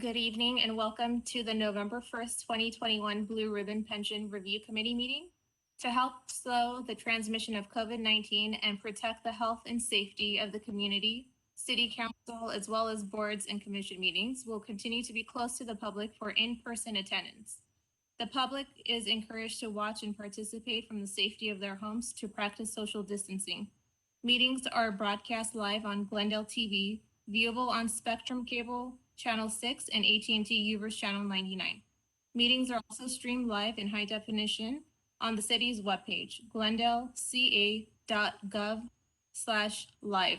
Good evening and welcome to the November 1st, 2021 Blue Ribbon Pension Review Committee meeting. To help slow the transmission of COVID-19 and protect the health and safety of the community, City Council, as well as boards and commission meetings, will continue to be closed to the public for in-person attendance. The public is encouraged to watch and participate from the safety of their homes to practice social distancing. Meetings are broadcast live on Glendale TV, viewable on Spectrum Cable, Channel 6, and AT&T Uverse Channel 99. Meetings are also streamed live in high definition on the city's webpage, glendaleca.gov/live,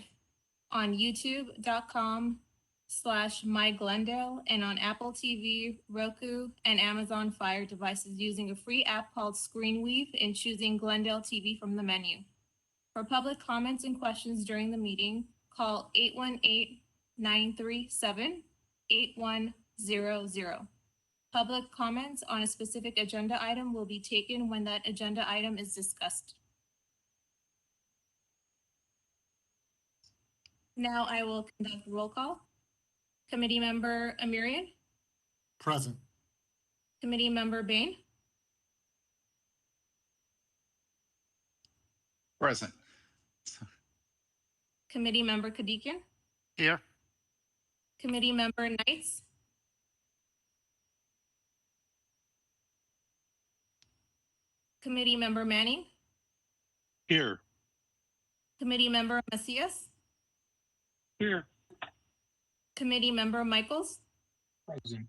on youtube.com/myglendale, and on Apple TV, Roku, and Amazon Fire devices using a free app called ScreenWeave and choosing Glendale TV from the menu. For public comments and questions during the meeting, call 818-937-8100. Public comments on a specific agenda item will be taken when that agenda item is discussed. Now I will conduct roll call. Committee Member Amirian? Present. Committee Member Bain? Present. Committee Member Kadikian? Here. Committee Member Knights? Committee Member Manning? Here. Committee Member Macias? Here. Committee Member Michaels? Present.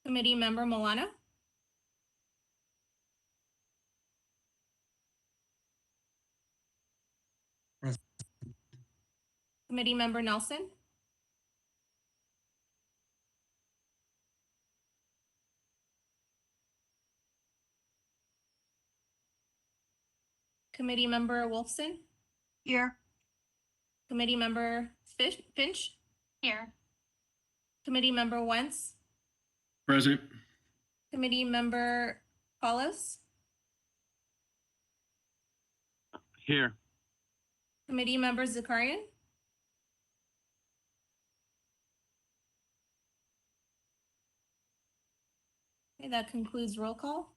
Committee Member Milano? Present. Committee Member Nelson? Committee Member Wolfson? Here. Committee Member Finch? Here. Committee Member Wentz? Present. Committee Member Paulos? Here. Committee Member Zakarian? Okay, that concludes roll call.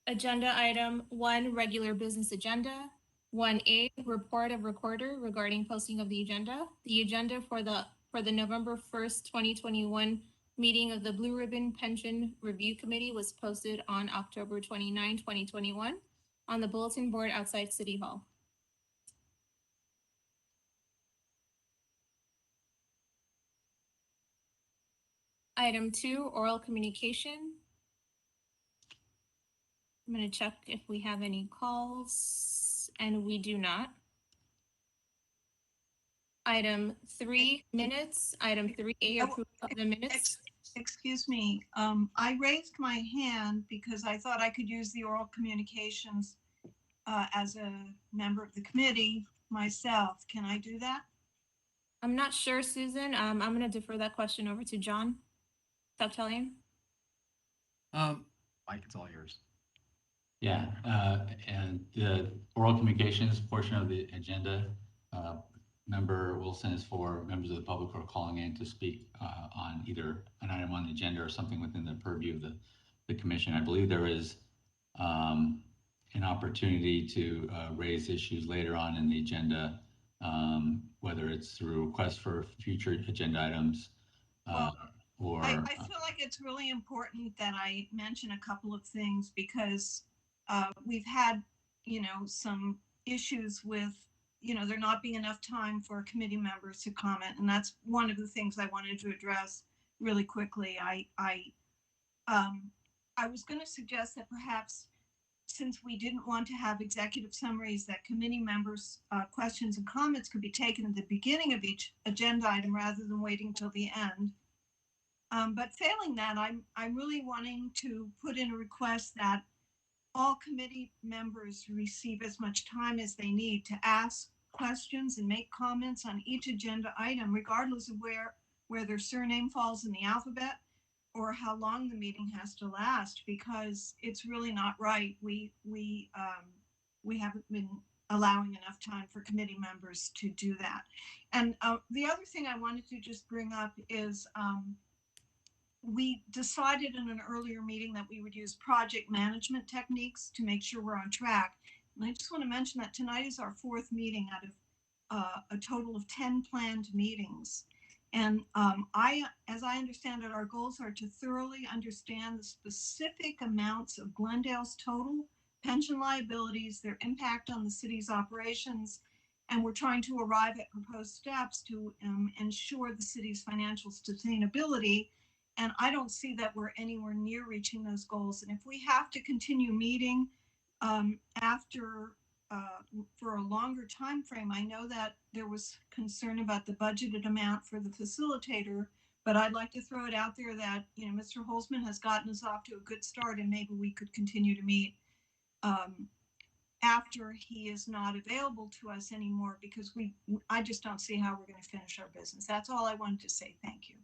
Agenda item 1, regular business agenda. 1A, report of recorder regarding posting of the agenda. The agenda for the November 1st, 2021 meeting of the Blue Ribbon Pension Review Committee was posted on October 29, 2021 on the bulletin board outside City Hall. Item 2, oral communication. I'm going to check if we have any calls, and we do not. Item 3, minutes. Item 3A, approval of the minutes. Excuse me, I raised my hand because I thought I could use the oral communications as a member of the committee myself. Can I do that? I'm not sure, Susan. I'm going to defer that question over to John Saptelian. Mike, it's all yours. Yeah, and the oral communications portion of the agenda, Member Wilson is for members of the public who are calling in to speak on either an item on the agenda or something within the purview of the commission. I believe there is an opportunity to raise issues later on in the agenda, whether it's through requests for future agenda items or... I feel like it's really important that I mention a couple of things because we've had, some issues with, there not being enough time for committee members to comment. And that's one of the things I wanted to address really quickly. I was going to suggest that perhaps since we didn't want to have executive summaries, that committee members' questions and comments could be taken at the beginning of each agenda item rather than waiting till the end. But failing that, I'm really wanting to put in a request that all committee members receive as much time as they need to ask questions and make comments on each agenda item, regardless of where their surname falls in the alphabet or how long the meeting has to last, because it's really not right. We haven't been allowing enough time for committee members to do that. And the other thing I wanted to just bring up is we decided in an earlier meeting that we would use project management techniques to make sure we're on track. And I just want to mention that tonight is our 4th meeting out of a total of 10 planned meetings. And as I understand it, our goals are to thoroughly understand the specific amounts of Glendale's total pension liabilities, their impact on the city's operations, and we're trying to arrive at proposed steps to ensure the city's financial sustainability. And I don't see that we're anywhere near reaching those goals. And if we have to continue meeting after for a longer time frame, I know that there was concern about the budgeted amount for the facilitator, but I'd like to throw it out there that, you know, Mr. Holzman has gotten us off to a good start, and maybe we could continue to meet after he is not available to us anymore, because I just don't see how we're going to finish our business. That's all I wanted to say. Thank you.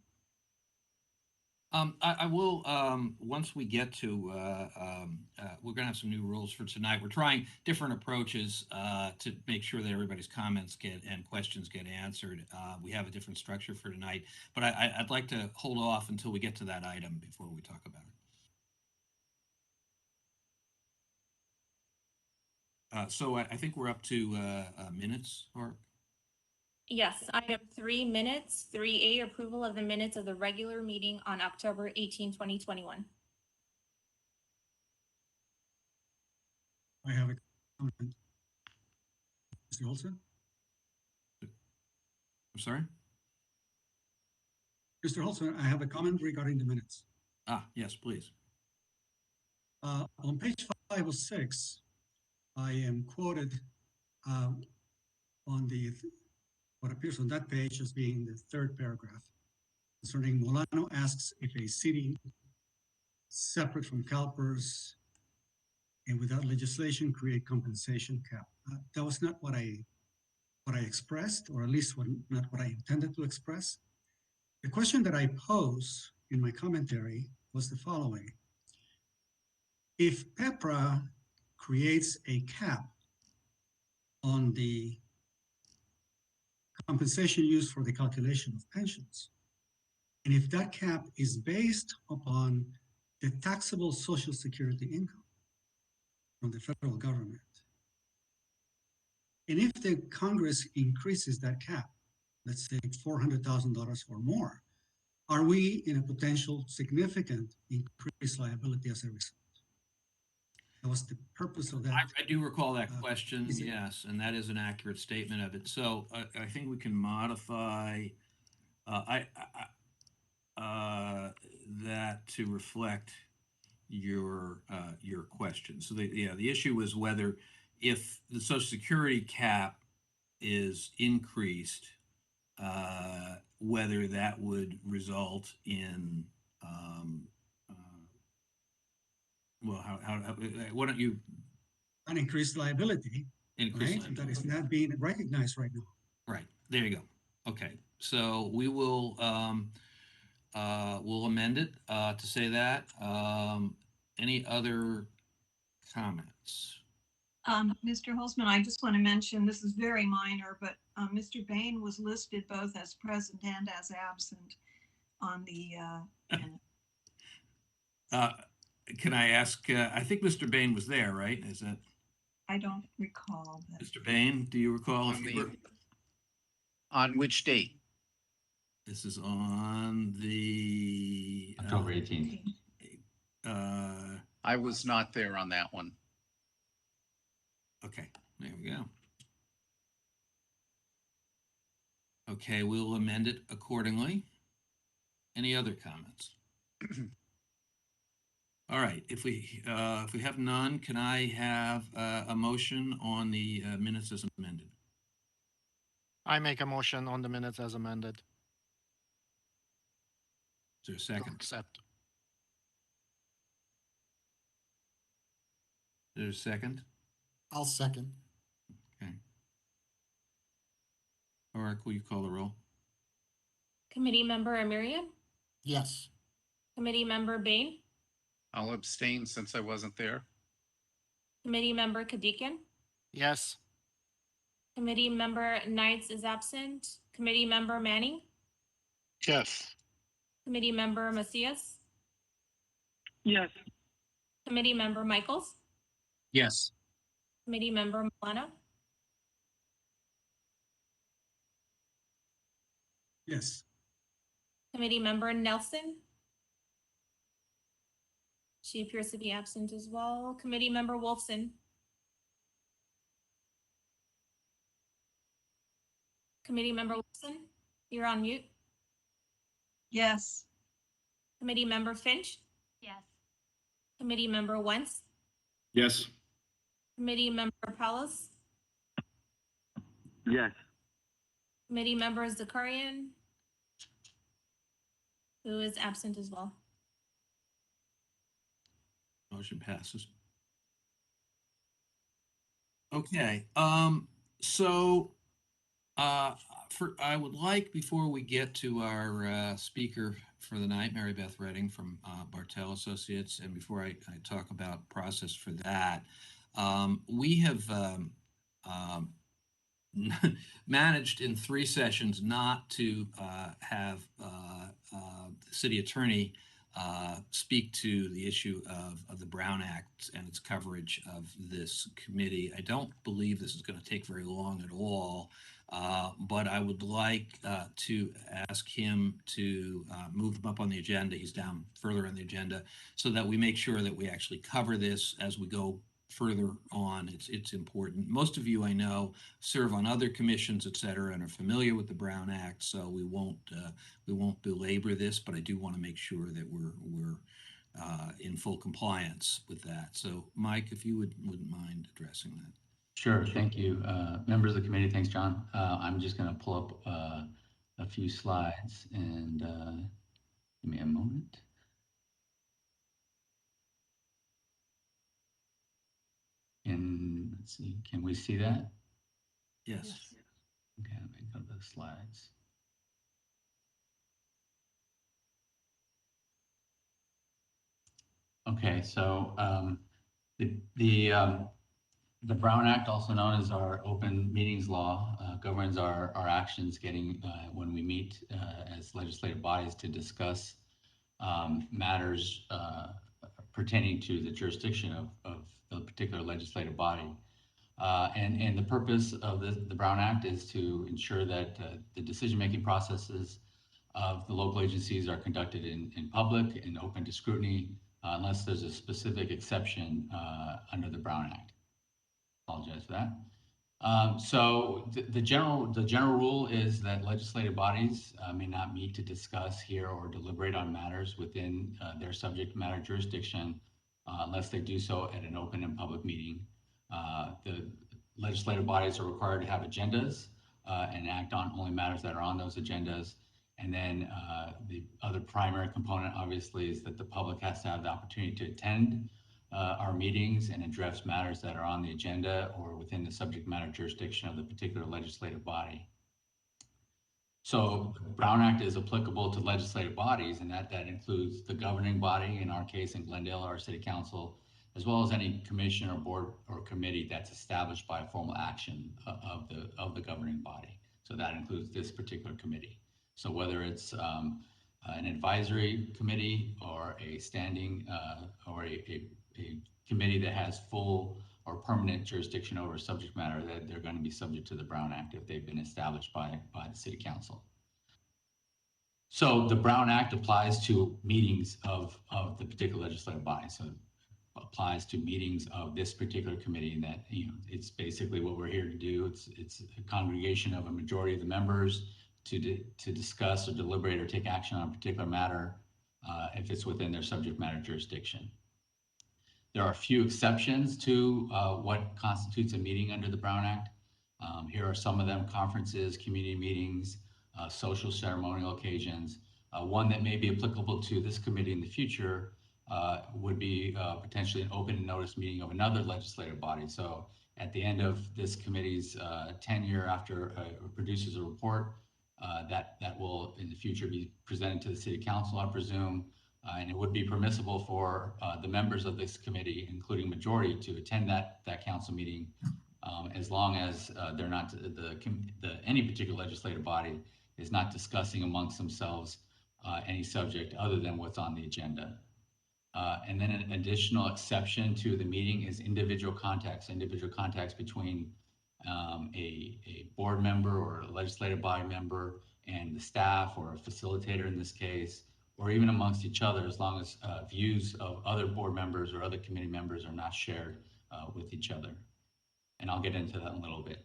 I will, once we get to, we're gonna have some new rules for tonight. We're trying different approaches to make sure that everybody's comments and questions get answered. We have a different structure for tonight, but I'd like to hold off until we get to that item before we talk about it. So I think we're up to minutes, or? Yes, item 3 minutes, 3A, approval of the minutes of the regular meeting on October 18, 2021. I have a comment. Mr. Olson? I'm sorry? Mr. Olson, I have a comment regarding the minutes. Yes, please. On page 5 of 6, I am quoted on what appears on that page as being the 3rd paragraph concerning Molano asks if a city separate from Calpers and without legislation create compensation cap. That was not what I expressed, or at least not what I intended to express. The question that I pose in my commentary was the following. If PEPRA creates a cap on the compensation used for the calculation of pensions, and if that cap is based upon the taxable Social Security income from the federal government, and if the Congress increases that cap, let's say $400,000 or more, are we in a potential significant increased liability as a result? That was the purpose of that. I do recall that question, is it- yes, and that is an accurate statement of it. So I think we can modify that to reflect your question. So the issue was whether, if the Social Security cap is increased, whether that would result in well, why don't you An increased liability, increase right? That is not being recognized right now. Right, there you go. Okay, so we will we'll amend it to say that. Any other comments? Mr. Holzman, I just want to mention, this is very minor, but Mr. Bain was listed both as present and as absent on the minute. Can I ask, I think Mr. Bain was there, right? Is that, I don't recall that. Mr. Bain, do you recall? If On you the- were? On which date? This is on the October 18th. I was not there on that one. Okay, there we go. Okay, we'll amend it accordingly. Any other comments? All right, if we have none, can I have a motion on the minutes as amended? I make a motion on the minutes as amended. Is there a To second? accept. Is there a second? I'll second. Okay. All right, will you call the roll? Committee member Amirian, Yes. committee member Bain, I'll abstain since I wasn't there. committee member Kadikian, Yes. Committee Member Knights is absent. Committee Member Manning, Yes. Committee Member Macias, Yes. Committee Member Michaels, Yes. Committee Member Milano, Yes. Committee Member Nelson. She appears to be absent as well. Committee Member Wolfson. Committee Member Wolfson, you're on mute. Yes. Committee Member Finch, Yes. Committee Member Wentz, Yes. Committee Member Palos, Yes. Committee Member Zakarian, who is absent as well. Motion passes. Okay, so I would like, before we get to our speaker for the night, Mary Beth Redding from Bartel Associates, and before I talk about process for that, we have managed in 3 sessions not to have the city attorney speak to the issue of the Brown Act and its coverage of this committee. I don't believe this is going to take very long at all, but I would like to ask him to move him up on the agenda. He's down further on the agenda, so that we make sure that we actually cover this as we go further on. It's important. Most of you, I know, serve on other commissions, et cetera, and are familiar with the Brown Act, so we won't belabor this, but I do want to make sure that we're in full compliance with that. So Mike, if you wouldn't mind addressing that. Sure, thank you. Members of the committee, thanks, John. I'm just going to pull up a few slides and give me a moment. And let's see, can we see that? Yes. Okay, let me go to the slides. Okay, so the Brown Act, also known as our open meetings law, governs our actions when we meet as legislative bodies to discuss matters pertaining to the jurisdiction of the particular legislative body. And the purpose of the Brown Act is to ensure that the decision-making processes of the local agencies are conducted in public and open to scrutiny, unless there's a specific exception under the Brown Act. Apologize for that. So the general rule is that legislative bodies may not meet to discuss, hear, or deliberate on matters within their subject matter jurisdiction unless they do so at an open and public meeting. The legislative bodies are required to have agendas and act on only matters that are on those agendas. And then the other primary component, obviously, is that the public has to have the opportunity to attend our meetings and address matters that are on the agenda or within the subject matter jurisdiction of the particular legislative body. So the Brown Act is applicable to legislative bodies, and that includes the governing body, in our case in Glendale, our city council, as well as any commission or board or committee that's established by a formal action of the governing body. So that includes this particular committee. So whether it's an advisory committee or a standing or a committee that has full or permanent jurisdiction over subject matter, that they're going to be subject to the Brown Act if they've been established by the city council. So the Brown Act applies to meetings of the particular legislative body. So it applies to meetings of this particular committee, and that, it's basically what we're here to do. It's a congregation of a majority of the members to discuss or deliberate or take action on a particular matter if it's within their subject matter jurisdiction. There are a few exceptions to what constitutes a meeting under the Brown Act. Here are some of them: conferences, community meetings, social ceremonial occasions. One that may be applicable to this committee in the future would be potentially an open and notice meeting of another legislative body. So at the end of this committee's tenure, after it produces a report that will in the future be presented to the city council, I presume, and it would be permissible for the members of this committee, including majority, to attend that council meeting as long as they're not any particular legislative body is not discussing amongst themselves any subject other than what's on the agenda. And then an additional exception to the meeting is individual contacts between a board member or a legislative body member and the staff or a facilitator in this case, or even amongst each other, as long as views of other board members or other committee members are not shared with each other. And I'll get into that in a little bit.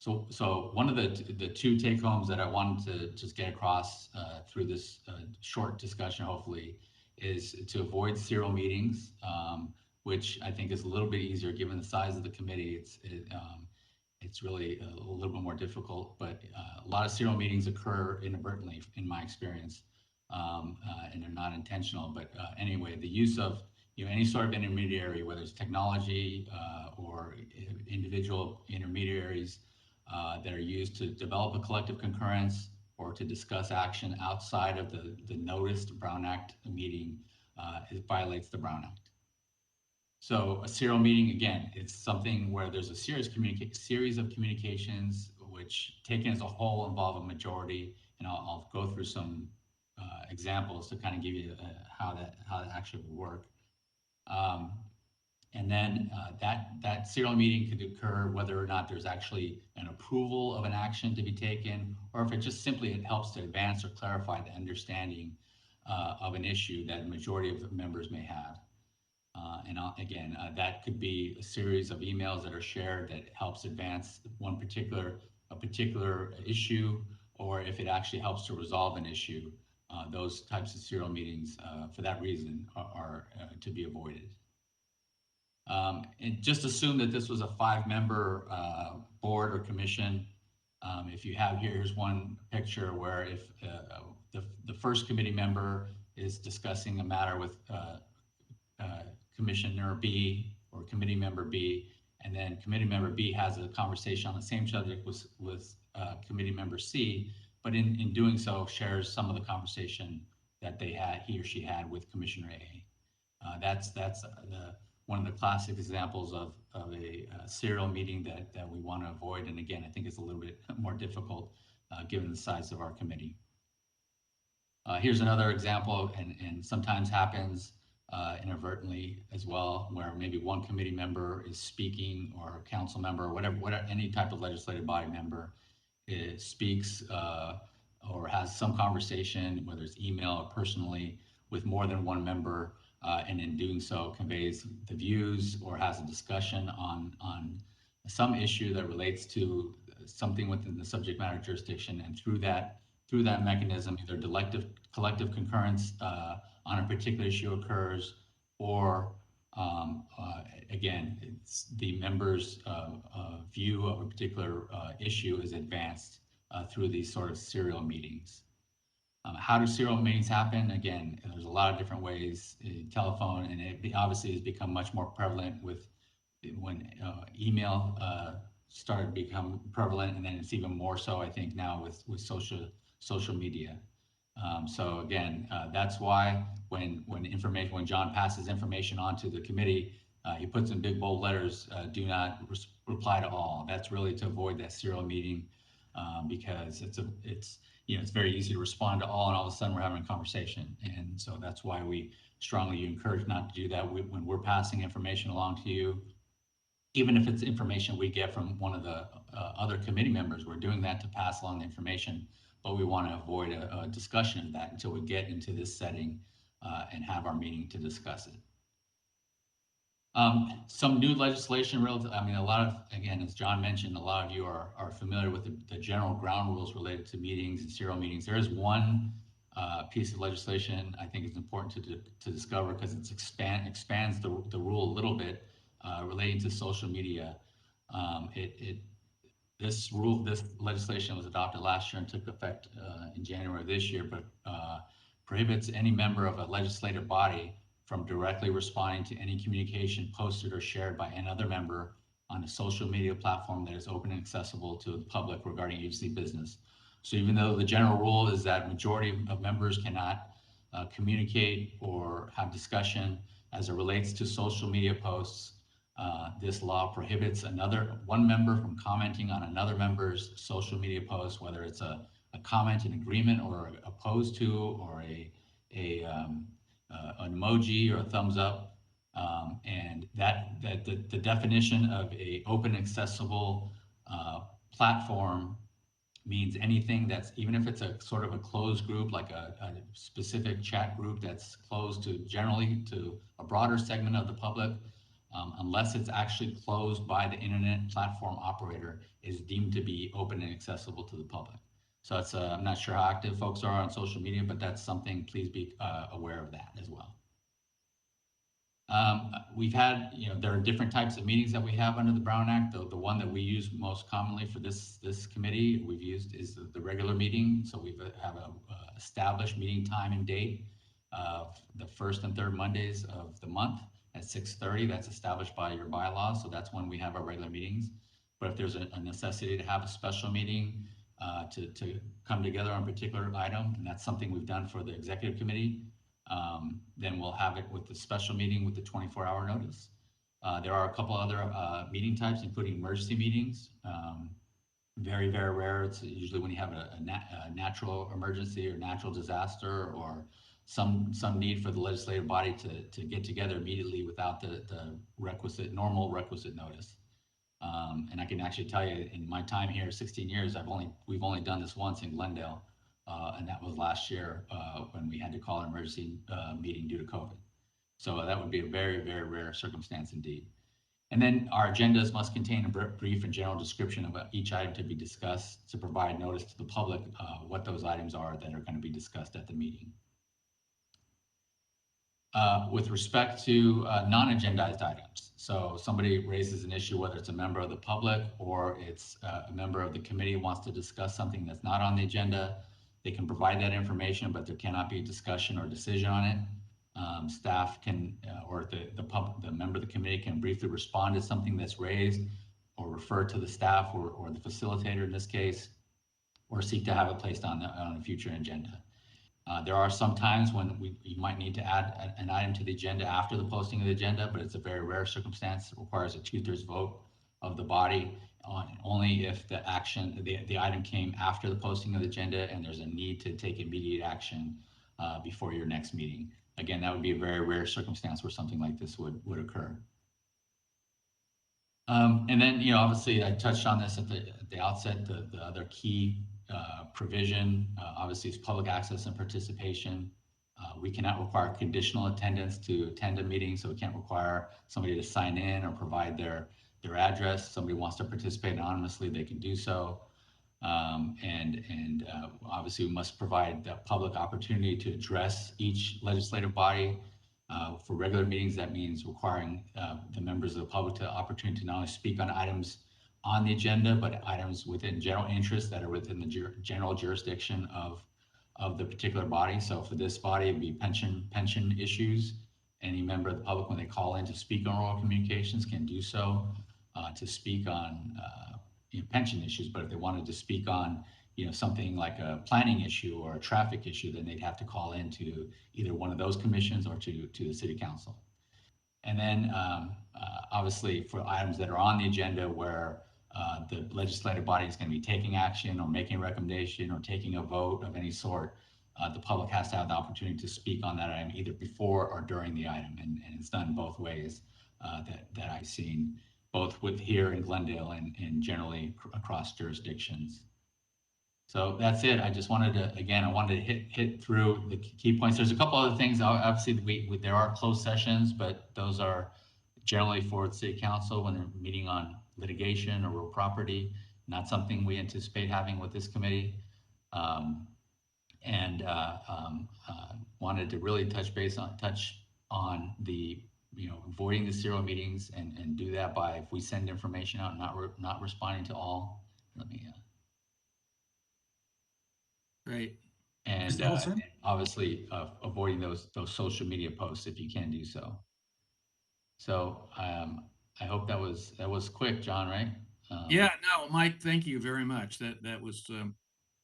So one of the two take homes that I wanted to just get across through this short discussion, hopefully, is to avoid serial meetings, which I think is a little bit easier given the size of the committee. It's really a little bit more difficult, but a lot of serial meetings occur inadvertently, in my experience, and they're not intentional. But anyway, the use of any sort of intermediary, whether it's technology or individual intermediaries that are used to develop a collective concurrence or to discuss action outside of the noticed Brown Act meeting, it violates the Brown Act. So a serial meeting, again, it's something where there's a series of communications which, taken as a whole, involve a majority, and I'll go through some examples to kind of give you how that actually would work. And then that serial meeting could occur whether or not there's actually an approval of an action to be taken, or if it just simply helps to advance or clarify the understanding of an issue that a majority of the members may have. And again, that could be a series of emails that are shared that helps advance a particular issue, or if it actually helps to resolve an issue. Those types of serial meetings, for that reason, are to be avoided. And just assume that this was a 5-member board or commission. If you have here's one picture where if the first committee member is discussing a matter with Commissioner B or committee member B, and then committee member B has a conversation on the same subject with committee member C, but in doing so shares some of the conversation that he or she had with Commissioner A. That's one of the classic examples of a serial meeting that we want to avoid. And again, I think it's a little bit more difficult given the size of our committee. Here's another example, and sometimes happens inadvertently as well, where maybe one committee member is speaking, or a council member, or whatever any type of legislative body member speaks or has some conversation, whether it's email or personally, with more than one member, and in doing so conveys the views or has a discussion on some issue that relates to something within the subject matter jurisdiction, and through that mechanism, either collective concurrence on a particular issue occurs, or again, it's the members' view of a particular issue is advanced through these sort of serial meetings. How do serial meetings happen? Again, there's a lot of different ways. Telephone, and it obviously has become much more prevalent when email started to become prevalent, and then it's even more so, I think, now with social media. So again, that's why when John passes information on to the committee, he puts in big bold letters, do not reply to all. That's really to avoid that serial meeting, because it's very easy to respond to all, and all of a sudden we're having a conversation. And so that's why we strongly encourage not to do that when we're passing information along to you. Even if it's information we get from one of the other committee members, we're doing that to pass along the information, but we want to avoid a discussion of that until we get into this setting and have our meeting to discuss it. Some new legislation, a lot of, again, as John mentioned, a lot of you are familiar with the general ground rules related to meetings and serial meetings. There is one piece of legislation I think is important to discover, because it expands the rule a little bit relating to social media. This legislation was adopted last year and took effect in January of this year, but prohibits any member of a legislative body from directly responding to any communication posted or shared by another member on a social media platform that is open and accessible to the public regarding agency business. So even though the general rule is that majority of members cannot communicate or have discussion as it relates to social media posts, This law prohibits one member from commenting on another member's social media post, whether it's a comment in agreement or opposed to, or an emoji or a thumbs up. And the definition of a open accessible platform means anything that's, even if it's a sort of a closed group, like a specific chat group that's closed to generally to a broader segment of the public, unless it's actually closed by the internet platform operator, is deemed to be open and accessible to the public. So it's, I'm not sure how active folks are on social media, but that's something, please be aware of that as well. We've had, there are different types of meetings that we have under the Brown Act. The one that we use most commonly for this committee we've used is the regular meeting. So we have a established meeting time and date of the first and third Mondays of the month at 6:30. That's established by your bylaws. So that's when we have our regular meetings. But if there's a necessity to have a special meeting to come together on a particular item, and that's something we've done for the executive committee, then we'll have it with the special meeting with the 24-hour notice. There are a couple other meeting types, including emergency meetings. Very, very rare. It's usually when you have a natural emergency or natural disaster, or some need for the legislative body to get together immediately without the normal requisite notice. And I can actually tell you, in my time here, 16 years, we've only done this once in Glendale. And that was last year when we had to call an emergency meeting due to COVID. So that would be a very, very rare circumstance indeed. And then our agendas must contain a brief and general description of each item to be discussed, to provide notice to the public what those items are that are going to be discussed at the meeting. With respect to non-agendized items, so somebody raises an issue, whether it's a member of the public or it's a member of the committee wants to discuss something that's not on the agenda, they can provide that information, but there cannot be a discussion or decision on it. Staff can, or the member of the committee can briefly respond to something that's raised, or refer to the staff or the facilitator in this case, or seek to have it placed on a future agenda. There are some times when you might need to add an item to the agenda after the posting of the agenda, but it's a very rare circumstance. It requires a 2/3 vote of the body only if the item came after the posting of the agenda and there's a need to take immediate action before your next meeting. Again, that would be a very rare circumstance where something like this would occur. And then, obviously I touched on this at the outset, the other key provision, obviously, is public access and participation. We cannot require conditional attendance to attend a meeting, so we can't require somebody to sign in or provide their address. Somebody wants to participate anonymously, they can do so. Obviously, we must provide the public opportunity to address each legislative body. For regular meetings, that means requiring the members of the public the opportunity to not only speak on items on the agenda, but items within general interest that are within the general jurisdiction of the particular body. So for this body, it'd be pension issues. Any member of the public, when they call in to speak on oral communications, can do so to speak on pension issues. But if they wanted to speak on something like a planning issue or a traffic issue, then they'd have to call into either one of those commissions or to the city council. And then obviously for items that are on the agenda where the legislative body is going to be taking action or making a recommendation or taking a vote of any sort, the public has to have the opportunity to speak on that item either before or during the item. And it's done both ways that I've seen, both with here in Glendale and generally across jurisdictions. So that's it. I just wanted to, hit through the key points. There's a couple other things. Obviously, there are closed sessions, but those are generally for the city council when they're meeting on litigation or real property. Not something we anticipate having with this committee. Wanted to really touch on the avoiding the serial meetings and do that by, if we send information out, not responding to all. Let me. Great. Mr. And Olson? obviously avoiding those social media posts if you can do so. So I hope that was quick, John, right? Yeah, no, Mike, thank you very much. That was.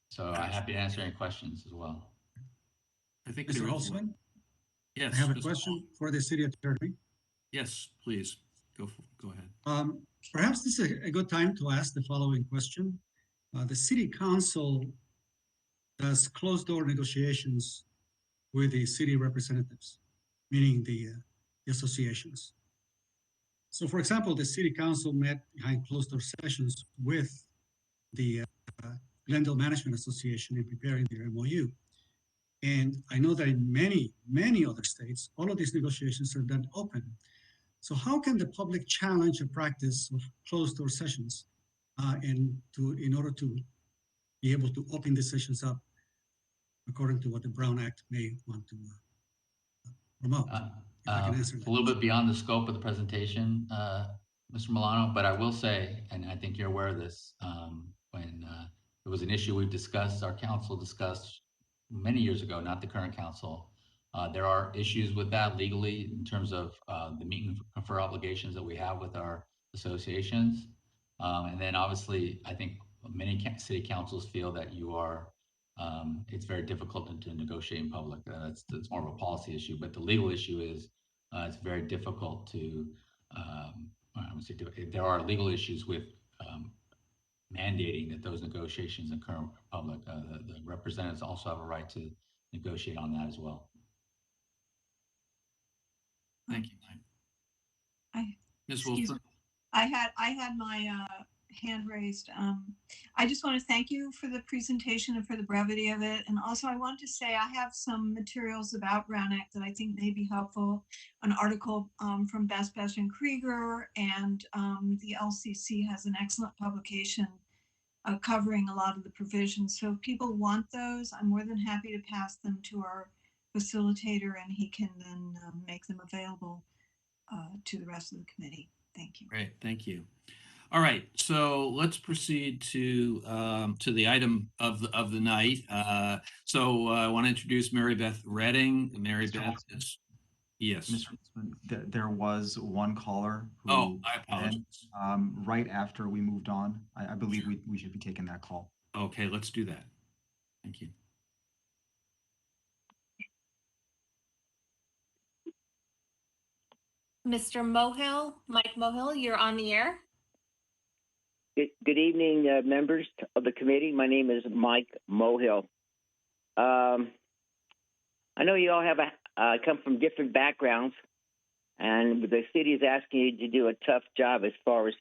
So I'm happy to answer any questions as well. I think Mr. Olson? Yes. I have a Mr. question for the city attorney. Yes, please. Go ahead. Perhaps this is a good time to ask the following question. The city council does closed-door negotiations with the city representatives, meaning the associations. So, for example, the city council met behind closed-door sessions with the Glendale Management Association in preparing their MOU. And I know that in many other states, all of these negotiations are done open. So how can the public challenge a practice of closed-door sessions in order to be able to open the sessions up according to what the Brown Act may want to promote? If I can answer It's that. a little bit beyond the scope of the presentation, Mr. Milano, but I will say, and I think you're aware of this, when it was an issue we've discussed, our council discussed many years ago, not the current council. There are issues with that legally in terms of the meet and confer obligations that we have with our associations. And then obviously, I think many city councils feel that it's very difficult to negotiate in public. It's more of a policy issue, but the legal issue is it's very difficult to, I would say there are legal issues with mandating that those negotiations occur in public. The representatives also have a right to negotiate on that as well. Thank you, Mike. I- Ms. excuse Wolfson? I had my hand raised. I just want to thank you for the presentation and for the brevity of it. And also I want to say I have some materials about Brown Act that I think may be helpful. An article from Best and Krieger, and the LCC has an excellent publication covering a lot of the provisions. So if people want those, I'm more than happy to pass them to our facilitator, and he can then make them available to the rest of the committee. Thank you. Great, thank you. All right, so let's proceed to the item of the night. So I want to introduce Mary Beth Redding. Mary Mr. Beth is, yes. Mr. Holtzman, there was one caller who, Oh, I apologize. right after we moved on. I believe we should be taking that call. Okay, let's do that. Thank you. Mr. Mohill, Mike Mohill, you're on the air. Good evening, members of the committee. My name is Mike Mohill. I know you all have come from different backgrounds, and the city is asking you to do a tough job as far as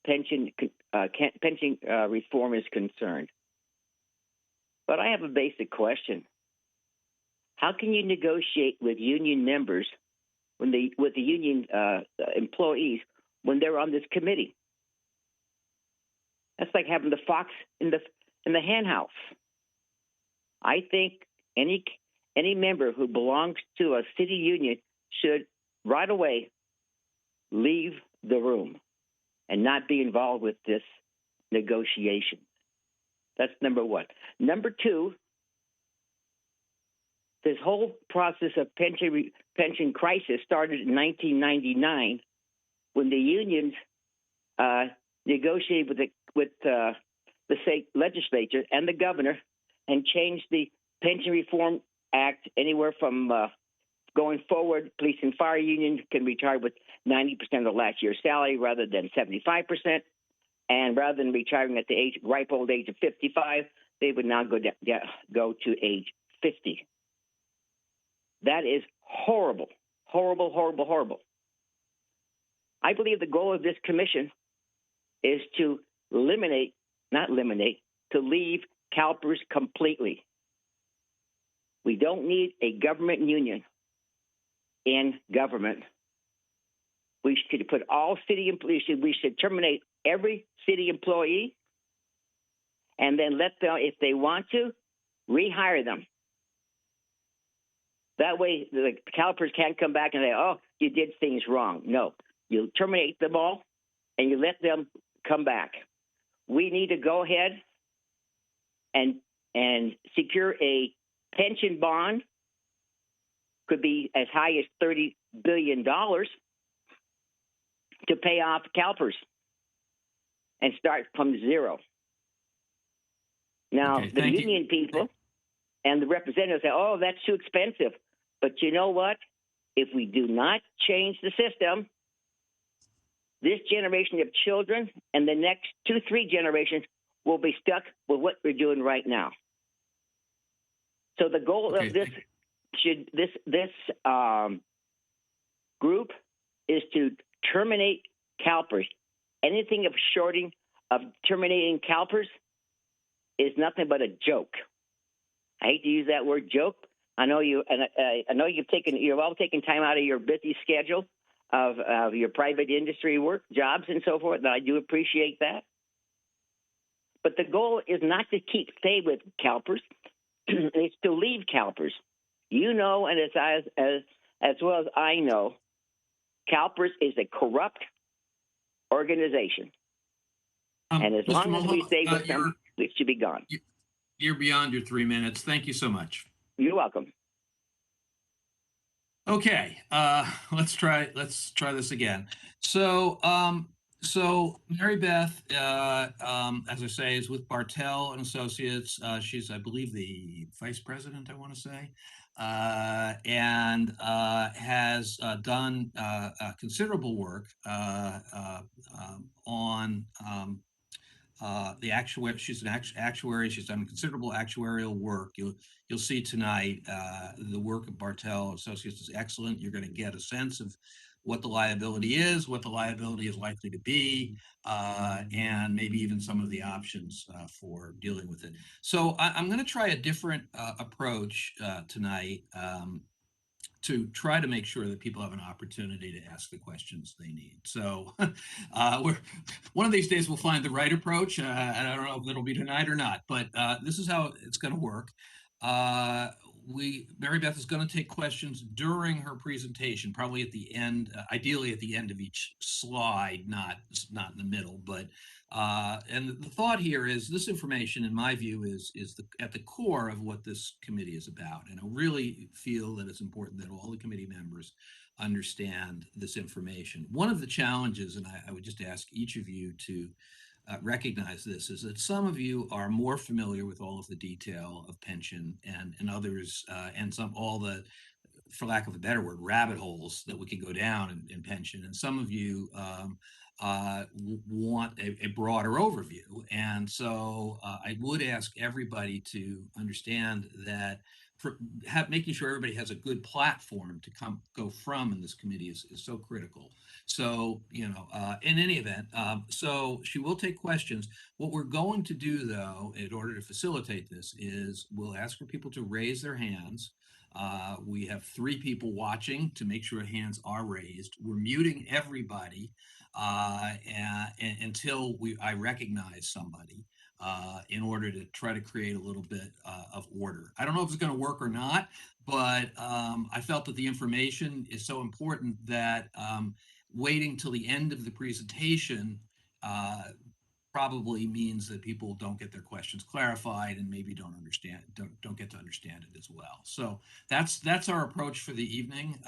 pension reform is concerned. But I have a basic question: how can you negotiate with union members with the union employees when they're on this committee? That's like having the fox in the hen house. I think any member who belongs to a city union should right away leave the room and not be involved with this negotiation. That's number one. Number two, this whole process of pension crisis started in 1999 when the unions negotiated with the state legislature and the governor and changed the Pension Reform Act anywhere from going forward, police and fire unions can retire with 90% of the last year's salary rather than 75%. And rather than retiring at the ripe old age of 55, they would now go to age 50. That is horrible, horrible, horrible, horrible. I believe the goal of this commission is to to leave Calpers completely. We don't need a government union in government. We should put all city employees, we should terminate every city employee and then let them, if they want to, rehire them. That way, the Calpers can't come back and say, oh, you did things wrong. No, you terminate them all and you let them come back. We need to go ahead and secure a pension bond, could be as high as $30 billion, to pay off Calpers and start from zero. Now, Okay, the thank you. union people and the representatives say, oh, that's too expensive. But you know what? If we do not change the system, this generation of children and the next 2-3 generations will be stuck with what we're doing right now. So the goal Okay, of this group is to terminate CalPERS. Anything of terminating CalPERS is nothing but a joke. I hate to use that word joke. I know you've all taken time out of your busy schedule of your private industry work, jobs, and so forth, and I do appreciate that. But the goal is not to stay with CalPERS. It's to leave CalPERS. You know, and as well as I know, CalPERS is a corrupt organization. And as Mr. long as we Mulholland, stay with them, it should be gone. You're beyond your 3 minutes. Thank you so much. You're welcome. Okay, let's try this again. So, Mary Beth, as I say, is with Bartell and Associates. She's, I believe, the vice president, I want to say, and has done considerable work on the actuary. She's an actuary. She's done considerable actuarial work. You'll see tonight the work of Bartell Associates is excellent. You're going to get a sense of what the liability is, what the liability is likely to be, and maybe even some of the options for dealing with it. So I'm going to try a different approach tonight. To try to make sure that people have an opportunity to ask the questions they need. So one of these days we'll find the right approach. And I don't know if it'll be tonight or not, but this is how it's going to work. Mary Beth is going to take questions during her presentation, probably at the end, ideally at the end of each slide, not in the middle. But and the thought here is this information, in my view, is at the core of what this committee is about. And I really feel that it's important that all the committee members understand this information. One of the challenges, and I would just ask each of you to recognize this, is that some of you are more familiar with all of the detail of pension and others, and all the, for lack of a better word, rabbit holes that we could go down in pension. And some of you want a broader overview. And so I would ask everybody to understand that making sure everybody has a good platform to go from in this committee is so critical. So, in any event, so she will take questions. What we're going to do, though, in order to facilitate this, is we'll ask for people to raise their hands. We have 3 people watching to make sure hands are raised. We're muting everybody until I recognize somebody in order to try to create a little bit of order. I don't know if it's going to work or not, but I felt that the information is so important that waiting till the end of the presentation probably means that people don't get their questions clarified and maybe don't get to understand it as well. So that's our approach for the evening.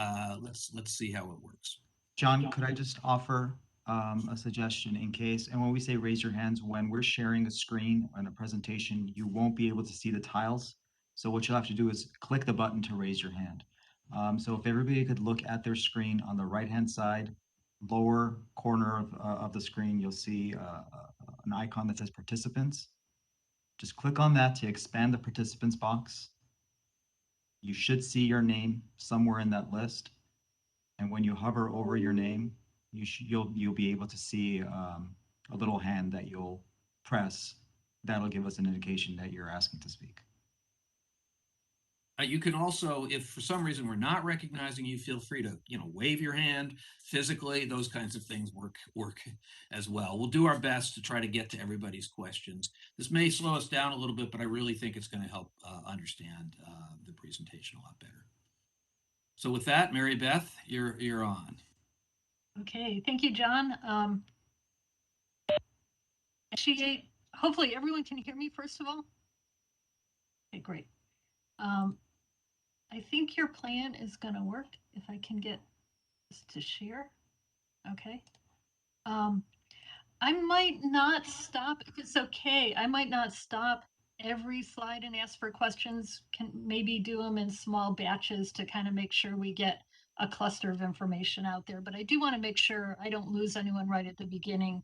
Let's see how it works. John, could I just offer a suggestion in case, and when we say raise your hands, when we're sharing a screen and a presentation, you won't be able to see the tiles. So what you'll have to do is click the button to raise your hand. So if everybody could look at their screen on the right-hand side, lower corner of the screen, you'll see an icon that says participants. Just click on that to expand the participants box. You should see your name somewhere in that list. And when you hover over your name, you'll be able to see a little hand that you'll press. That'll give us an indication that you're asking to speak. You can also, if for some reason we're not recognizing you, feel free to wave your hand physically. Those kinds of things work as well. We'll do our best to try to get to everybody's questions. This may slow us down a little bit, but I really think it's going to help understand the presentation a lot better. So with that, Mary Beth, you're on. Okay, thank you, John. Hopefully everyone can hear me, first of all. Okay, great. I think your plan is going to work if I can get this to share. Okay. I might not stop, if it's okay, I might not stop every slide and ask for questions. Can maybe do them in small batches to kind of make sure we get a cluster of information out there, but I do want to make sure I don't lose anyone right at the beginning,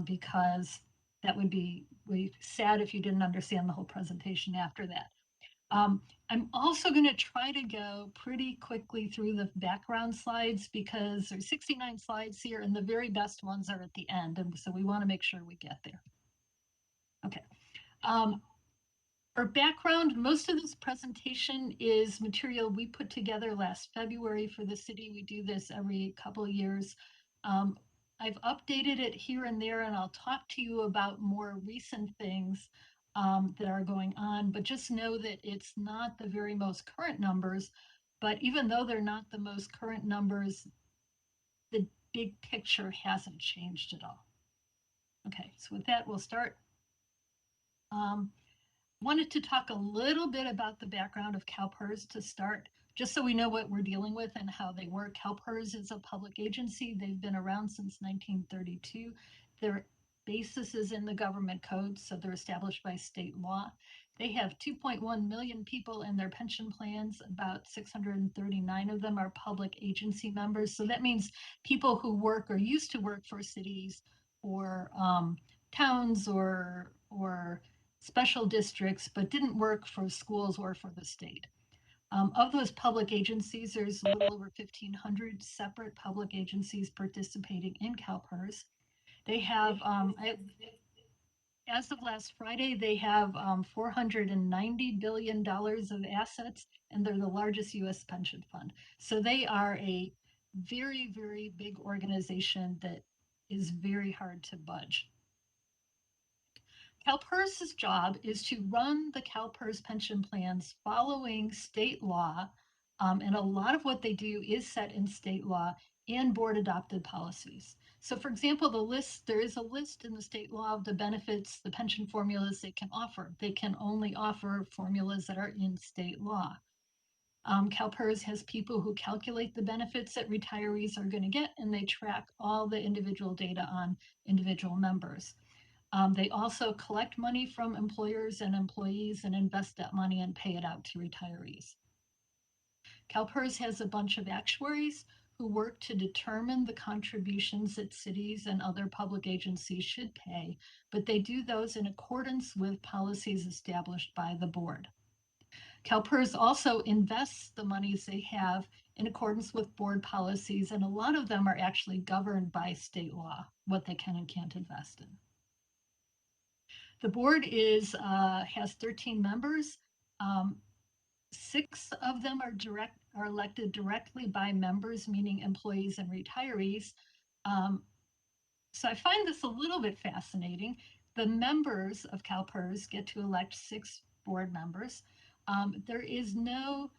because that would be really sad if you didn't understand the whole presentation after that. I'm also going to try to go pretty quickly through the background slides because there's 69 slides here and the very best ones are at the end. And so we want to make sure we get there. Okay. For background, most of this presentation is material we put together last February for the city. We do this every couple of years. I've updated it here and there, and I'll talk to you about more recent things that are going on, but just know that it's not the very most current numbers. But even though they're not the most current numbers, the big picture hasn't changed at all. Okay, so with that, we'll start. Wanted to talk a little bit about the background of Calpers to start, just so we know what we're dealing with and how they work. Calpers is a public agency. They've been around since 1932. Their basis is in the government code, so they're established by state law. They have 2.1 million people in their pension plans. About 639 of them are public agency members. So that means people who work or used to work for cities or towns or special districts, but didn't work for schools or for the state. Of those public agencies, there's a little over 1,500 separate public agencies participating in Calpers. They have, as of last Friday, they have $490 billion of assets, and they're the largest U.S. pension fund. So they are a very, very big organization that is very hard to budge. CalPERS's job is to run the CalPERS pension plans following state law, and a lot of what they do is set in state law and board adopted policies. So for example, there is a list in the state law of the benefits, the pension formulas they can offer. They can only offer formulas that are in state law. CalPERS has people who calculate the benefits that retirees are going to get, and they track all the individual data on individual members. They also collect money from employers and employees and invest that money and pay it out to retirees. CalPERS has a bunch of actuaries who work to determine the contributions that cities and other public agencies should pay, but they do those in accordance with policies established by the board. CalPERS also invests the monies they have in accordance with board policies, and a lot of them are actually governed by state law, what they can and can't invest in. The board has 13 members. 6 of them are elected directly by members, meaning employees and retirees. So I find this a little bit fascinating. The members of CalPERS get to elect 6 board members. There is no,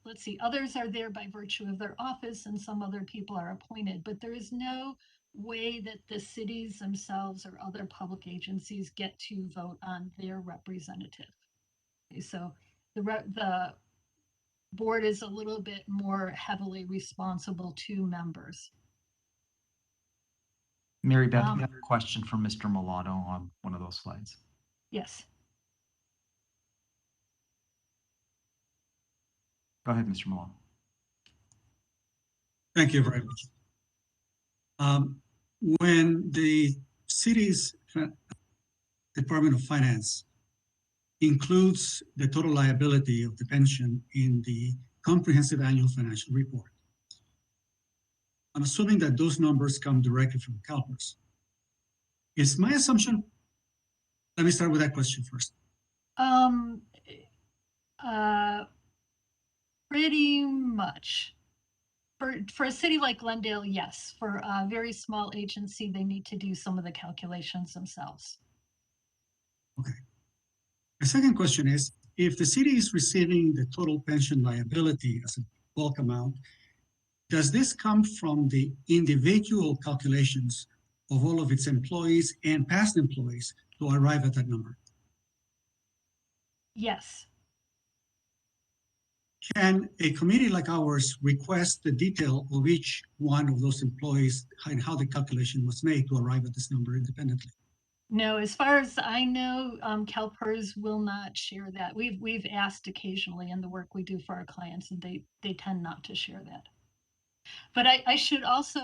let's see, others are there by virtue of their office and some other people are appointed, but there is no way that the cities themselves or other public agencies get to vote on their representative. Okay, so the board is a little bit more heavily responsible to members. Mary Beth, we have a question from Mr. Mulatto on one of those slides. Yes. Go ahead, Mr. Mulatto. Thank you very much. When the city's Department of Finance includes the total liability of the pension in the comprehensive annual financial report, I'm assuming that those numbers come directly from CalPERS. Is my assumption? Let me start with that question first. Pretty much. For a city like Glendale, yes. For a very small agency, they need to do some of the calculations themselves. Okay. The second question is, if the city is receiving the total pension liability as a bulk amount, does this come from the individual calculations of all of its employees and past employees to arrive at that number? Yes. Can a committee like ours request the detail of each one of those employees and how the calculation was made to arrive at this number independently? No, as far as I know, CalPERS will not share that. We've asked occasionally in the work we do for our clients, and they tend not to share that. But I should also,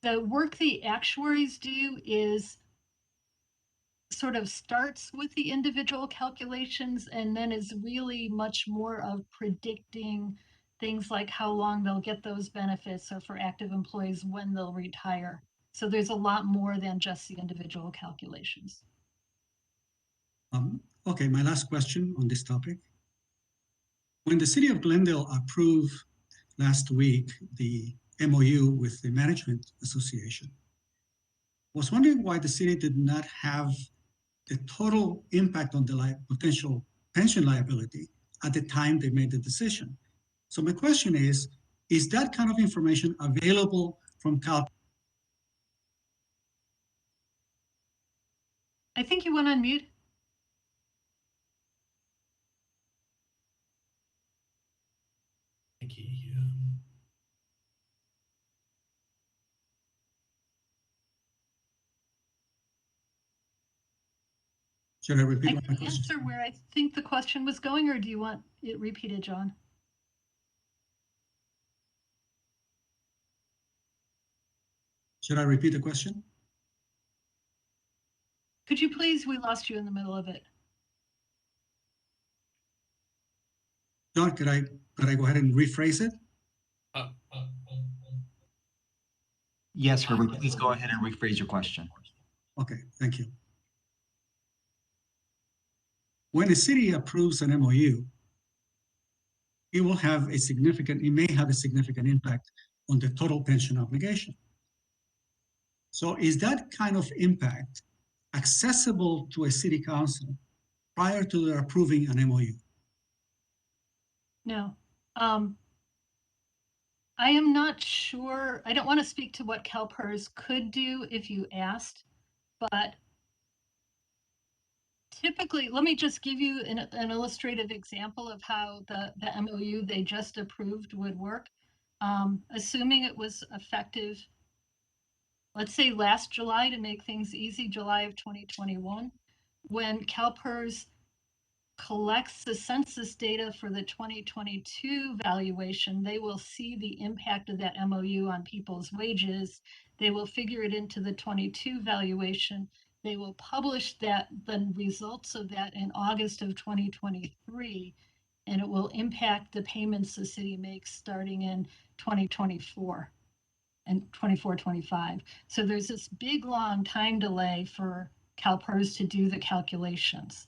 the work the actuaries do is sort of starts with the individual calculations and then is really much more of predicting things like how long they'll get those benefits, or for active employees when they'll retire. So there's a lot more than just the individual calculations. Okay, my last question on this topic. When the city of Glendale approved last week the MOU with the Management Association, I was wondering why the city did not have the total impact on the potential pension liability at the time they made the decision. So my question is that kind of information available from Calpers? I think you went on mute. Should I repeat I my can question? answer where I think the question was going, or do you want it repeated, John? Should I repeat the question? Could you please? We lost you in the middle of it. John, could I go ahead and rephrase it? Yes, Herbert, please go ahead and rephrase your question. Okay, thank you. When a city approves an MOU, it may have a significant impact on the total pension obligation. So is that kind of impact accessible to a city council prior to their approving an MOU? No. I am not sure. I don't want to speak to what CalPERS could do if you asked, but typically, let me just give you an illustrative example of how the MOU they just approved would work. Assuming it was effective, let's say last July, to make things easy, July of 2021, when CalPERS collects the census data for the 2022 valuation, they will see the impact of that MOU on people's wages. They will figure it into the 22 valuation. They will publish the results of that in August of 2023, and it will impact the payments the city makes starting in 2024 and 24-25. So there's this big long time delay for CalPERS to do the calculations.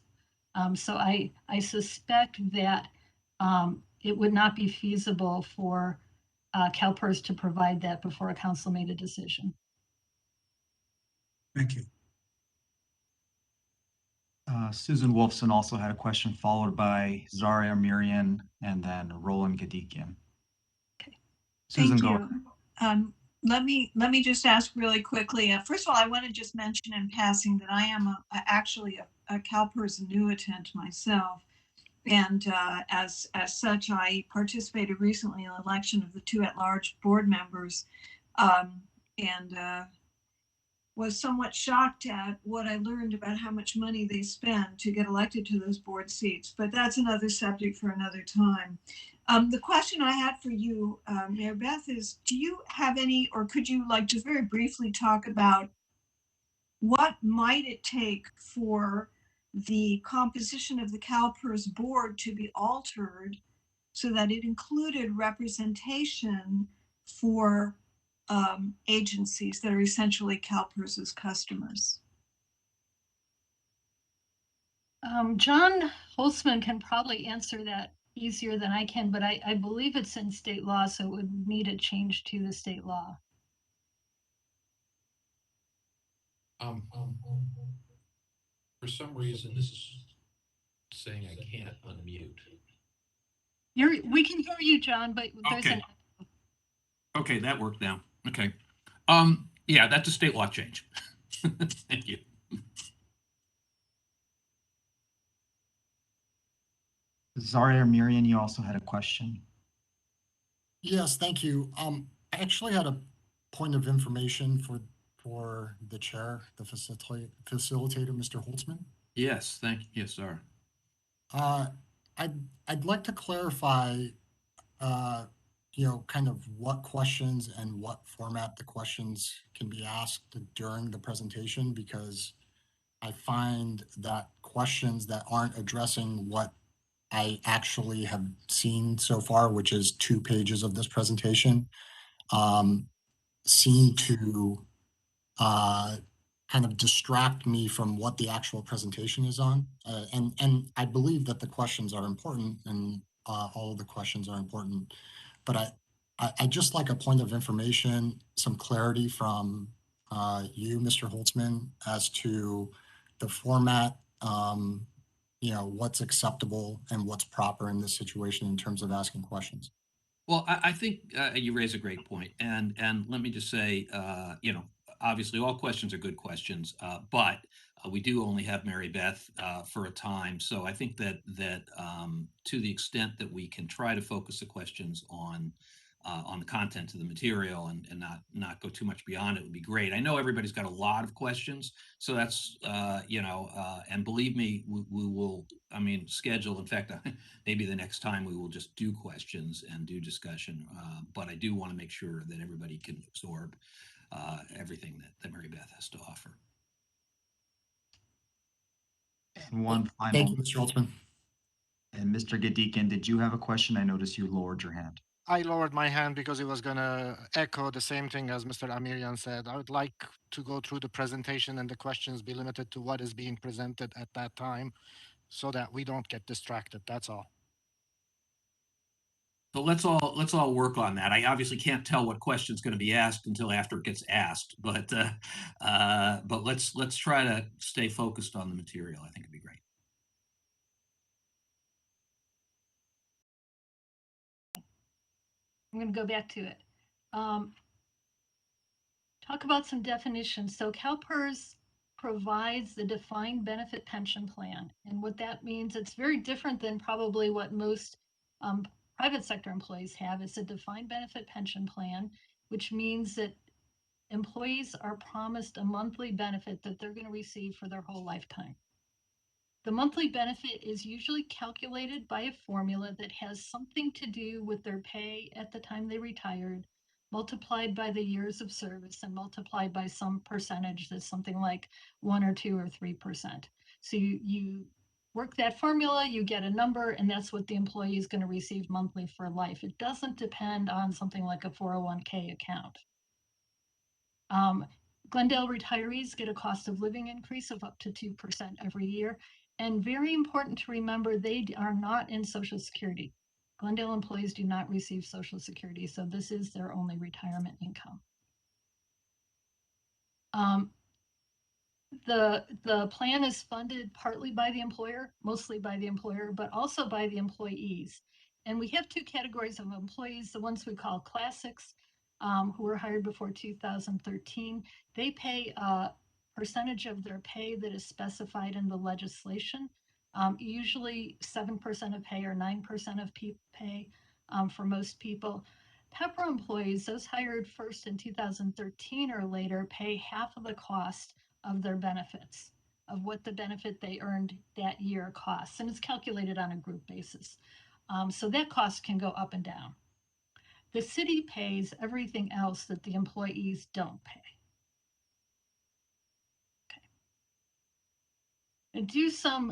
So I suspect that it would not be feasible for CalPERS to provide that before a council made a decision. Thank you. Susan Wolfson also had a question, followed by Zaria Mirian and then Roland Gadikian. Okay. Susan, Thank go. you. Let me just ask really quickly. First of all, I want to just mention in passing that I am actually a CalPERS annuitant myself. And as such, I participated recently in the election of the 2 at-large board members, and was somewhat shocked at what I learned about how much money they spend to get elected to those board seats. But that's another subject for another time. The question I had for you, Mayor Beth, is do you have any, or could you just very briefly talk about what might it take for the composition of the CalPERS board to be altered so that it included representation for agencies that are essentially CalPERS's customers? John Holzman can probably answer that easier than I can, but I believe it's in state law, so it would need a change to the state law. For some reason, this is saying I can't unmute. We can hear you, John, but there's Okay. Okay, that worked now. Okay. Yeah, that's a state law change. Thank you. Zaria Mirian, you also had a question. Yes, thank you. I actually had a point of information for for the chair, the facilitator, Mr. Holtzman. Yes, thank you. Yes, sir. I'd like to clarify, kind of what questions and what format the questions can be asked during the presentation, because I find that questions that aren't addressing what I actually have seen so far, which is 2 pages of this presentation, seem to kind of distract me from what the actual presentation is on. And I believe that the questions are important, and all of the questions are important, but I just like a point of information, some clarity from you, Mr. Holtzman, as to the format, what's acceptable and what's proper in this situation in terms of asking questions. Well, I think you raise a great point, and let me just say, obviously all questions are good questions, but we do only have Mary Beth for a time, so I think that to the extent that we can try to focus the questions on the content of the material and not go too much beyond it would be great. I know everybody's got a lot of questions, so that's and believe me, we will. I mean, schedule. In fact, maybe the next time we will just do questions and do discussion. But I do want to make sure that everybody can absorb everything that Mary Beth has to offer. And one Thank final, you, Mr. Holtzman. and Mr. Gadikian, did you have a question? I noticed you lowered your hand. I lowered my hand because it was gonna echo the same thing as Mr. Amirian said. I would like to go through the presentation and the questions be limited to what is being presented at that time so that we don't get distracted. That's all. So let's all work on that. I obviously can't tell what question is going to be asked until after it gets asked, but let's try to stay focused on the material. I think it'd be great. I'm going to go back to it. Talk about some definitions. So CalPERS provides the defined benefit pension plan. And what that means, it's very different than probably what most private sector employees have. It's a defined benefit pension plan, which means that employees are promised a monthly benefit that they're going to receive for their whole lifetime. The monthly benefit is usually calculated by a formula that has something to do with their pay at the time they retired, multiplied by the years of service and multiplied by some percentage that's something like 1 or 2 or 3%. So you work that formula, you get a number, and that's what the employee is going to receive monthly for life. It doesn't depend on something like a 401k account. Glendale retirees get a cost of living increase of up to 2% every year. And very important to remember, they are not in Social Security. Glendale employees do not receive Social Security, so this is their only retirement income. The plan is funded partly by the employer, mostly by the employer, but also by the employees. And we have 2 categories of employees, the ones we call classics, who were hired before 2013. They pay a percentage of their pay that is specified in the legislation, usually 7% of pay or 9% of pay for most people. PEPRA employees, those hired first in 2013 or later, pay half of the cost of their benefits, of what the benefit they earned that year costs. And it's calculated on a group basis. So that cost can go up and down. The city pays everything else that the employees don't pay. Okay. And do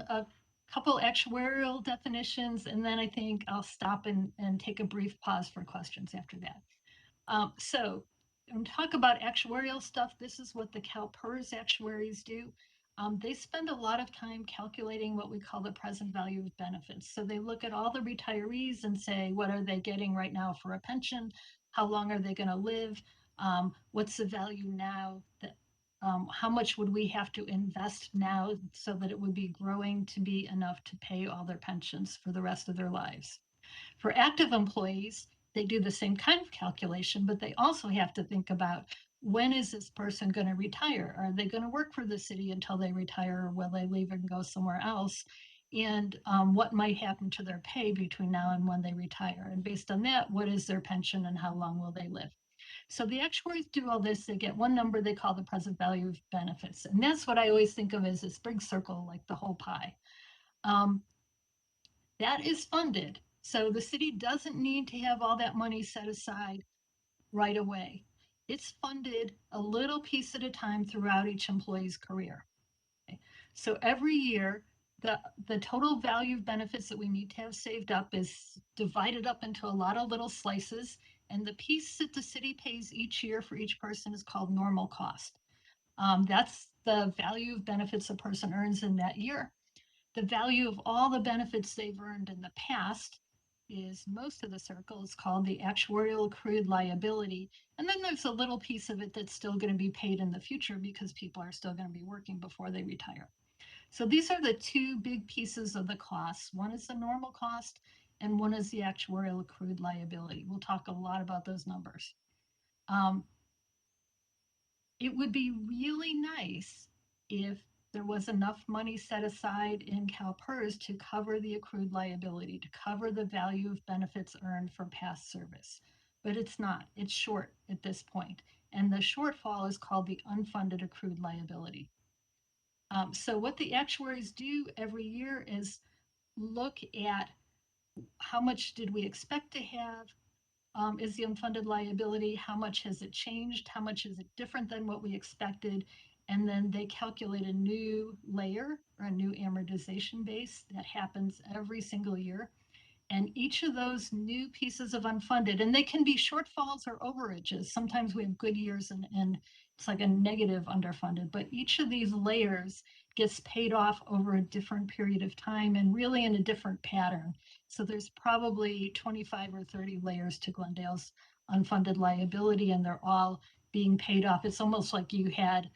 a couple actuarial definitions, and then I think I'll stop and take a brief pause for questions after that. So when we talk about actuarial stuff, this is what the CalPERS actuaries do. They spend a lot of time calculating what we call the present value of benefits. So they look at all the retirees and say, what are they getting right now for a pension? How long are they going to live? What's the value now? How much would we have to invest now so that it would be growing to be enough to pay all their pensions for the rest of their lives? For active employees, they do the same kind of calculation, but they also have to think about, when is this person going to retire? Are they going to work for the city until they retire, or will they leave and go somewhere else? And what might happen to their pay between now and when they retire? And based on that, what is their pension and how long will they live? So the actuaries do all this, they get one number they call the present value of benefits. And that's what I always think of as this big circle, like the whole pie. That is funded. So the city doesn't need to have all that money set aside right away. It's funded a little piece at a time throughout each employee's career. Okay. So every year, the total value of benefits that we need to have saved up is divided up into a lot of little slices. And the piece that the city pays each year for each person is called normal cost. That's the value of benefits a person earns in that year. The value of all the benefits they've earned in the past is most of the circle is called the actuarial accrued liability. And then there's a little piece of it that's still going to be paid in the future because people are still going to be working before they retire. So these are the two big pieces of the costs. One is the normal cost and one is the actuarial accrued liability. We'll talk a lot about those numbers. It would be really nice if there was enough money set aside in Calpers to cover the accrued liability, to cover the value of benefits earned for past service. But it's not, it's short at this point. And the shortfall is called the unfunded accrued liability. So what the actuaries do every year is look at how much did we expect to have, is the unfunded liability, how much has it changed, how much is it different than what we expected, and then they calculate a new layer or a new amortization base that happens every single year. And each of those new pieces of unfunded, and they can be shortfalls or overages. Sometimes we have good years and it's like a negative underfunded, but each of these layers gets paid off over a different period of time and really in a different pattern. So there's probably 25 or 30 layers to Glendale's unfunded liability, and they're all being paid off. It's almost like you had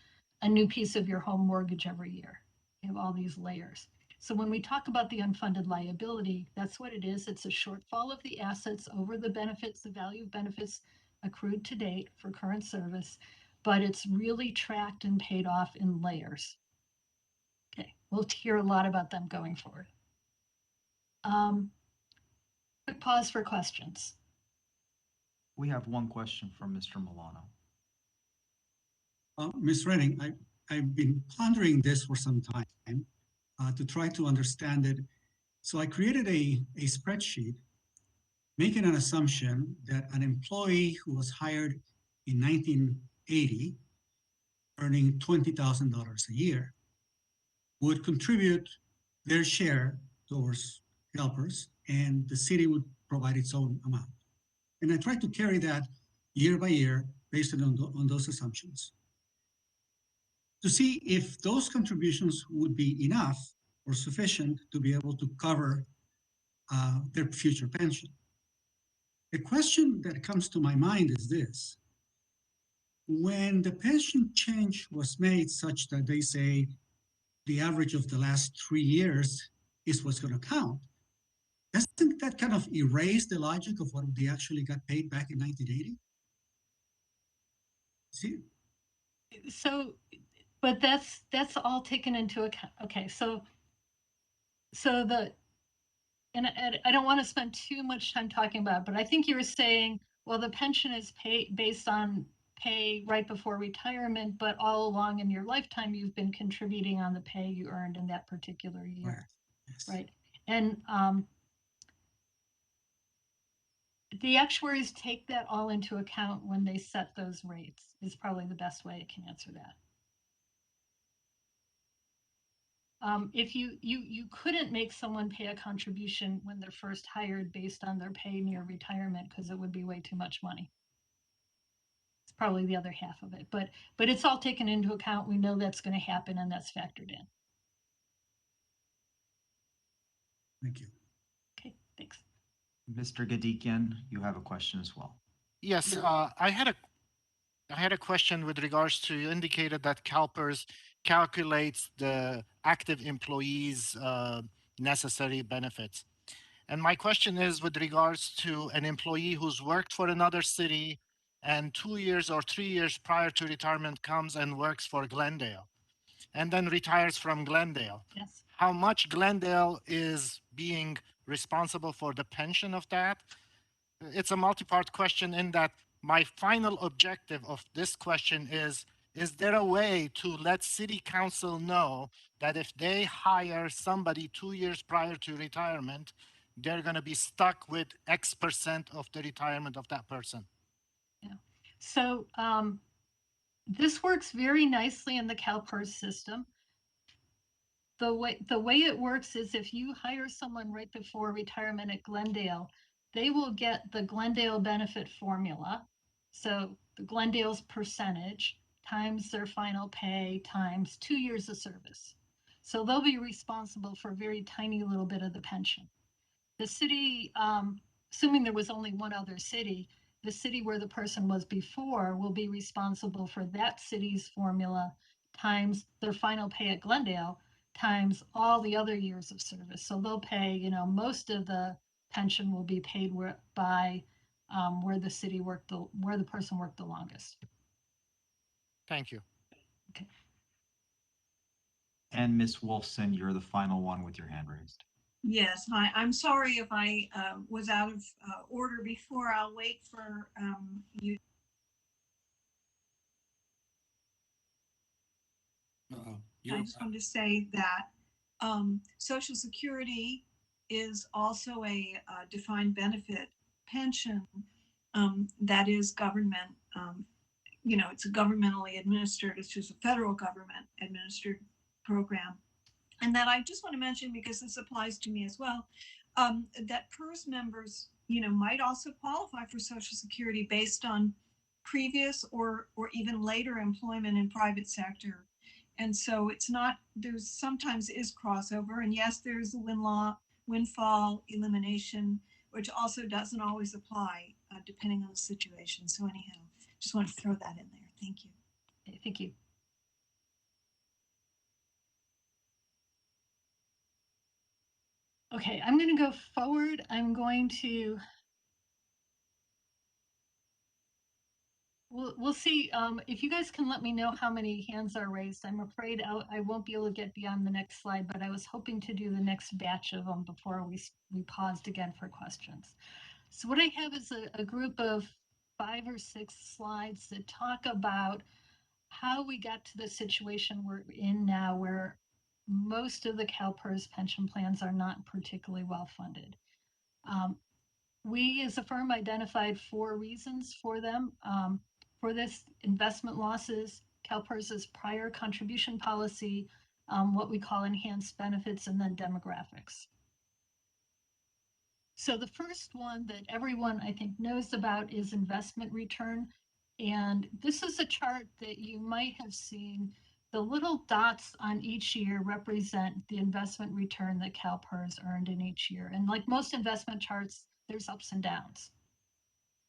a new piece of your home mortgage every year. You have all these layers. So when we talk about the unfunded liability, that's what it is. It's a shortfall of the assets over the benefits, the value of benefits accrued to date for current service, but it's really tracked and paid off in layers. Okay, we'll hear a lot about them going forward. Quick pause for questions. We have one question from Mr. Milano. Ms. Redding, I've been pondering this for some time to try to understand it. So I created a spreadsheet making an assumption that an employee who was hired in 1980, earning $20,000 a year, would contribute their share towards Calpers, and the city would provide its own amount. And I tried to carry that year by year based on those assumptions to see if those contributions would be enough or sufficient to be able to cover their future pension. The question that comes to my mind is this: when the pension change was made such that they say the average of the last 3 years is what's going to count, doesn't that kind of erase the logic of what they actually got paid back in 1980? See? So, but that's all taken into account. Okay, so and I don't want to spend too much time talking about it, but I think you were saying, well, the pension is paid based on pay right before retirement, but all along in your lifetime, you've been contributing on the pay you earned in that particular year, Yes. right? And the actuaries take that all into account when they set those rates, is probably the best way I can answer that. If you couldn't make someone pay a contribution when they're first hired based on their pay near retirement, because it would be way too much money. It's probably the other half of it, but it's all taken into account. We know that's going to happen and that's factored in. Thank you. Okay, thanks. Mr. Gadikian, you have a question as well. Yes, I had a question with regards to, you indicated that Calpers calculates the active employees' necessary benefits. And my question is with regards to an employee who's worked for another city and 2 years or 3 years prior to retirement comes and works for Glendale and then retires from Glendale. Yes. How much Glendale is being responsible for the pension of that? It's a multi-part question in that my final objective of this question is there a way to let city council know that if they hire somebody 2 years prior to retirement, they're going to be stuck with X% of the retirement of that person? Yeah. So this works very nicely in the Calpers system. The way it works is if you hire someone right before retirement at Glendale, they will get the Glendale benefit formula. So the Glendale's percentage times their final pay times 2 years of service. So they'll be responsible for a very tiny little bit of the pension. The city, assuming there was only one other city, the city where the person was before will be responsible for that city's formula times their final pay at Glendale times all the other years of service. So they'll pay, most of the pension will be paid by where the city worked, where the person worked the longest. Thank you. Okay. And Ms. Wolfson, you're the final one with your hand raised. Yes, I'm sorry if I was out of order before. I'll wait for you. I just wanted to say that Social Security is also a defined benefit pension that is government. It's a governmentally administered. It's just a federal government administered program. And that I just want to mention, because this applies to me as well, that PERS members, might also qualify for Social Security based on previous or even later employment in private sector. And so it's not, there's sometimes is crossover. And yes, there's a windfall elimination, which also doesn't always apply depending on the situation. So anyhow, just want to throw that in there. Thank you. Okay, thank you. Okay, I'm going to go forward. I'm going to, we'll see if you guys can let me know how many hands are raised. I'm afraid I won't be able to get beyond the next slide, but I was hoping to do the next batch of them before we paused again for questions. So what I have is a group of 5 or 6 slides that talk about how we got to the situation we're in now, where most of the CalPERS pension plans are not particularly well funded. We as a firm identified 4 reasons for them. For this: investment losses, CalPERS's prior contribution policy, what we call enhanced benefits, and then demographics. So the first one that everyone I think knows about is investment return. And this is a chart that you might have seen. The little dots on each year represent the investment return that CalPERS earned in each year. And like most investment charts, there's ups and downs.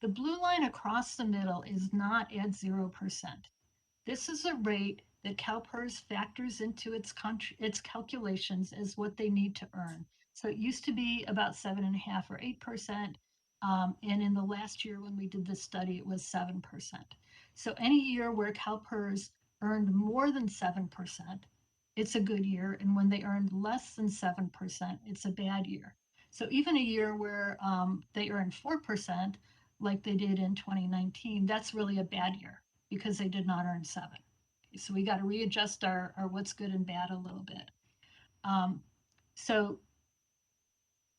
The blue line across the middle is not at 0%. This is a rate that CalPERS factors into its calculations as what they need to earn. So it used to be about 7.5 or 8%. And in the last year when we did this study, it was 7%. So any year where CalPERS earned more than 7%, it's a good year. And when they earned less than 7%, it's a bad year. So even a year where they earned 4%, like they did in 2019, that's really a bad year because they did not earn 7. So we got to readjust our what's good and bad a little bit. So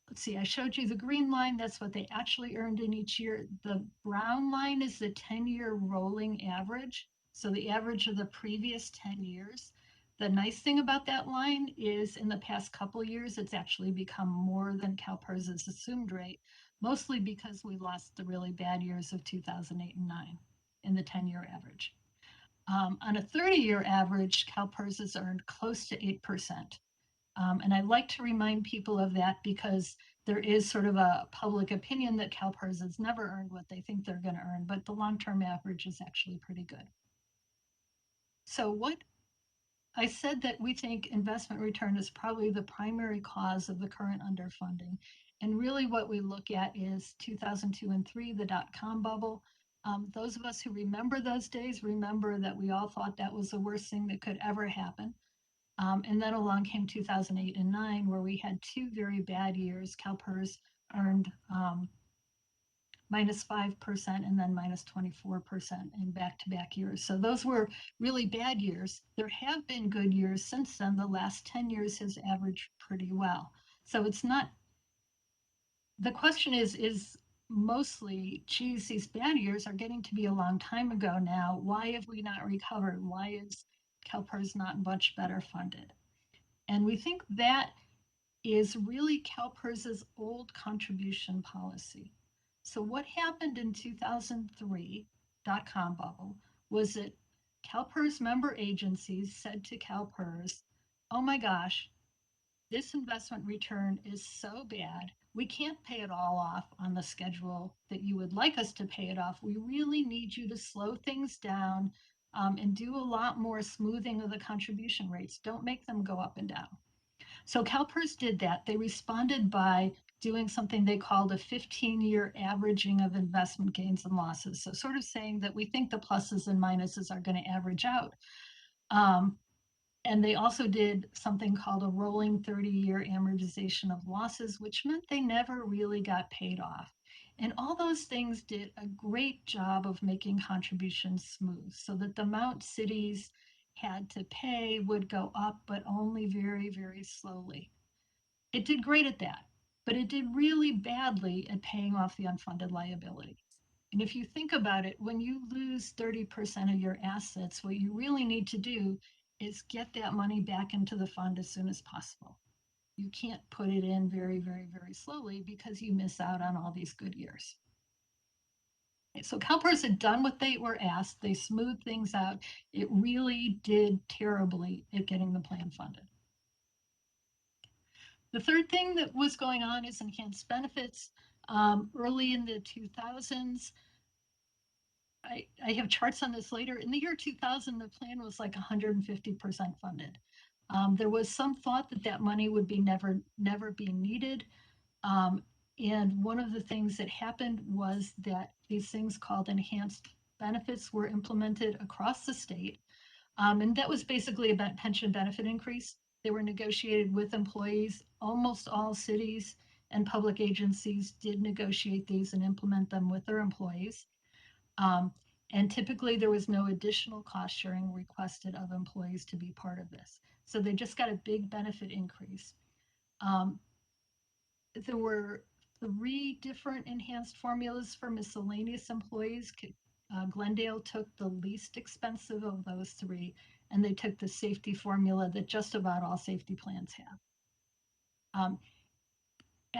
let's see, I showed you the green line. That's what they actually earned in each year. The brown line is the 10-year rolling average. So the average of the previous 10 years. The nice thing about that line is in the past couple years, it's actually become more than CalPERS's assumed rate, mostly because we lost the really bad years of 2008 and 9 in the 10-year average. On a 30-year average, CalPERS has earned close to 8%. And I like to remind people of that because there is sort of a public opinion that CalPERS has never earned what they think they're going to earn, but the long-term average is actually pretty good. So what I said that we think investment return is probably the primary cause of the current underfunding. And really what we look at is 2002 and 3, the dot-com bubble. Those of us who remember those days remember that we all thought that was the worst thing that could ever happen. And then along came 2008 and 9, where we had 2 very bad years. CalPERS earned -5%, and then -24% in back-to-back years. So those were really bad years. There have been good years since then. The last 10 years has averaged pretty well. So it's not, the question is mostly, geez, these bad years are getting to be a long time ago now. Why have we not recovered? Why is CalPERS not much better funded? And we think that is really CalPERS's old contribution policy. So what happened in 2003, dot-com bubble, was that CalPERS member agencies said to CalPERS, oh my gosh, this investment return is so bad, we can't pay it all off on the schedule that you would like us to pay it off. We really need you to slow things down and do a lot more smoothing of the contribution rates. Don't make them go up and down. So CalPERS did that. They responded by doing something they called a 15-year averaging of investment gains and losses. So sort of saying that we think the pluses and minuses are going to average out. And they also did something called a rolling 30-year amortization of losses, which meant they never really got paid off. And all those things did a great job of making contributions smooth so that the amount cities had to pay would go up, but only very, very slowly. It did great at that, but it did really badly at paying off the unfunded liability. And if you think about it, when you lose 30% of your assets, what you really need to do is get that money back into the fund as soon as possible. You can't put it in very, very, very slowly because you miss out on all these good years. Okay, so CalPERS had done what they were asked. They smoothed things out. It really did terribly at getting the plan funded. The third thing that was going on is enhanced benefits. Early in the 2000s, I have charts on this later. In the year 2000, the plan was like 150% funded. There was some thought that that money would be never be needed. And one of the things that happened was that these things called enhanced benefits were implemented across the state. And that was basically a pension benefit increase. They were negotiated with employees. Almost all cities and public agencies did negotiate these and implement them with their employees. And typically there was no additional cost sharing requested of employees to be part of this. So they just got a big benefit increase. There were 3 different enhanced formulas for miscellaneous employees. Glendale took the least expensive of those 3, and they took the safety formula that just about all safety plans have.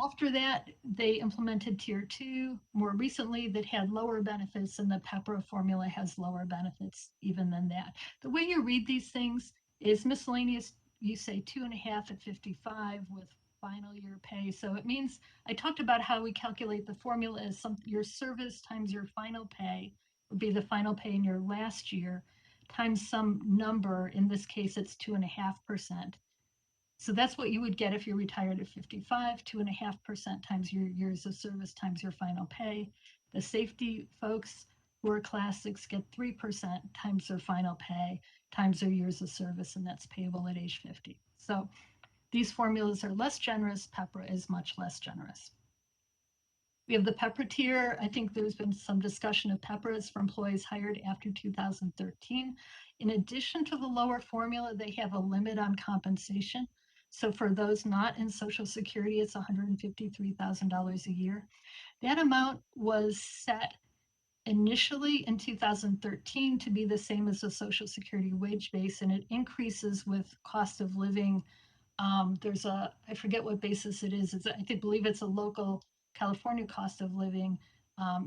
After that, they implemented tier 2 more recently that had lower benefits, and the PEPRA formula has lower benefits even than that. The way you read these things is miscellaneous, you say 2.5 at 55 with final year pay. So it means, I talked about how we calculate the formula as your service times your final pay would be the final pay in your last year times some number. In this case, it's 2.5%. So that's what you would get if you're retired at 55, 2.5% times your years of service times your final pay. The safety folks who are classics get 3% times their final pay times their years of service, and that's payable at age 50. So these formulas are less generous. PEPRA is much less generous. We have the PEPRA tier. I think there's been some discussion of PEPRAs for employees hired after 2013. In addition to the lower formula, they have a limit on compensation. So for those not in Social Security, it's $153,000 a year. That amount was set initially in 2013 to be the same as the Social Security wage base, and it increases with cost of living. There's a, I forget what basis it is. I believe it's a local California cost of living.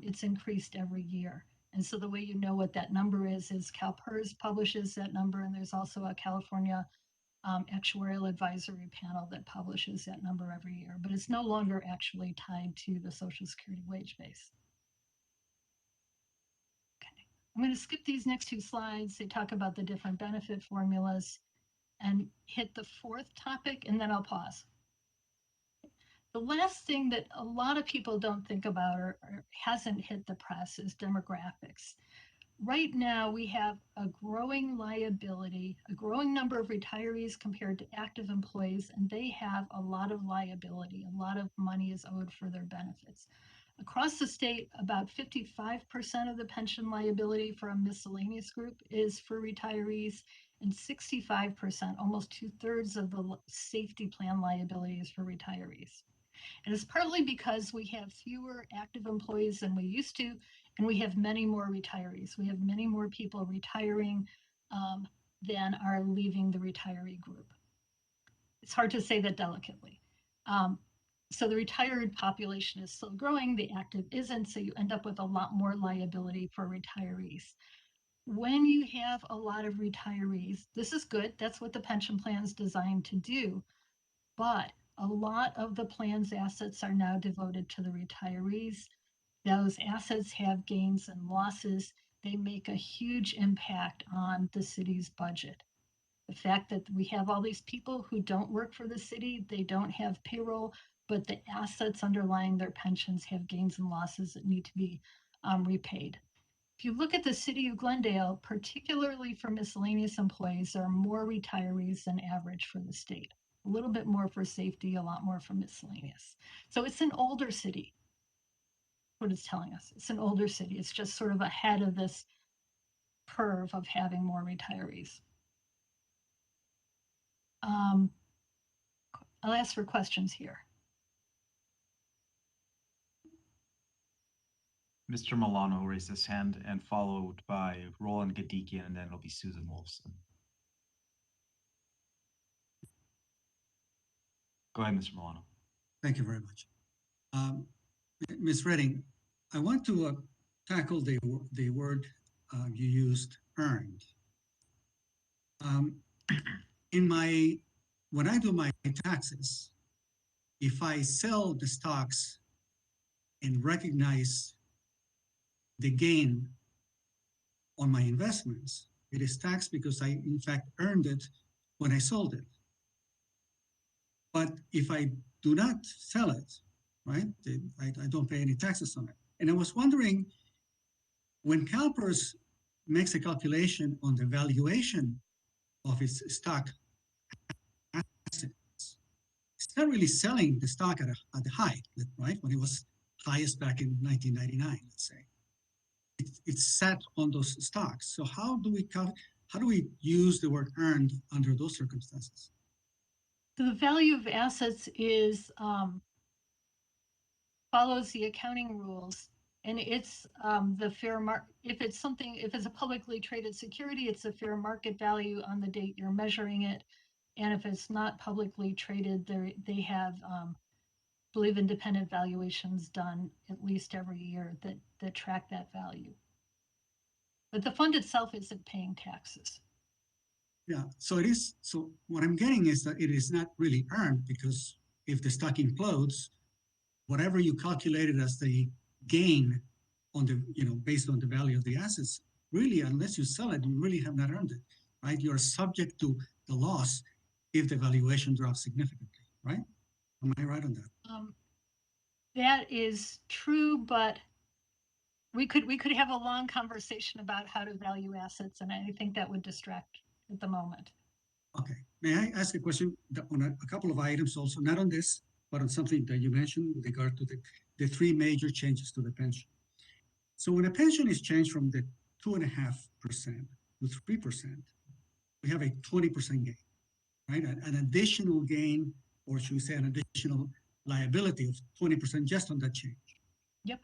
It's increased every year. And so the way you know what that number is CalPERS publishes that number, and there's also a California Actuarial Advisory Panel that publishes that number every year, but it's no longer actually tied to the Social Security wage base. Okay, I'm going to skip these next 2 slides. They talk about the different benefit formulas and hit the 4th topic, and then I'll pause. The last thing that a lot of people don't think about or hasn't hit the press is demographics. Right now, we have a growing liability, a growing number of retirees compared to active employees, and they have a lot of liability. A lot of money is owed for their benefits. Across the state, about 55% of the pension liability for a miscellaneous group is for retirees, and 65%, almost 2/3 of the safety plan liability is for retirees. And it's partly because we have fewer active employees than we used to, and we have many more retirees. We have many more people retiring than are leaving the retiree group. It's hard to say that delicately. So the retired population is still growing, the active isn't, so you end up with a lot more liability for retirees. When you have a lot of retirees, this is good. That's what the pension plan is designed to do. But a lot of the plan's assets are now devoted to the retirees. Those assets have gains and losses. They make a huge impact on the city's budget. The fact that we have all these people who don't work for the city, they don't have payroll, but the assets underlying their pensions have gains and losses that need to be repaid. If you look at the city of Glendale, particularly for miscellaneous employees, there are more retirees than average for the state. A little bit more for safety, a lot more for miscellaneous. So it's an older city. What it's telling us, it's an older city. It's just sort of ahead of this curve of having more retirees. I'll ask for questions here. Mr. Milano raised his hand and followed by Roland Gadikian, and then it'll be Susan Wolfson. Go ahead, Mr. Milano. Thank you very much. Ms. Redding, I want to tackle the word you used, earned. When I do my taxes, if I sell the stocks and recognize the gain on my investments, it is taxed because I, in fact, earned it when I sold it. But if I do not sell it, right, I don't pay any taxes on it. And I was wondering, when Calpers makes a calculation on the valuation of its stock assets, it's not really selling the stock at the high, right, when it was highest back in 1999, let's say. It's set on those stocks. So how do we use the word earned under those circumstances? The value of assets is follows the accounting rules, and it's the fair market. If it's a publicly traded security, it's a fair market value on the date you're measuring it. And if it's not publicly traded, they have, believe, independent valuations done at least every year that track that value. But the fund itself isn't paying taxes. Yeah, so it is. So what I'm getting is that it is not really earned, because if the stock implodes, whatever you calculated as the gain on the, based on the value of the assets, really, unless you sell it, you really have not earned it, right? You're subject to the loss if the valuation drops significantly, right? Am I right on that? That is true, but we could have a long conversation about how to value assets, and I think that would distract at the moment. Okay. May I ask a question on a couple of items also, not on this, but on something that you mentioned with regard to the three major changes to the pension. So when a pension is changed from the 2.5% to 3%, we have a 20% gain, right? An additional gain, or should we say an additional liability of 20% just on that change. Yep.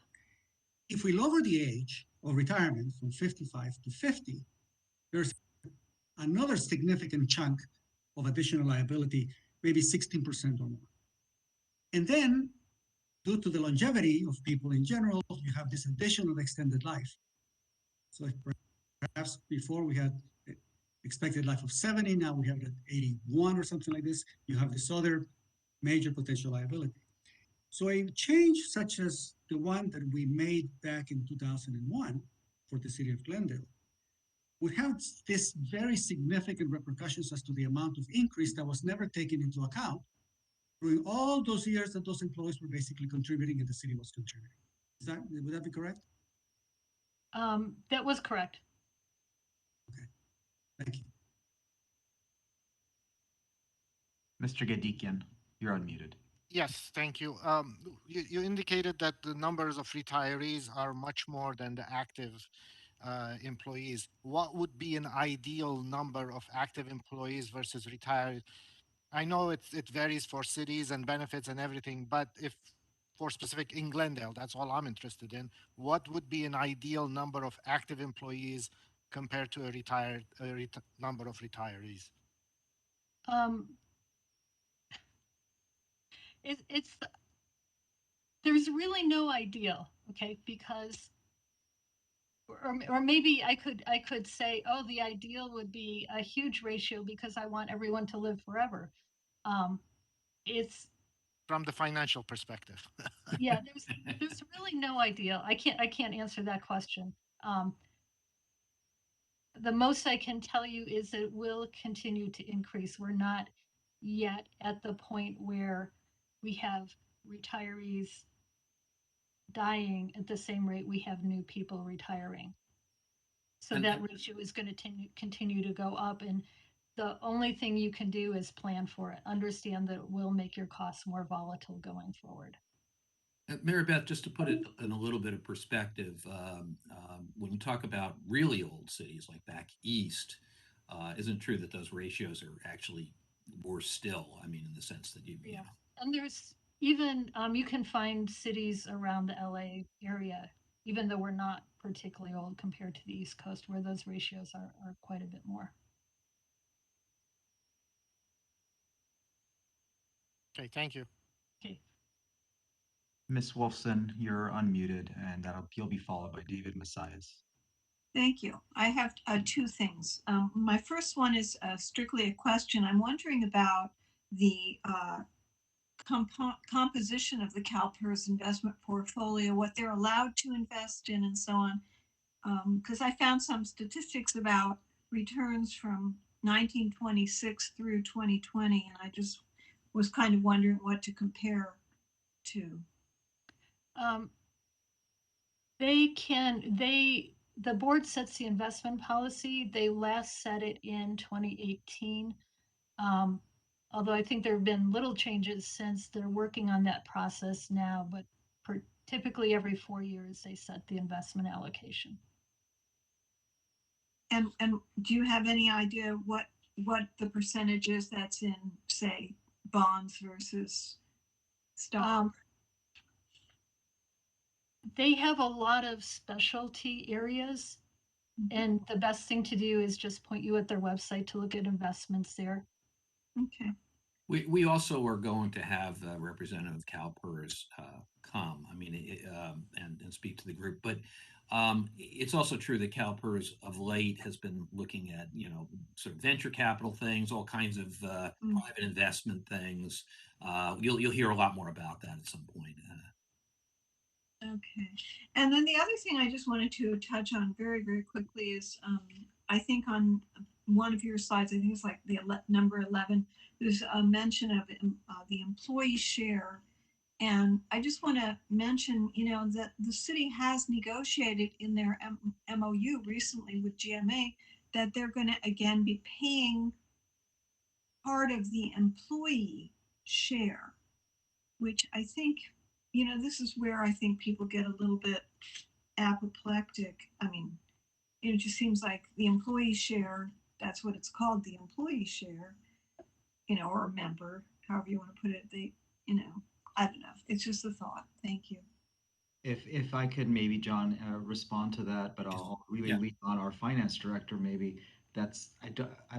If we lower the age of retirement from 55 to 50, there's another significant chunk of additional liability, maybe 16% or more. And then, due to the longevity of people in general, you have this additional extended life. So perhaps before we had expected life of 70, now we have it at 81 or something like this. You have this other major potential liability. So a change such as the one that we made back in 2001 for the city of Glendale would have this very significant repercussions as to the amount of increase that was never taken into account during all those years that those employees were basically contributing and the city was contributing. Would that be correct? That was correct. Okay, thank you. Mr. Gadikian, you're unmuted. Yes, thank you. You indicated that the numbers of retirees are much more than the active employees. What would be an ideal number of active employees versus retired? I know it varies for cities and benefits and everything, but if for specific in Glendale, that's all I'm interested in. What would be an ideal number of active employees compared to a number of retirees? Um, it's there's really no ideal, okay, because or maybe I could say, oh, the ideal would be a huge ratio because I want everyone to live forever. Um, it's From the financial perspective. yeah, there's really no ideal. I can't answer that question. Um, the most I can tell you is it will continue to increase. We're not yet at the point where we have retirees dying at the same rate we have new people retiring. So And- that ratio is going to continue to go up. And the only thing you can do is plan for it. Understand that it will make your costs more volatile going forward. Mary Beth, just to put it in a little bit of perspective, when you talk about really old cities like back east, isn't it true that those ratios are actually worse still? I mean, in the sense that you Yeah. know, And there's even, you can find cities around the LA area, even though we're not particularly old compared to the East Coast, where those ratios are quite a bit more. Okay, thank you. Okay. Miss Wolfson, you're unmuted, and you'll be followed by David Messias. Thank you. I have two things. My first one is strictly a question. I'm wondering about the composition of the CalPERS investment portfolio, what they're allowed to invest in, and so on. Because I found some statistics about returns from 1926 through 2020, and I just was kind of wondering what to compare to. Um, the board sets the investment policy. They last set it in 2018. Although I think there have been little changes since. They're working on that process now, but typically every 4 years they set the investment allocation. And do you have any idea what the percentage is that's in, say, bonds versus stock? They have a lot of specialty areas, and the best thing to do is just point you at their website to look at investments there. Okay. we also are going to have Representative Calpers come. I mean, and speak to the group. But it's also true that Calpers of late has been looking at sort of venture capital things, all kinds of private investment things. You'll hear a lot more about that at some point. Okay. And then the other thing I just wanted to touch on very, very quickly is I think on one of your slides, I think it's like the number 11, there's a mention of the employee share. And I just want to mention, that the city has negotiated in their MOU recently with GMA that they're going to again be paying part of the employee share, which I think, this is where I think people get a little bit apoplectic. I mean, it just seems like the employee share, that's what it's called, the employee share, or a member, however you want to put it. I don't know. It's just a thought. Thank you. If I could maybe, John, respond to that, but I'll really lean on our finance director, maybe. I'm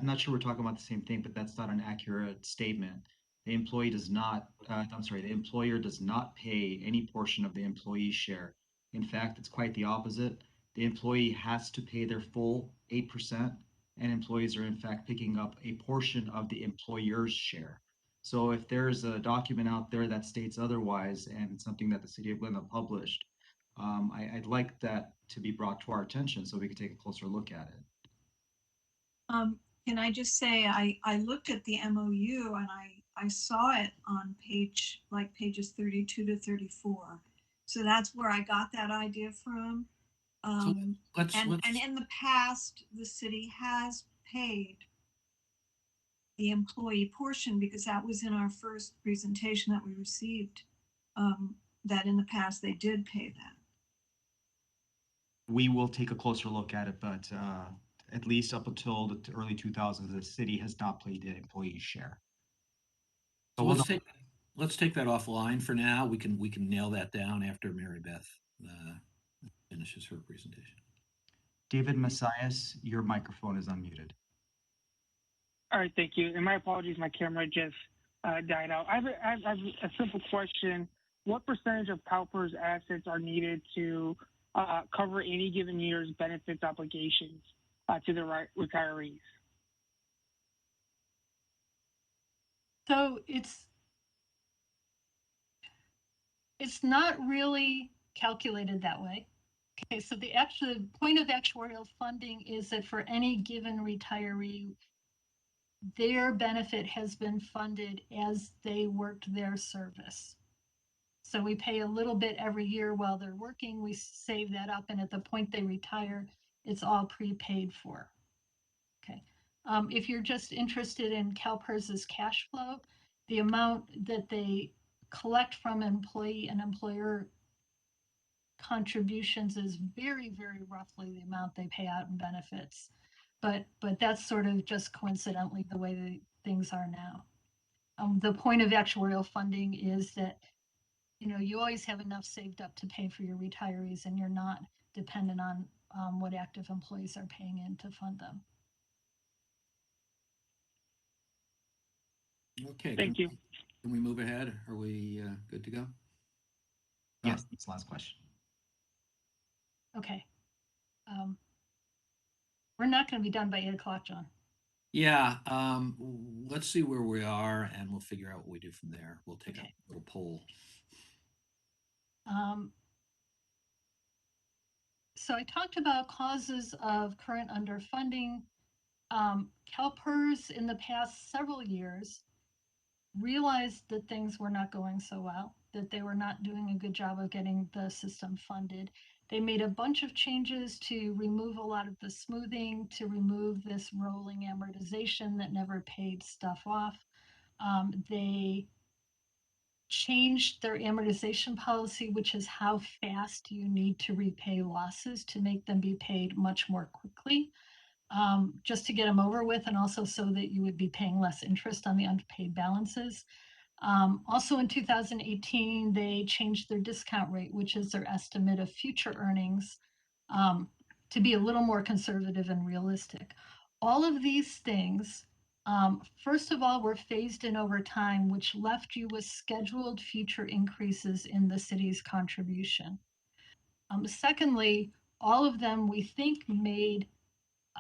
not sure we're talking about the same thing, but that's not an accurate statement. The employee does not, I'm sorry, the employer does not pay any portion of the employee share. In fact, it's quite the opposite. The employee has to pay their full 8%, and employees are in fact picking up a portion of the employer's share. So if there's a document out there that states otherwise and something that the city of Glendale published, I'd like that to be brought to our attention so we can take a closer look at it. Can I just say, I looked at the MOU and I saw it on pages 32 to 34. So that's where I got that idea from. So let's and in the past, the city has paid the employee portion, because that was in our first presentation that we received, that in the past they did pay that. We will take a closer look at it, but at least up until the early 2000s, the city has not paid the employee share. So But let's take that offline for now. We can nail that down after Mary Beth finishes her presentation. David Messias, your microphone is unmuted. All right, thank you. And my apologies, my camera just died out. I have a simple question. What percentage of Calpers assets are needed to cover any given year's benefits obligations to the retirees? So it's not really calculated that way. Okay, so the point of actuarial funding is that for any given retiree, their benefit has been funded as they worked their service. So we pay a little bit every year while they're working, we save that up, and at the point they retire, it's all prepaid for. Okay. If you're just interested in Calpers' cash flow, the amount that they collect from employee and employer contributions is very, very roughly the amount they pay out in benefits. But that's sort of just coincidentally the way things are now. The point of actuarial funding is that, you know, you always have enough saved up to pay for your retirees, and you're not dependent on what active employees are paying in to fund them. Okay. Thank you. Can we move ahead? Are we good to go? Yes, that's the last question. Okay. We're not going to be done by 8 o'clock, John. Yeah. Let's see where we are, and we'll figure out what we do from there. We'll take a little poll. So I talked about causes of current underfunding. Calpers in the past several years realized that things were not going so well, that they were not doing a good job of getting the system funded. They made a bunch of changes to remove a lot of the smoothing, to remove this rolling amortization that never paid stuff off. They changed their amortization policy, which is how fast you need to repay losses to make them be paid much more quickly, just to get them over with, and also so that you would be paying less interest on the unpaid balances. Also in 2018, they changed their discount rate, which is their estimate of future earnings, to be a little more conservative and realistic. All of these things, first of all, were phased in over time, which left you with scheduled future increases in the city's contribution. Secondly, all of them, we think, made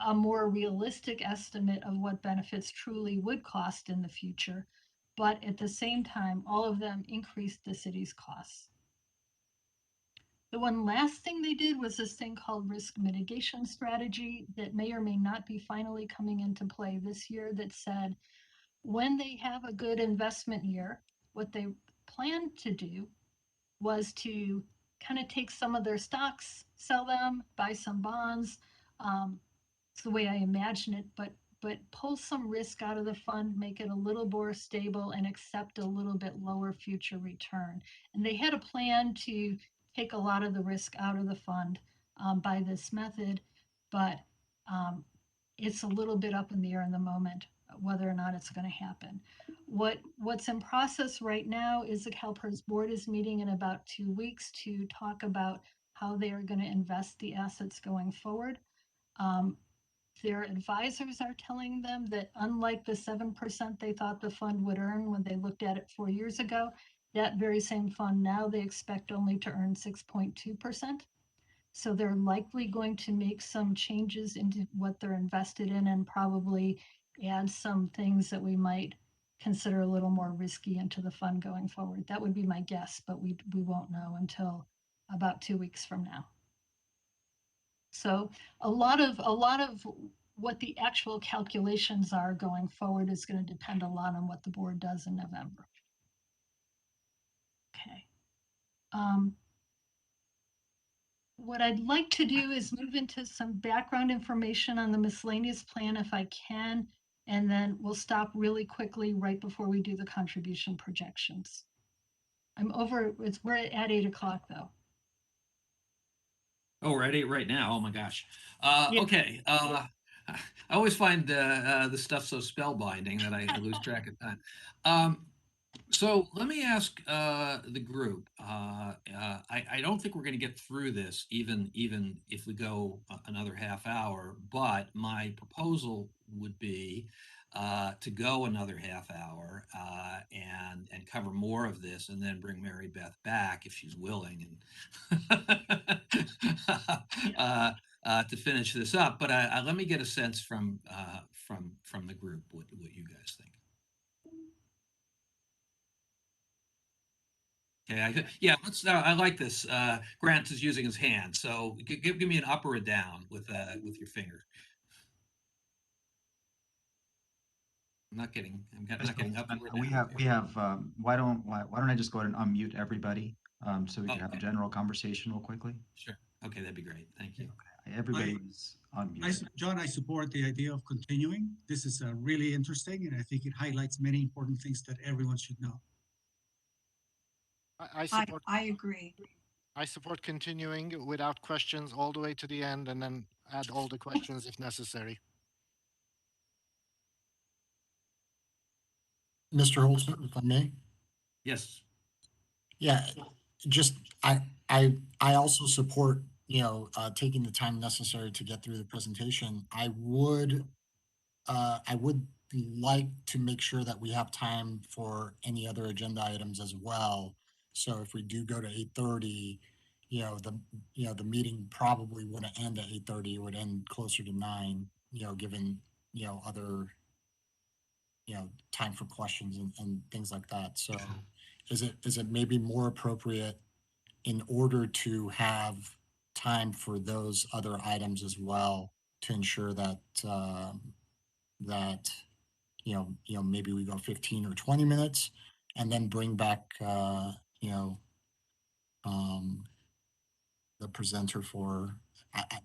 a more realistic estimate of what benefits truly would cost in the future. But at the same time, all of them increased the city's costs. The one last thing they did was this thing called risk mitigation strategy that may or may not be finally coming into play this year, that said, when they have a good investment year, what they planned to do was to kind of take some of their stocks, sell them, buy some bonds. It's the way I imagine it, but pull some risk out of the fund, make it a little more stable, and accept a little bit lower future return. And they had a plan to take a lot of the risk out of the fund by this method, but it's a little bit up in the air in the moment whether or not it's going to happen. What's in process right now is the Calpers board is meeting in about 2 weeks to talk about how they are going to invest the assets going forward. Their advisors are telling them that unlike the 7% they thought the fund would earn when they looked at it 4 years ago, that very same fund now they expect only to earn 6.2%. So they're likely going to make some changes into what they're invested in, and probably add some things that we might consider a little more risky into the fund going forward. That would be my guess, but we won't know until about 2 weeks from now. So a lot of what the actual calculations are going forward is going to depend a lot on what the board does in November. Okay. What I'd like to do is move into some background information on the miscellaneous plan if I can, And then we'll stop really quickly right before we do the contribution projections. We're at 8 o'clock though. Oh, we're at 8 right now. Oh my gosh. Yeah. Okay. I always find the stuff so spellbinding that I lose track of time. So let me ask the group. I don't think we're going to get through this even if we go another half hour. But my proposal would be to go another half hour and cover more of this, and then bring Mary Beth back if she's willing, and to finish this up. But let me get a sense from the group what you guys think. Okay, yeah, let's. I like this. Grant is using his hand, so give me an up or a down with your finger. I'm not getting up. or We down. have, why don't I just go ahead and unmute everybody, so we can have a Okay. general conversation real quickly? Sure. Okay, that'd be great. Thank you. Everybody is unmuted. John, I support the idea of continuing. This is really interesting, and I think it highlights many important things that everyone should know. I agree. I support continuing without questions all the way to the end and then add all the questions if necessary. Mr. Holzman, if I may? Yes. Yeah, just, I also support, taking the time necessary to get through the presentation. I would like to make sure that we have time for any other agenda items as well. So if we do go to 8:30, the meeting probably wouldn't end at 8:30, it would end closer to 9, given, other, time for questions and things like that. So is it maybe more appropriate in order to have time for those other items as well to ensure that, that, maybe we go 15 or 20 minutes and then bring back, um, the presenter for,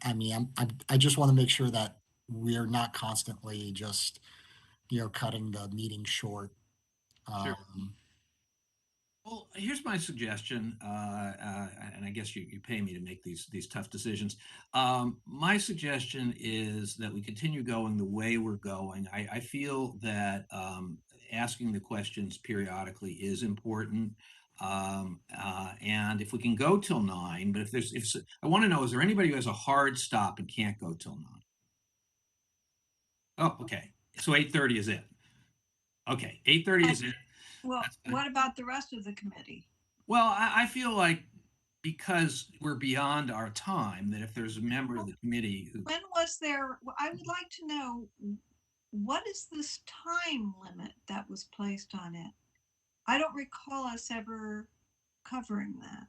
I mean, I just want to make sure that we're not constantly just, cutting the meeting short. Sure. Um, Well, here's my suggestion, and I guess you pay me to make these tough decisions. My suggestion is that we continue going the way we're going. I feel that asking the questions periodically is important. And if we can go till 9, but if I want to know, is there anybody who has a hard stop and can't go till 9? Oh, okay. So 8:30 is it. Okay, 8:30 is it. Well, That's fine. what about the rest of the committee? Well, I feel like because we're beyond our time, that if there's a member of the committee who, When was there, I would like to know, what is this time limit that was placed on it? I don't recall us ever covering that.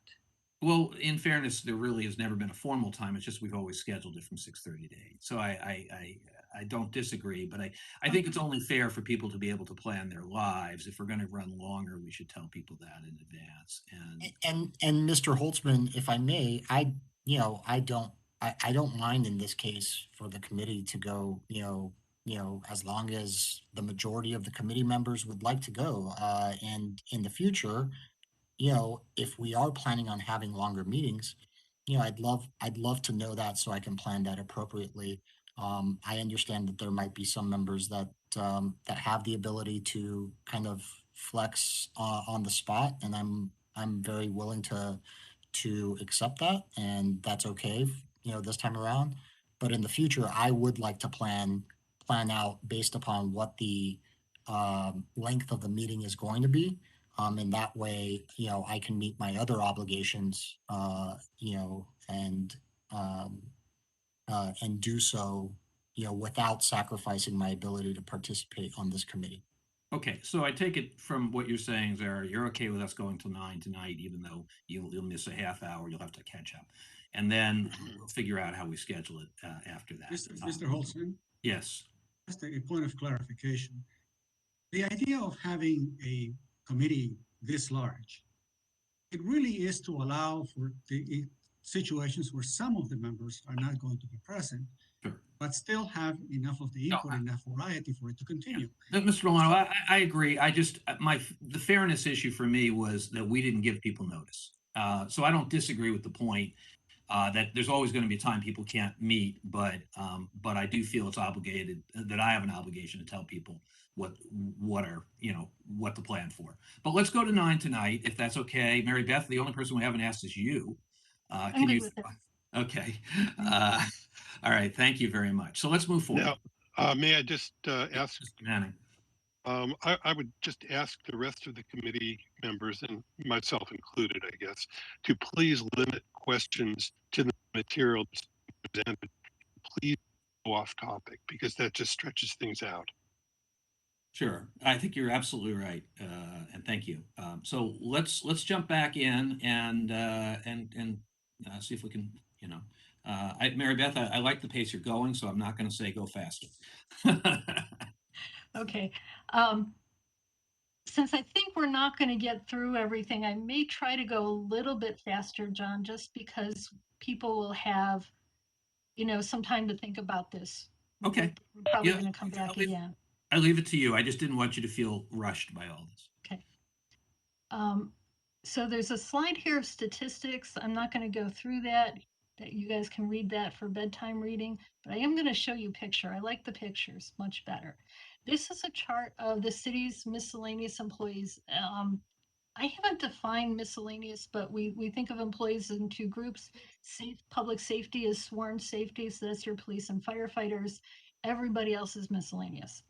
well, in fairness, there really has never been a formal time. It's just we've always scheduled it from 6:30 to 8. So I don't disagree, but I think it's only fair for people to be able to plan their lives. If we're going to run longer, we should tell people that in advance. and Mr. Holtzman, if I may, I don't mind in this case for the committee to go, as long as the majority of the committee members would like to go. And in the future, if we are planning on having longer meetings, I'd love to know that so I can plan that appropriately. I understand that there might be some members that that have the ability to kind of flex on the spot, and I'm very willing to accept that, and that's okay, this time around. But in the future, I would like to plan out based upon what the length of the meeting is going to be. And that way, I can meet my other obligations, and do so, without sacrificing my ability to participate on this committee. Okay, so I take it from what you're saying, Zara, you're okay with us going till 9 tonight, even though you'll miss a half hour, you'll have to catch up. And then we'll figure out how we schedule it after that. Mr. Holtzman, Yes. just a point of clarification. The idea of having a committee this large, it really is to allow for the situations where some of the members are not going to be present. Sure. but still have enough of the No, input, enough variety for it to continue. Mr. Milano, I agree. I just, the fairness issue for me was that we didn't give people notice. So I don't disagree with the point that there's always going to be a time people can't meet, but I do feel it's obligated, that I have an obligation to tell people what are, what to plan for. But let's go to 9 tonight, if that's okay. Mary Beth, the only person we haven't asked is you. I'm Can good you? with it. Okay. All right. Thank you very much. So let's move forward. Now, may I just ask, Mr. Manning. I would just ask the rest of the committee members, and myself included, I guess, to please limit questions to the material presented. Please go off topic, because that just stretches things out. Sure, I think you're absolutely right, and thank you. So let's jump back in and see if we can, Mary Beth, I like the pace you're going, so I'm not going to say go faster. Okay. Since I think we're not going to get through everything, I may try to go a little bit faster, John, just because people will have, some time to think about this. Okay. We're probably Yeah, going to come back again. I leave it to you. I just didn't want you to feel rushed by all this. Okay. So there's a slide here of statistics. I'm not going to go through that you guys can read that for bedtime reading, but I am going to show you a picture. I like the pictures much better. This is a chart of the city's miscellaneous employees. I haven't defined miscellaneous, but we think of employees in two groups. Public safety is sworn safety, so that's your police and firefighters. Everybody else is miscellaneous.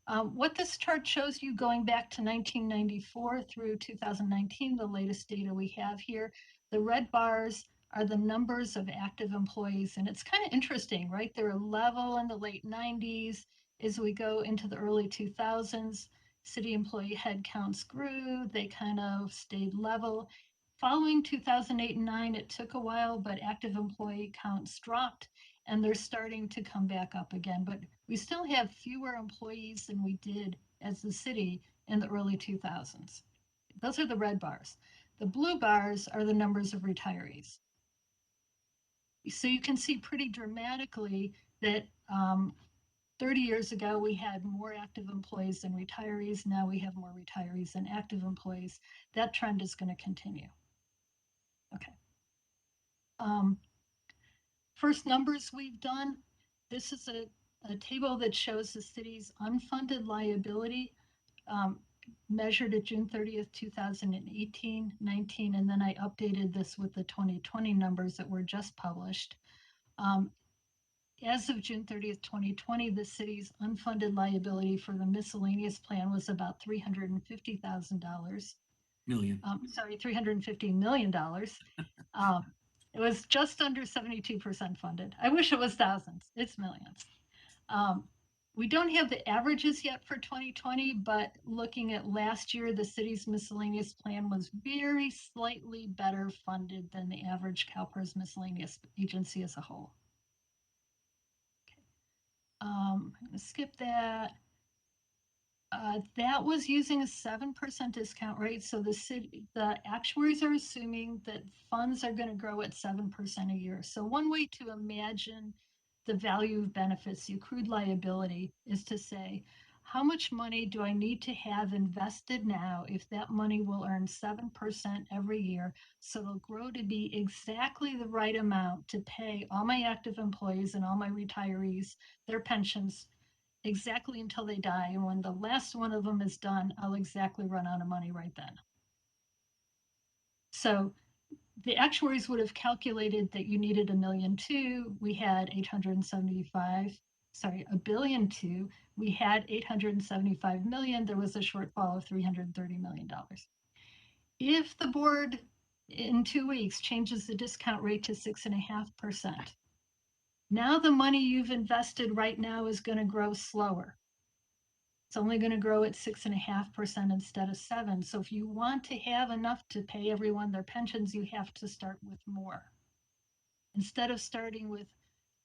What this chart shows you going back to 1994 through 2019, the latest data we have here, the red bars are the numbers of active employees. And it's kind of interesting, right? They're level in the late 90s. As we go into the early 2000s, city employee headcounts grew, they kind of stayed level. Following 2008 and 9, it took a while, but active employee counts dropped and they're starting to come back up again. But we still have fewer employees than we did as the city in the early 2000s. Those are the red bars. The blue bars are the numbers of retirees. So you can see pretty dramatically that 30 years ago, we had more active employees than retirees. Now we have more retirees than active employees. That trend is going to continue. Okay. First numbers we've done. This is a table that shows the city's unfunded liability measured at June 30th, 2018, 19, and then I updated this with the 2020 numbers that were just published. As of June 30th, 2020, the city's unfunded liability for the miscellaneous plan was about $350,000. $350 million. It was just under 72% funded. I wish it was thousands. It's millions. We don't have the averages yet for 2020, but looking at last year, the city's miscellaneous plan was very slightly better funded than the average Calpers miscellaneous agency as a whole. Okay. I'm going to skip that. That was using a 7% discount rate. So the actuaries are assuming that funds are going to grow at 7% a year. So one way to imagine the value of benefits, the accrued liability, is to say, how much money do I need to have invested now if that money will earn 7% every year? So it'll grow to be exactly the right amount to pay all my active employees and all my retirees their pensions exactly until they die. And when the last one of them is done, I'll exactly run out of money right then. So the actuaries would have calculated that you needed $1.2 million. We had $1.2 billion. We had $875 million. There was a shortfall of $330 million. If the board in 2 weeks changes the discount rate to 6.5%, now the money you've invested right now is going to grow slower. It's only going to grow at 6.5% instead of 7%. So if you want to have enough to pay everyone their pensions, you have to start with more. Instead of starting with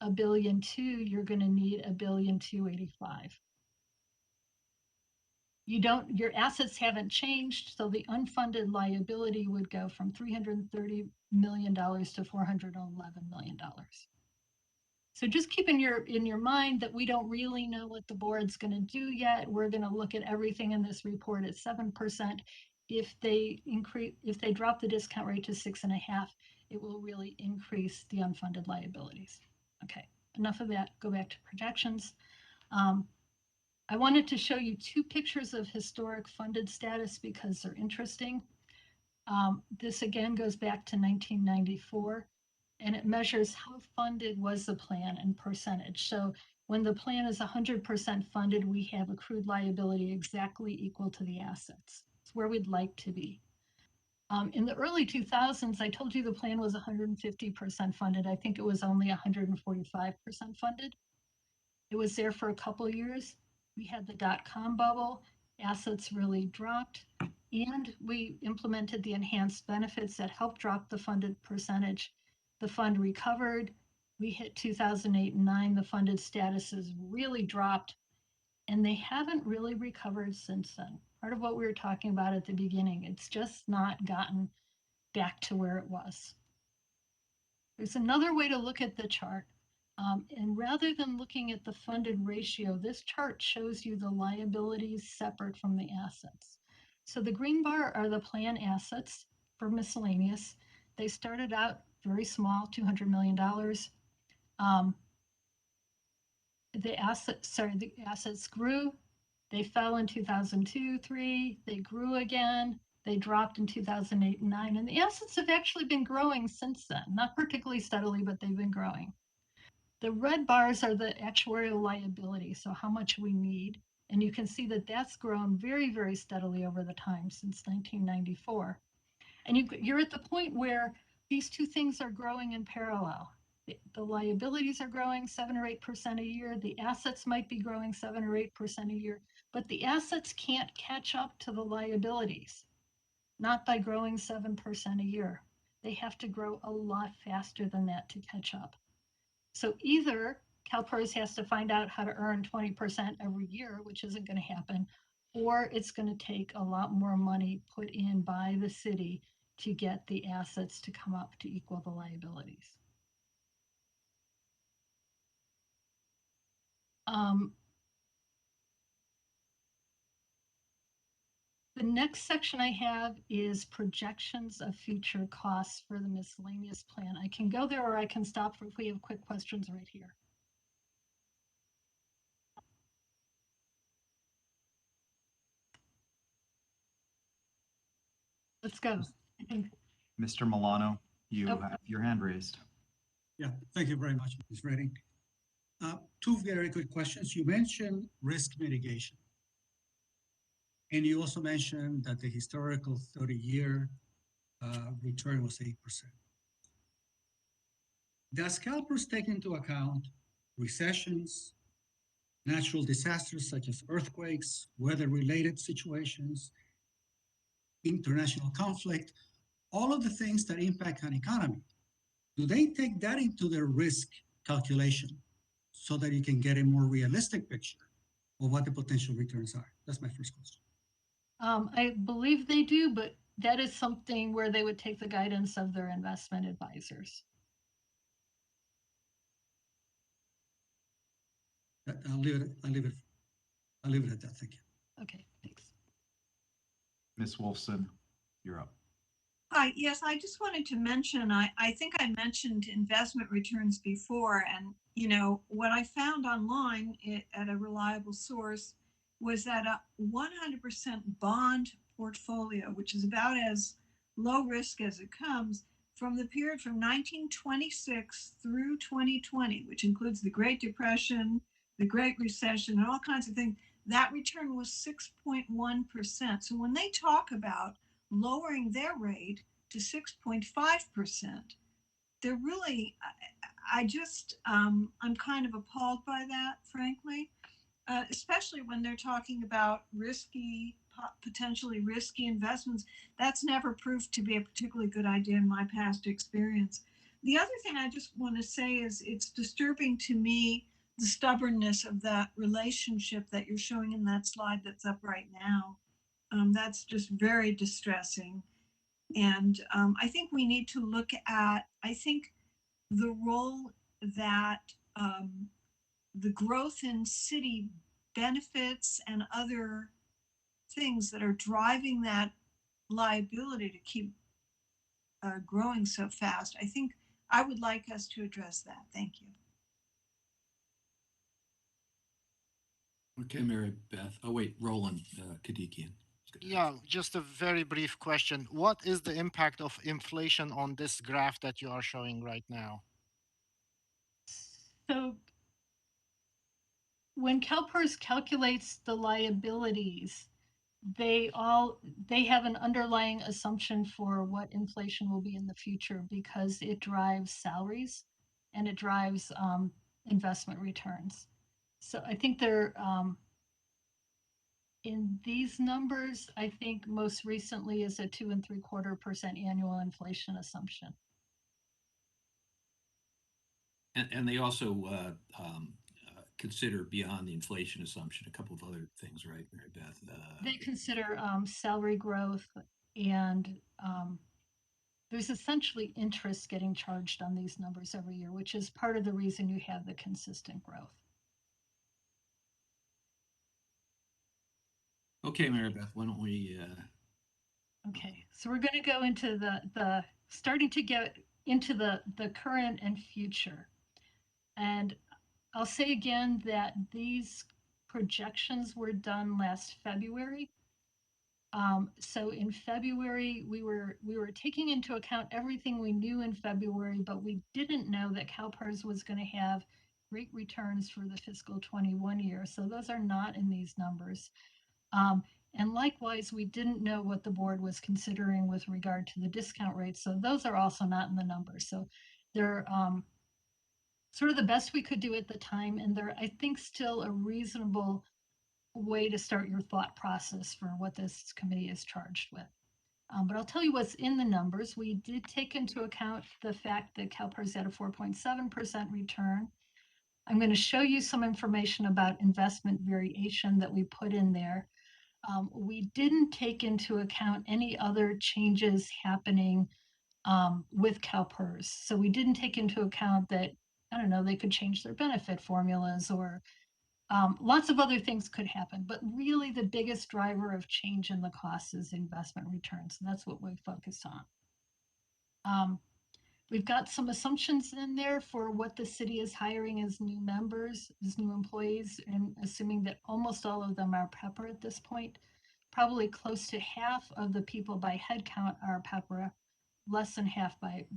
$1.2 billion, you're going to need $1.285 billion. Your assets haven't changed, so the unfunded liability would go from $330 million to $411 million. So just keep in your mind that we don't really know what the board's going to do yet. We're going to look at everything in this report at 7%. If they drop the discount rate to 6.5%, it will really increase the unfunded liabilities. Okay, enough of that. Go back to projections. I wanted to show you two pictures of historic funded status because they're interesting. This again goes back to 1994, and it measures how funded was the plan in percentage. So when the plan is 100% funded, we have accrued liability exactly equal to the assets. It's where we'd like to be. In the early 2000s, I told you the plan was 150% funded. I think it was only 145% funded. It was there for a couple of years. We had the dot-com bubble, assets really dropped, and we implemented the enhanced benefits that helped drop the funded percentage. The fund recovered. We hit 2008 and 9. The funded statuses really dropped, and they haven't really recovered since then. Part of what we were talking about at the beginning, it's just not gotten back to where it was. There's another way to look at the chart. And rather than looking at the funded ratio, this chart shows you the liabilities separate from the assets. So the green bar are the plan assets for miscellaneous. They started out very small, $200 million. The assets grew. They fell in 2002, 3. They grew again. They dropped in 2008 and 9. And the assets have actually been growing since then, not particularly steadily, but they've been growing. The red bars are the actuarial liability, so how much we need. And you can see that that's grown very, very steadily over the time since 1994. And you're at the point where these two things are growing in parallel. The liabilities are growing 7 or 8% a year. The assets might be growing 7 or 8% a year, but the assets can't catch up to the liabilities, not by growing 7% a year. They have to grow a lot faster than that to catch up. So either Calpers has to find out how to earn 20% every year, which isn't going to happen, or it's going to take a lot more money put in by the city to get the assets to come up to equal the liabilities. The next section I have is projections of future costs for the miscellaneous plan. I can go there or I can stop if we have quick questions right here. Let's go. I think. Mr. Milano, you Oh. have your hand raised. Yeah, thank you very much, Ms. Redding. Two very good questions. You mentioned risk mitigation. And you also mentioned that the historical 30-year return was 8%. Does Calpers take into account recessions, natural disasters such as earthquakes, weather-related situations, international conflict, all of the things that impact an economy? Do they take that into their risk calculation so that you can get a more realistic picture of what the potential returns are? That's my first question. I believe they do, but that is something where they would take the guidance of their investment advisors. I'll leave it at that. Thank you. Okay, thanks. Ms. Wolfson, you're up. Hi, yes, I just wanted to mention, I think I mentioned investment returns before, and what I found online at a reliable source was that a 100% bond portfolio, which is about as low risk as it comes, from the period from 1926 through 2020, which includes the Great Depression, the Great Recession, and all kinds of things, that return was 6.1%. So when they talk about lowering their rate to 6.5%, they're really, I'm kind of appalled by that, frankly, especially when they're talking about potentially risky investments. That's never proved to be a particularly good idea in my past experience. The other thing I just want to say is it's disturbing to me the stubbornness of that relationship that you're showing in that slide that's up right now. That's just very distressing. And I think we need to look at, the role that the growth in city benefits and other things that are driving that liability to keep growing so fast. I think I would like us to address that. Thank you. Okay, Mary Beth. Oh, wait, Roland Kadikian. Yeah, just a very brief question. What is the impact of inflation on this graph that you are showing right now? So when CalPERS calculates the liabilities, they have an underlying assumption for what inflation will be in the future because it drives salaries and it drives investment returns. So I think they're in these numbers, I think most recently is a 2.75% annual inflation assumption. And they also consider beyond the inflation assumption a couple of other things, right, Mary Beth? They consider salary growth and there's essentially interest getting charged on these numbers every year, which is part of the reason you have the consistent growth. Okay, Mary Beth, why don't we? Okay, so we're going to go into the starting to get into the current and future. And I'll say again that these projections were done last February. So in February, we were taking into account everything we knew in February, but we didn't know that CalPERS was going to have great returns for the fiscal 21 year. So those are not in these numbers. And likewise, we didn't know what the board was considering with regard to the discount rates. So those are also not in the numbers. So they're sort of the best we could do at the time. And they're, I think, still a reasonable way to start your thought process for what this committee is charged with. But I'll tell you what's in the numbers. We did take into account the fact that CalPERS had a 4.7% return. I'm going to show you some information about investment variation that we put in there. We didn't take into account any other changes happening with CalPERS. So we didn't take into account that, I don't know, they could change their benefit formulas or lots of other things could happen. But really the biggest driver of change in the cost is investment returns. And that's what we focus on. We've got some assumptions in there for what the city is hiring as new members, as new employees, and assuming that almost all of them are PEPR at this point. Probably close to half of the people by headcount are PEPR, less than half by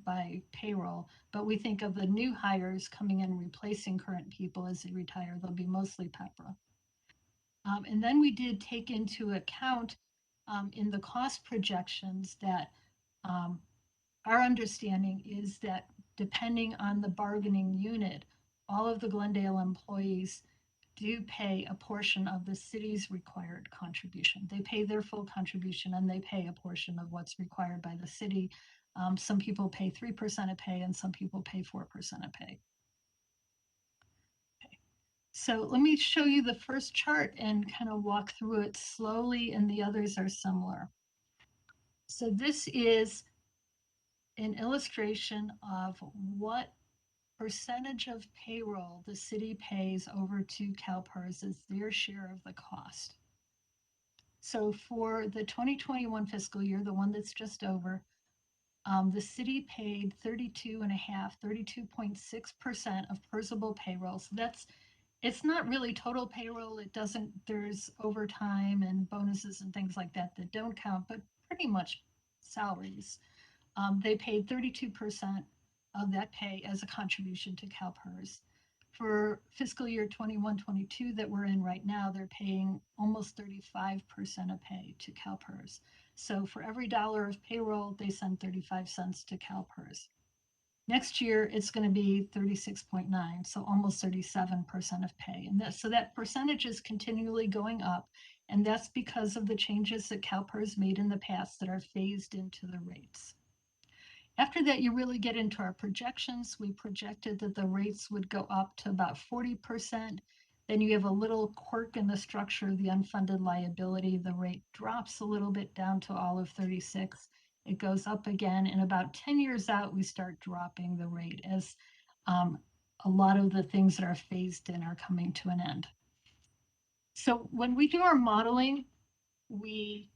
payroll. But we think of the new hires coming in replacing current people as they retire, they'll be mostly PEPR. And then we did take into account in the cost projections that our understanding is that depending on the bargaining unit, all of the Glendale employees do pay a portion of the city's required contribution. They pay their full contribution and they pay a portion of what's required by the city. Some people pay 3% of pay and some people pay 4% of pay. Okay. So let me show you the first chart and kind of walk through it slowly, and the others are similar. So this is an illustration of what percentage of payroll the city pays over to CalPERS as their share of the cost. So for the 2021 fiscal year, the one that's just over, the city paid 32.6% of PERSable payroll. So it's not really total payroll. There's overtime and bonuses and things like that that don't count, but pretty much salaries. They paid 32% of that pay as a contribution to CalPERS. For fiscal year 21-22 that we're in right now, they're paying almost 35% of pay to CalPERS. So for every dollar of payroll, they send 35 cents to CalPERS. Next year, it's going to be 36.9, so almost 37% of pay. And so that percentage is continually going up, and that's because of the changes that CalPERS made in the past that are phased into the rates. After that, you really get into our projections. We projected that the rates would go up to about 40%. Then you have a little quirk in the structure of the unfunded liability. The rate drops a little bit down to all of 36. It goes up again. And about 10 years out, we start dropping the rate as a lot of the things that are phased in are coming to an end. So when we do our modeling, we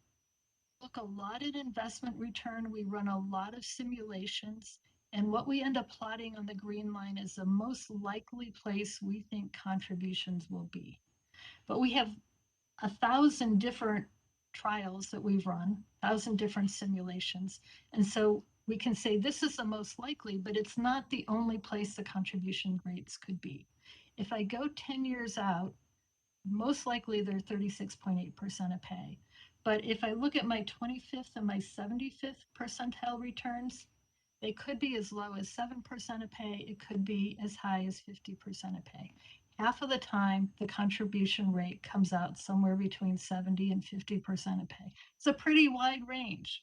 look a lot at investment return. We run a lot of simulations. And what we end up plotting on the green line is the most likely place we think contributions will be. But we have 1,000 different trials that we've run, 1,000 different simulations. And so we can say this is the most likely, but it's not the only place the contribution rates could be. If I go 10 years out, most likely they're 36.8% of pay. But if I look at my 25th and my 75th percentile returns, they could be as low as 7% of pay. It could be as high as 50% of pay. Half of the time, the contribution rate comes out somewhere between 70 and 50% of pay. It's a pretty wide range.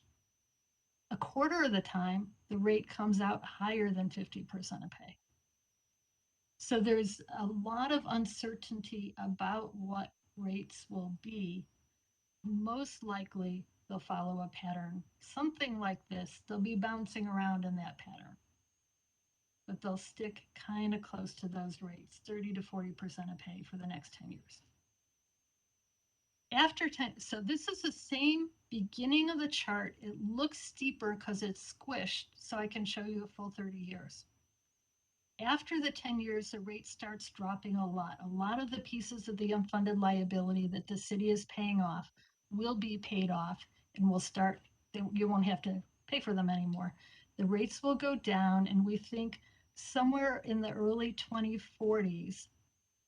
A quarter of the time, the rate comes out higher than 50% of pay. So there's a lot of uncertainty about what rates will be. Most likely, they'll follow a pattern, something like this. They'll be bouncing around in that pattern, but they'll stick kind of close to those rates, 30 to 40% of pay for the next 10 years. After 10, so this is the same beginning of the chart. It looks steeper because it's squished, so I can show you a full 30 years. After the 10 years, the rate starts dropping a lot. A lot of the pieces of the unfunded liability that the city is paying off will be paid off and will start, you won't have to pay for them anymore. The rates will go down, and we think somewhere in the early 2040s,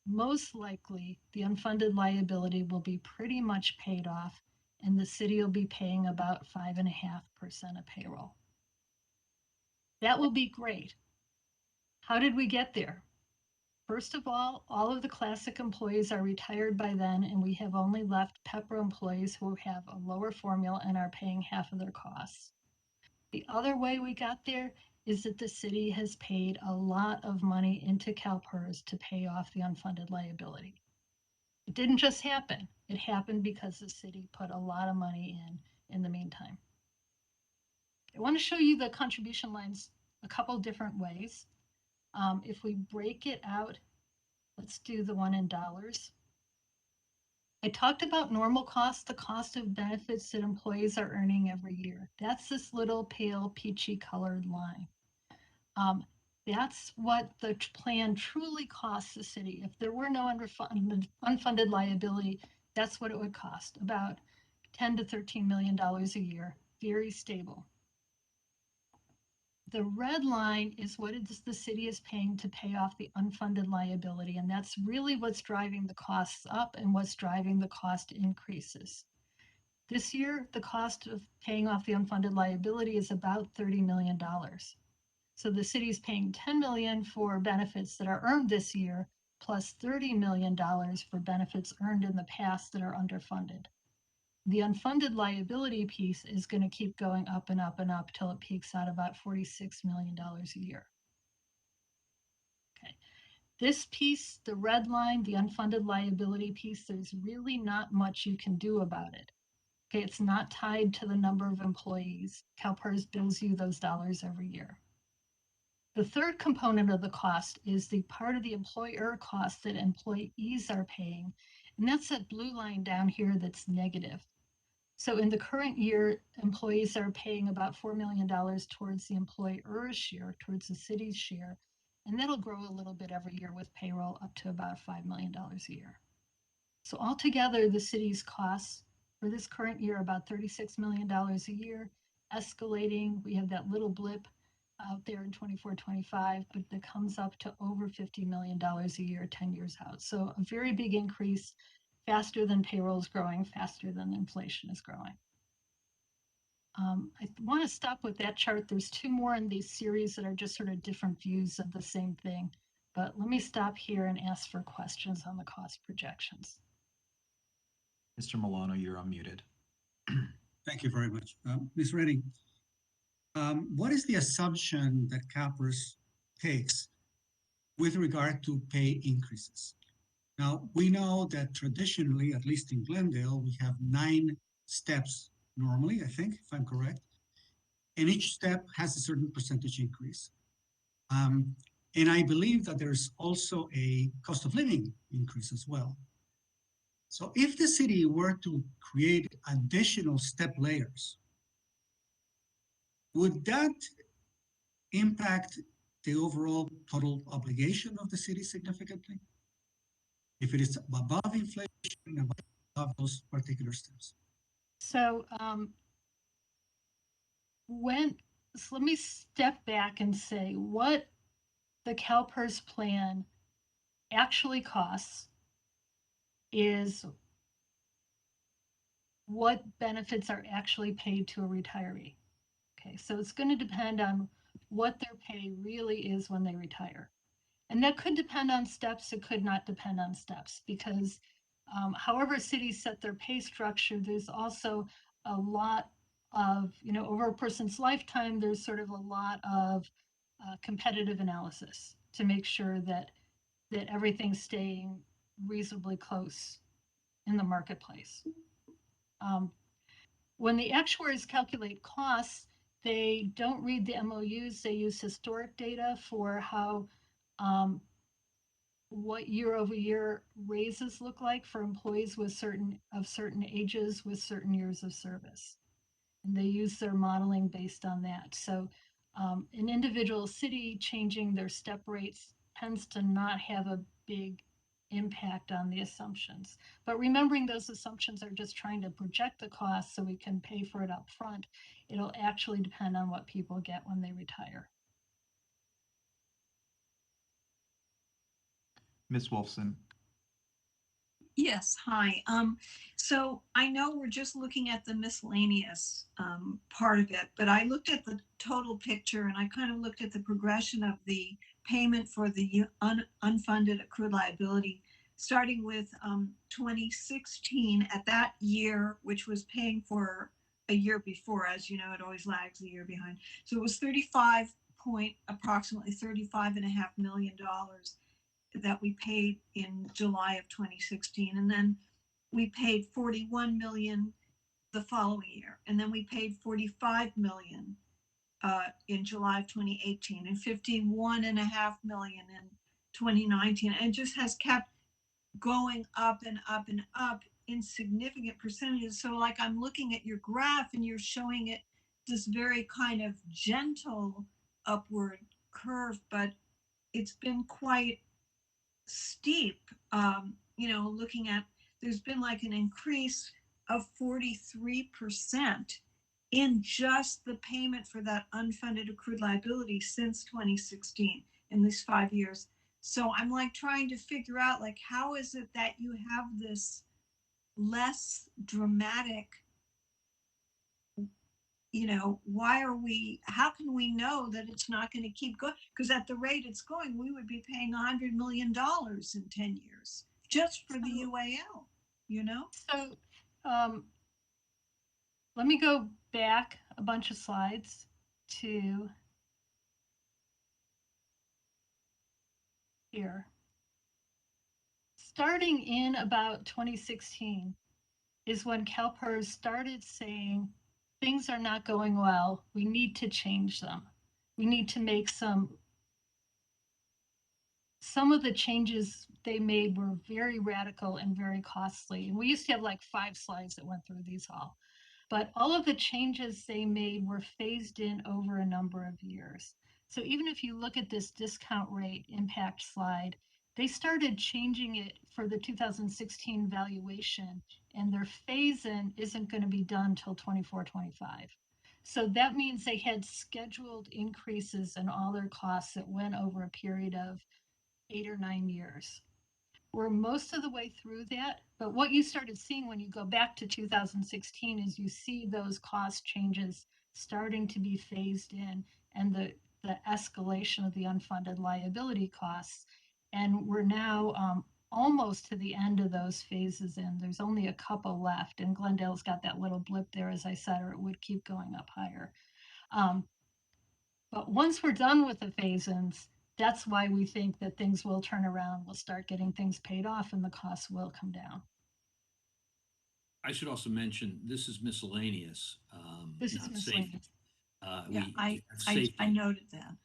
most likely the unfunded liability will be pretty much paid off, and the city will be paying about 5.5% of payroll. That will be great. How did we get there? First of all of the classic employees are retired by then, and we have only left PEPRA employees who have a lower formula and are paying half of their costs. The other way we got there is that the city has paid a lot of money into Calpers to pay off the unfunded liability. It didn't just happen. It happened because the city put a lot of money in the meantime. I want to show you the contribution lines a couple different ways. If we break it out, let's do the one in dollars. I talked about normal costs, the cost of benefits that employees are earning every year. That's this little pale peachy colored line. That's what the plan truly costs the city. If there were no unfunded liability, that's what it would cost, about $10 to $13 million a year, very stable. The red line is what the city is paying to pay off the unfunded liability, and that's really what's driving the costs up and what's driving the cost increases. This year, the cost of paying off the unfunded liability is about $30 million. So the city is paying $10 million for benefits that are earned this year, plus $30 million for benefits earned in the past that are underfunded. The unfunded liability piece is going to keep going up and up and up till it peaks out about $46 million a year. Okay. This piece, the red line, the unfunded liability piece, there's really not much you can do about it. Okay, it's not tied to the number of employees. Calpers bills you those dollars every year. The third component of the cost is the part of the employer cost that employees are paying, and that's that blue line down here that's negative. So in the current year, employees are paying about $4 million towards the employer's share, towards the city's share, and that'll grow a little bit every year with payroll up to about $5 million a year. So altogether, the city's costs for this current year, about $36 million a year, escalating. We have that little blip out there in 24-25, but that comes up to over $50 million a year, 10 years out. So a very big increase, faster than payroll is growing, faster than inflation is growing. I want to stop with that chart. There's two more in these series that are just sort of different views of the same thing. But let me stop here and ask for questions on the cost projections. Mr. Milano, you're unmuted. Thank you very much. Ms. Redding, what is the assumption that Calpers takes with regard to pay increases? Now, we know that traditionally, at least in Glendale, we have 9 steps normally, I think, if I'm correct. And each step has a certain percentage increase. And I believe that there's also a cost of living increase as well. So if the city were to create additional step layers, would that impact the overall total obligation of the city significantly? If it is above inflation, above those particular steps? So let me step back and say what the CalPERS plan actually costs is what benefits are actually paid to a retiree. Okay, so it's going to depend on what their pay really is when they retire. And that could depend on steps, it could not depend on steps, because however cities set their pay structure, there's also a lot of, over a person's lifetime, there's sort of a lot of competitive analysis to make sure that everything's staying reasonably close in the marketplace. When the actuaries calculate costs, they don't read the MOUs, they use historic data for how what year over year raises look like for employees with certain ages with certain years of service. And they use their modeling based on that. So an individual city changing their step rates tends to not have a big impact on the assumptions. But remembering those assumptions are just trying to project the cost so we can pay for it up front. It'll actually depend on what people get when they retire. Ms. Wolfson. Yes, hi. So I know we're just looking at the miscellaneous part of it, but I looked at the total picture and I kind of looked at the progression of the payment for the unfunded accrued liability, starting with 2016 at that year, which was paying for a year before. As you know, it always lags a year behind. So it was approximately $35.5 million that we paid in July of 2016. And then we paid 41 million the following year. And then we paid 45 million in July of 2018 and 51.5 million in 2019. And it just has kept going up and up and up in significant percentages. So like I'm looking at your graph and you're showing it this very kind of gentle upward curve, but it's been quite steep. Looking at, there's been like an increase of 43% in just the payment for that unfunded accrued liability since 2016 in these 5 years. So I'm like trying to figure out, like, how is it that you have this less dramatic, how can we know that it's not going to keep going? Because at the rate it's going, we would be paying $100 million in 10 years just for the UAL, So let me go back a bunch of slides to here. Starting in about 2016 is when CalPERS started saying things are not going well. We need to change them. We need to make some of the changes they made were very radical and very costly. And we used to have like 5 slides that went through these all. But all of the changes they made were phased in over a number of years. So even if you look at this discount rate impact slide, they started changing it for the 2016 valuation, and their phase-in isn't going to be done till 24-25. So that means they had scheduled increases in all their costs that went over a period of 8 or 9 years. We're most of the way through that, but what you started seeing when you go back to 2016 is you see those cost changes starting to be phased in and the escalation of the unfunded liability costs. And we're now almost to the end of those phases in. There's only a couple left, and Glendale's got that little blip there, as I said, or it would keep going up higher. But once we're done with the phase-ins, that's why we think that things will turn around. We'll start getting things paid off and the costs will come down. I should also mention, this is miscellaneous. This is not miscellaneous. safety. Yeah, I safety. noted that.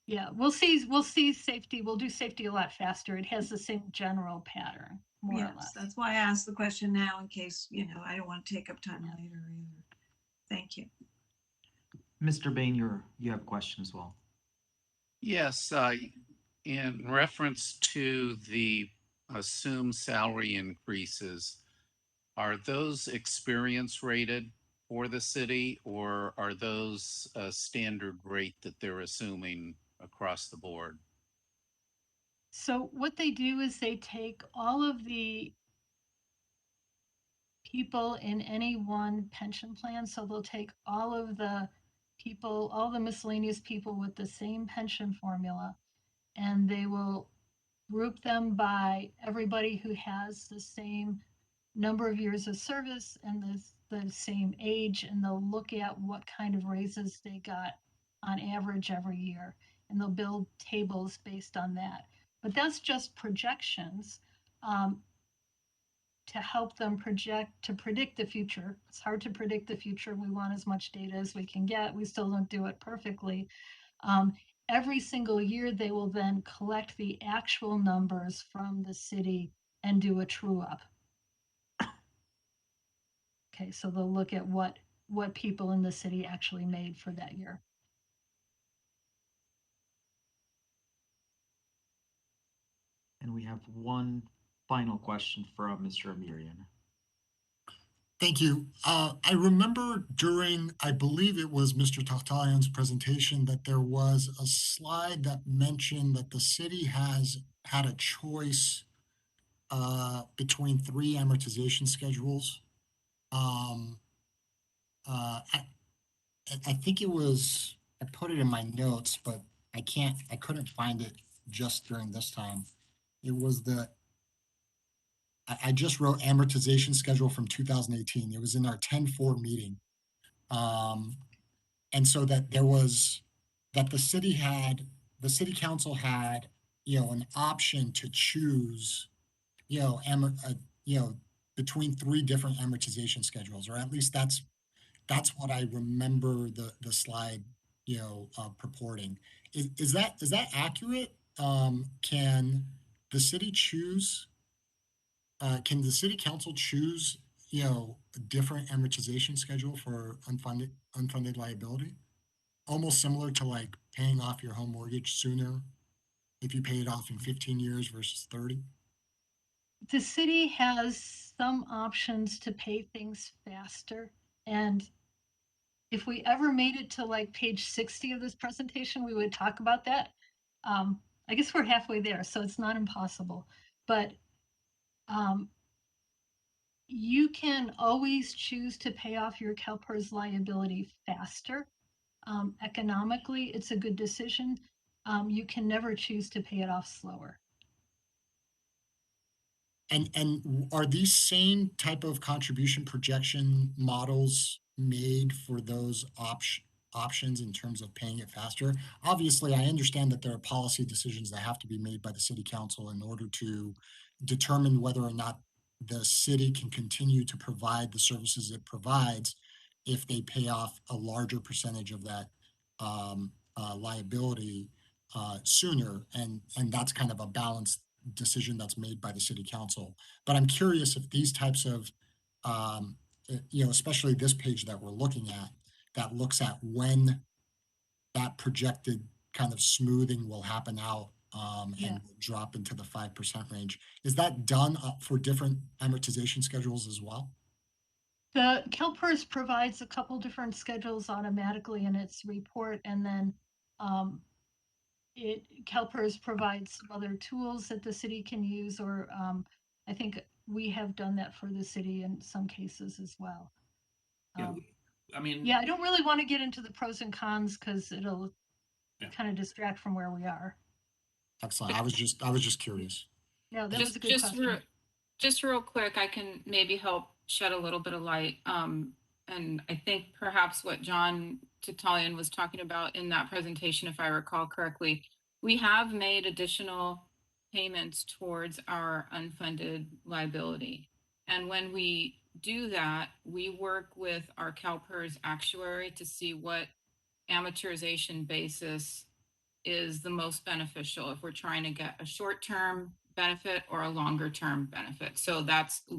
Yeah, we'll see safety, we'll do safety a lot faster. It has the same general pattern, more or Yes, less. that's why I asked the question now in case, I don't want to take up time later either. Thank you. Mr. Bain, you have a question as well. Yes, in reference to the assumed salary increases, are those experience rated for the city, or are those a standard rate that they're assuming across the board? So what they do is they take all of the people in any one pension plan. So they'll take all of the people, all the miscellaneous people with the same pension formula, and they will group them by everybody who has the same number of years of service and the same age, and they'll look at what kind of raises they got on average every year, and they'll build tables based on that. But that's just projections. To help them predict the future. It's hard to predict the future. We want as much data as we can get. We still don't do it perfectly. Every single year, they will then collect the actual numbers from the city and do a true up. Okay, so they'll look at what people in the city actually made for that year. And we have one final question from Mr. Amirian. Thank you. I remember during, I believe it was Mr. Tahtalian's presentation, that there was a slide that mentioned that the city has had a choice between 3 amortization schedules. I think it was, I put it in my notes, but I couldn't find it just during this time. It was I just wrote amortization schedule from 2018. It was in our 10-4 meeting. And so that the city council had, an option to choose, between 3 different amortization schedules, or at least that's what I remember the slide, purporting. Is that accurate? Can the city choose? Can the city council choose, a different amortization schedule for unfunded liability? Almost similar to like paying off your home mortgage sooner if you pay it off in 15 years versus 30? The city has some options to pay things faster. And if we ever made it to like page 60 of this presentation, we would talk about that. I guess we're halfway there, so it's not impossible. But you can always choose to pay off your Calpers liability faster. Economically, it's a good decision. You can never choose to pay it off slower. And are these same type of contribution projection models made for those options in terms of paying it faster? Obviously, I understand that there are policy decisions that have to be made by the city council in order to determine whether or not the city can continue to provide the services it provides if they pay off a larger percentage of that liability sooner, and that's kind of a balanced decision that's made by the city council. But I'm curious if these types of, especially this page that we're looking at, that looks at when that projected kind of smoothing will happen out and drop into the 5% range. Is that done for different amortization schedules as well? The Calpers provides a couple different schedules automatically in its report, and then Calpers provides some other tools that the city can use, or I think we have done that for the city in some cases as well. Yeah, I mean, yeah, I don't really want to get into the pros and cons because it'll kind of distract from where we are. Excellent. I was just curious. Yeah, that was a good question. Just real quick, I can maybe help shed a little bit of light. And I think perhaps what John Titalian was talking about in that presentation, if I recall correctly, we have made additional payments towards our unfunded liability. And when we do that, we work with our Calpers actuary to see what amortization basis is the most beneficial if we're trying to get a short-term benefit or a longer-term benefit. So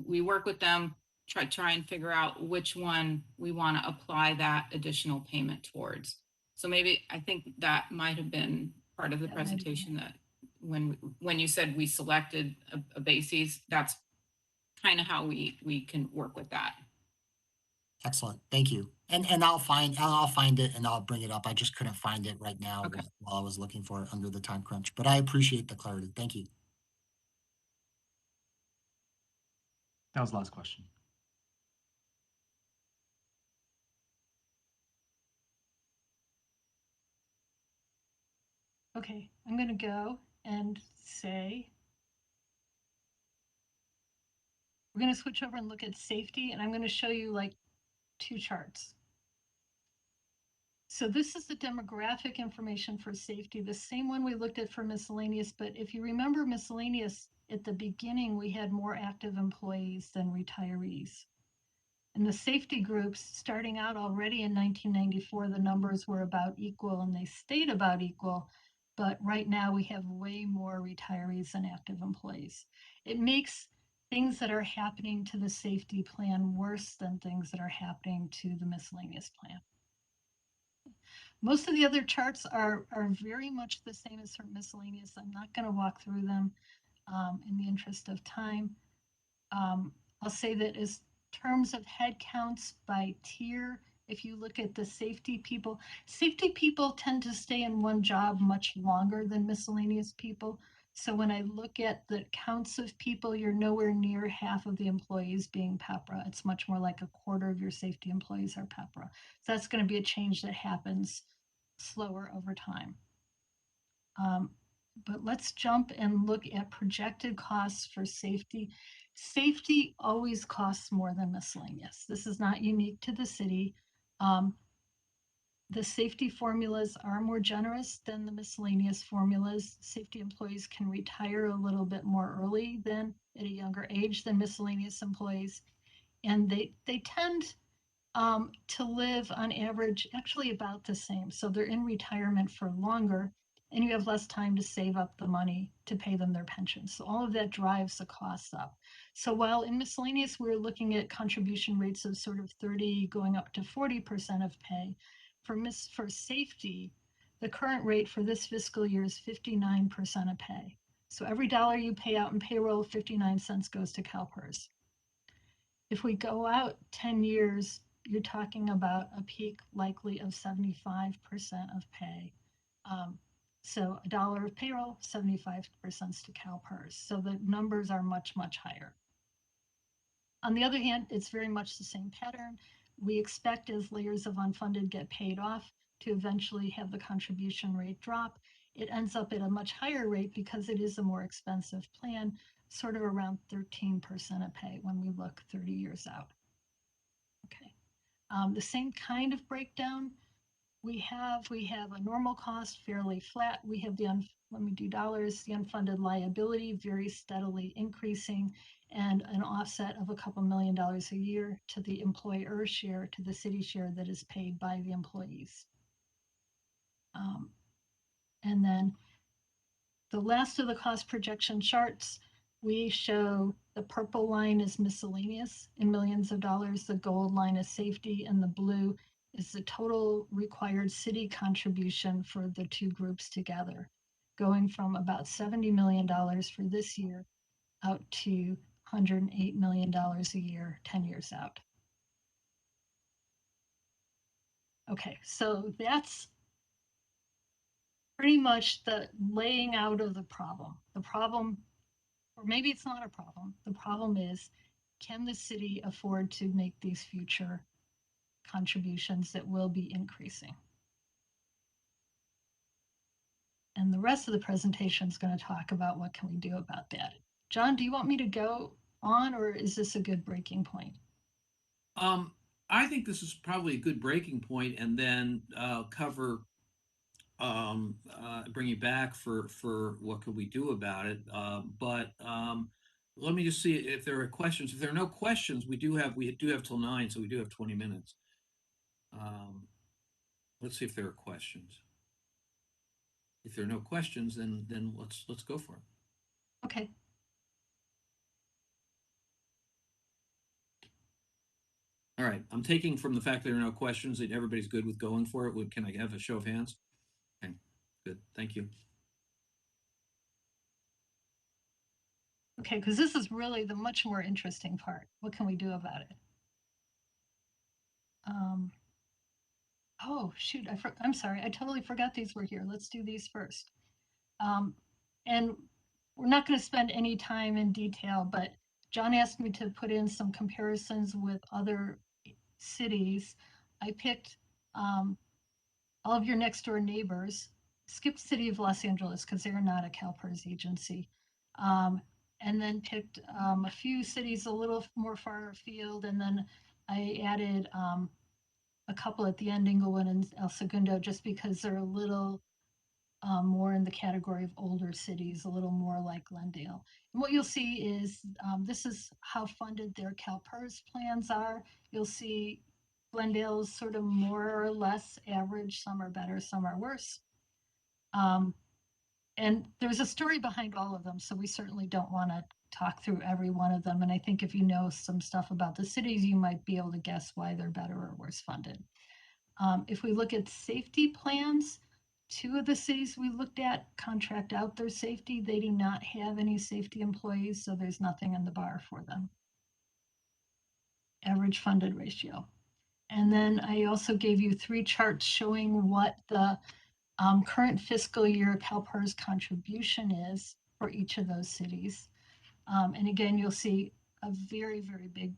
we work with them, try and figure out which one we want to apply that additional payment towards. So maybe I think that might have been part of the presentation, that when you said we selected a basis, that's kind of how we can work with that. Excellent, thank you. And I'll find it and I'll bring it up. I just couldn't find it right now Okay. while I was looking for it under the time crunch, but I appreciate the clarity. Thank you. That was the last question. Okay, I'm going to go and say, we're going to switch over and look at safety, and I'm going to show you like 2 charts. So this is the demographic information for safety, the same one we looked at for miscellaneous, but if you remember miscellaneous, at the beginning, we had more active employees than retirees. And the safety groups, starting out already in 1994, the numbers were about equal and they stayed about equal. But right now we have way more retirees than active employees. It makes things that are happening to the safety plan worse than things that are happening to the miscellaneous plan. Most of the other charts are very much the same as for miscellaneous. I'm not going to walk through them in the interest of time. I'll say that as terms of head counts by tier, if you look at the safety people tend to stay in one job much longer than miscellaneous people. So when I look at the counts of people, you're nowhere near half of the employees being PEPRA. It's much more like a quarter of your safety employees are PEPRA. So that's going to be a change that happens slower over time. But let's jump and look at projected costs for safety. Safety always costs more than miscellaneous. This is not unique to the city. The safety formulas are more generous than the miscellaneous formulas. Safety employees can retire a little bit more early than at a younger age than miscellaneous employees. And they tend to live on average actually about the same. So they're in retirement for longer and you have less time to save up the money to pay them their pensions. So all of that drives the costs up. So while in miscellaneous, we're looking at contribution rates of sort of 30 going up to 40% of pay. For safety, the current rate for this fiscal year is 59% of pay. So every dollar you pay out in payroll, 59 cents goes to Calpers. If we go out 10 years, you're talking about a peak likely of 75% of pay. So a dollar of payroll, 75% to Calpers. So the numbers are much, much higher. On the other hand, it's very much the same pattern. We expect as layers of unfunded get paid off to eventually have the contribution rate drop. It ends up at a much higher rate because it is a more expensive plan, sort of around 13% of pay when we look 30 years out. Okay, the same kind of breakdown we have a normal cost fairly flat. We have let me do dollars, the unfunded liability very steadily increasing, and an offset of a couple $1 million a year to the employer share, to the city share that is paid by the employees. And then the last of the cost projection charts, we show the purple line is miscellaneous in millions of dollars, the gold line is safety, and the blue is the total required city contribution for the 2 groups together, going from about $70 million for this year out to $108 million a year, 10 years out. Okay, so that's pretty much the laying out of the problem. The problem, or maybe it's not a problem. The problem is, can the city afford to make these future contributions that will be increasing? And the rest of the presentation is going to talk about what can we do about that. John, do you want me to go on, or is this a good breaking point? I think this is probably a good breaking point, and then cover bring you back for what could we do about it. But let me just see if there are questions. If there are no questions, we do have till 9, so we do have 20 minutes. Let's see if there are questions. If there are no questions, then let's go for it. Okay. All right, I'm taking from the fact there are no questions that everybody's good with going for it. Can I have a show of hands? Okay, good, thank you. Okay, because this is really the much more interesting part. What can we do about it? Oh, shoot, I'm sorry, I totally forgot these were here. Let's do these first. And we're not going to spend any time in detail, but John asked me to put in some comparisons with other cities. I picked all of your next door neighbors, skipped City of Los Angeles because they're not a CalPERS agency, and then picked a few cities a little more far afield, and then I added a couple at the end, Inglewood and El Segundo, just because they're a little more in the category of older cities, a little more like Glendale. And what you'll see is this is how funded their CalPERS plans are. You'll see Glendale's sort of more or less average. Some are better, some are worse. And there's a story behind all of them, so we certainly don't want to talk through every one of them. And I think if you know some stuff about the cities, you might be able to guess why they're better or worse funded. If we look at safety plans, 2 of the cities we looked at contract out their safety. They do not have any safety employees, so there's nothing in the bar for them. Average funded ratio. And then I also gave you 3 charts showing what the current fiscal year CalPERS contribution is for each of those cities. And again, you'll see a very, very big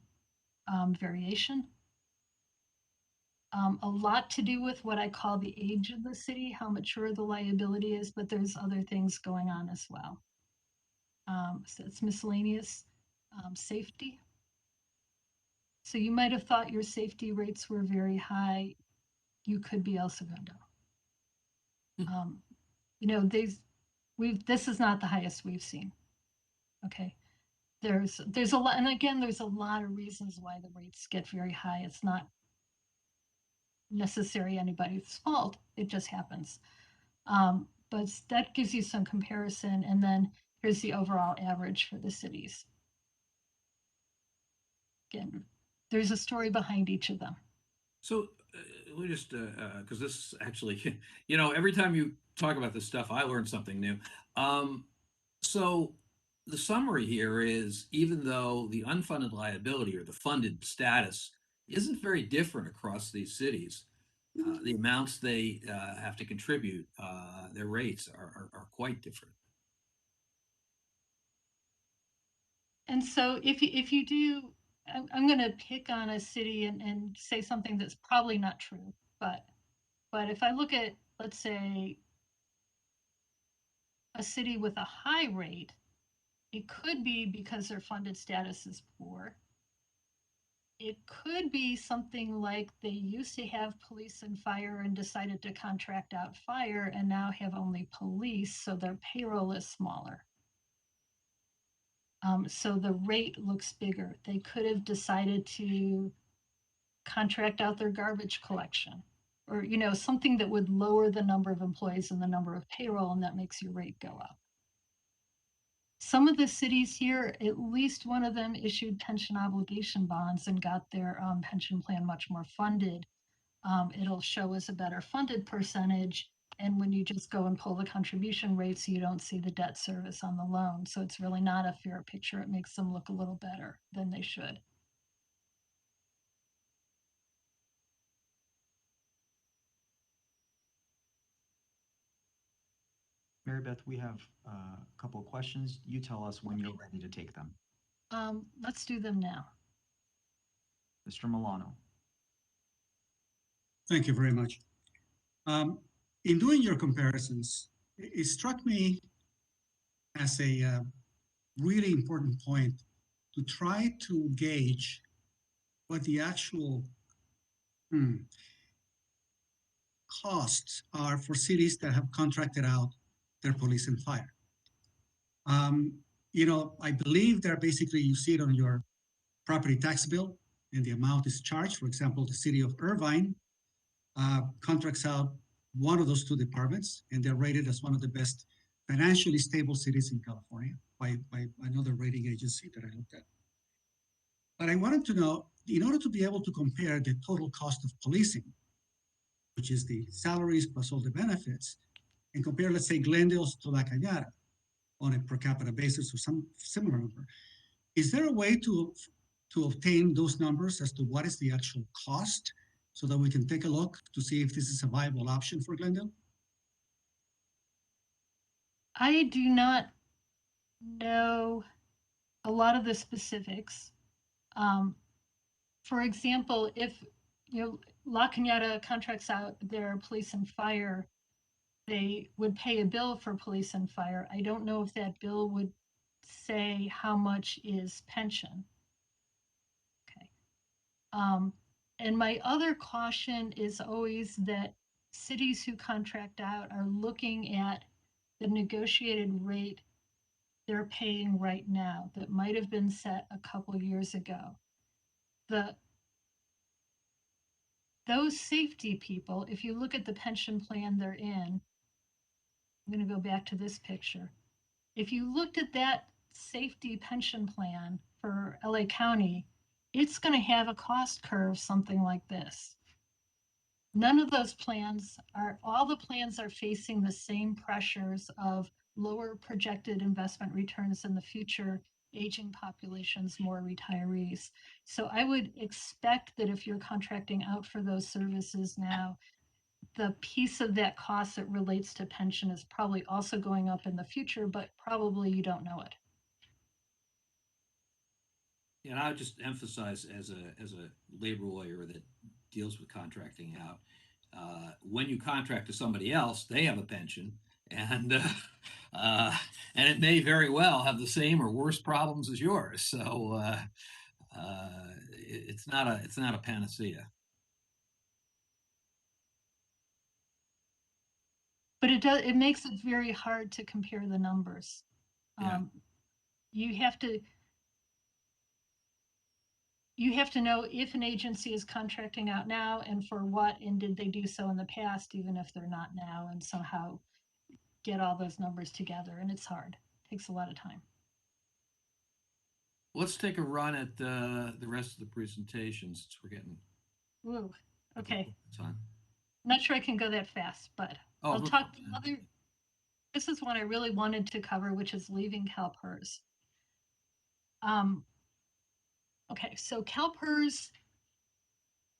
variation. A lot to do with what I call the age of the city, how mature the liability is, but there's other things going on as well. So it's miscellaneous safety. So you might have thought your safety rates were very high. You could be El Segundo. You know, this is not the highest we've seen. Okay. There's a lot, and again, there's a lot of reasons why the rates get very high. It's not necessarily anybody's fault. It just happens. But that gives you some comparison. And then here's the overall average for the cities. Again, there's a story behind each of them. So we just, because this actually, you know, every time you talk about this stuff, I learn something new. So the summary here is, even though the unfunded liability or the funded status isn't very different across these cities, the amounts they have to contribute, their rates are quite different. And so if you do, I'm going to pick on a city and say something that's probably not true, but if I look at, let's say, a city with a high rate, it could be because their funded status is poor. It could be something like they used to have police and fire and decided to contract out fire and now have only police, so their payroll is smaller. So the rate looks bigger. They could have decided to contract out their garbage collection, or, you know, something that would lower the number of employees and the number of payroll, and that makes your rate go up. Some of the cities here, at least one of them issued pension obligation bonds and got their pension plan much more funded. It'll show as a better funded percentage. And when you just go and pull the contribution rates, you don't see the debt service on the loan. So it's really not a fair picture. It makes them look a little better than they should. Mary Beth, we have a couple of questions. You tell us when you're ready to take them. Let's do them now. Mr. Milano. Thank you very much. In doing your comparisons, it struck me as a really important point to try to gauge what the actual costs are for cities that have contracted out their police and fire. You know, I believe they're basically, you see it on your property tax bill and the amount is charged. For example, the city of Irvine contracts out one of those two departments, and they're rated as one of the best financially stable cities in California by another rating agency that I looked at. But I wanted to know, in order to be able to compare the total cost of policing, which is the salaries plus all the benefits, and compare, let's say, Glendale's to La Cañada on a per capita basis or some similar number, is there a way to obtain those numbers as to what is the actual cost so that we can take a look to see if this is a viable option for Glendale? I do not know a lot of the specifics. For example, if La Cañada contracts out their police and fire, they would pay a bill for police and fire. I don't know if that bill would say how much is pension. Okay. And my other caution is always that cities who contract out are looking at the negotiated rate they're paying right now that might have been set a couple years ago. Those safety people, if you look at the pension plan they're in, I'm going to go back to this picture. If you looked at that safety pension plan for LA County, it's going to have a cost curve something like this. None of those plans all the plans are facing the same pressures of lower projected investment returns in the future, aging populations, more retirees. So I would expect that if you're contracting out for those services now, the piece of that cost that relates to pension is probably also going up in the future, but probably you don't know it. Yeah, and I would just emphasize as a labor lawyer that deals with contracting out, when you contract to somebody else, they have a pension, and and it may very well have the same or worse problems as yours. So it's not a panacea. But it makes it very hard to compare the numbers. Yeah. You have to know if an agency is contracting out now and for what, and did they do so in the past, even if they're not now, and somehow get all those numbers together. And it's hard. It takes a lot of time. Let's take a run at the rest of the presentations since we're getting Ooh, okay. time. I'm not sure I can go that fast, but I'll talk other. This is one I really wanted to cover, which is leaving Calpers. Okay, so Calpers,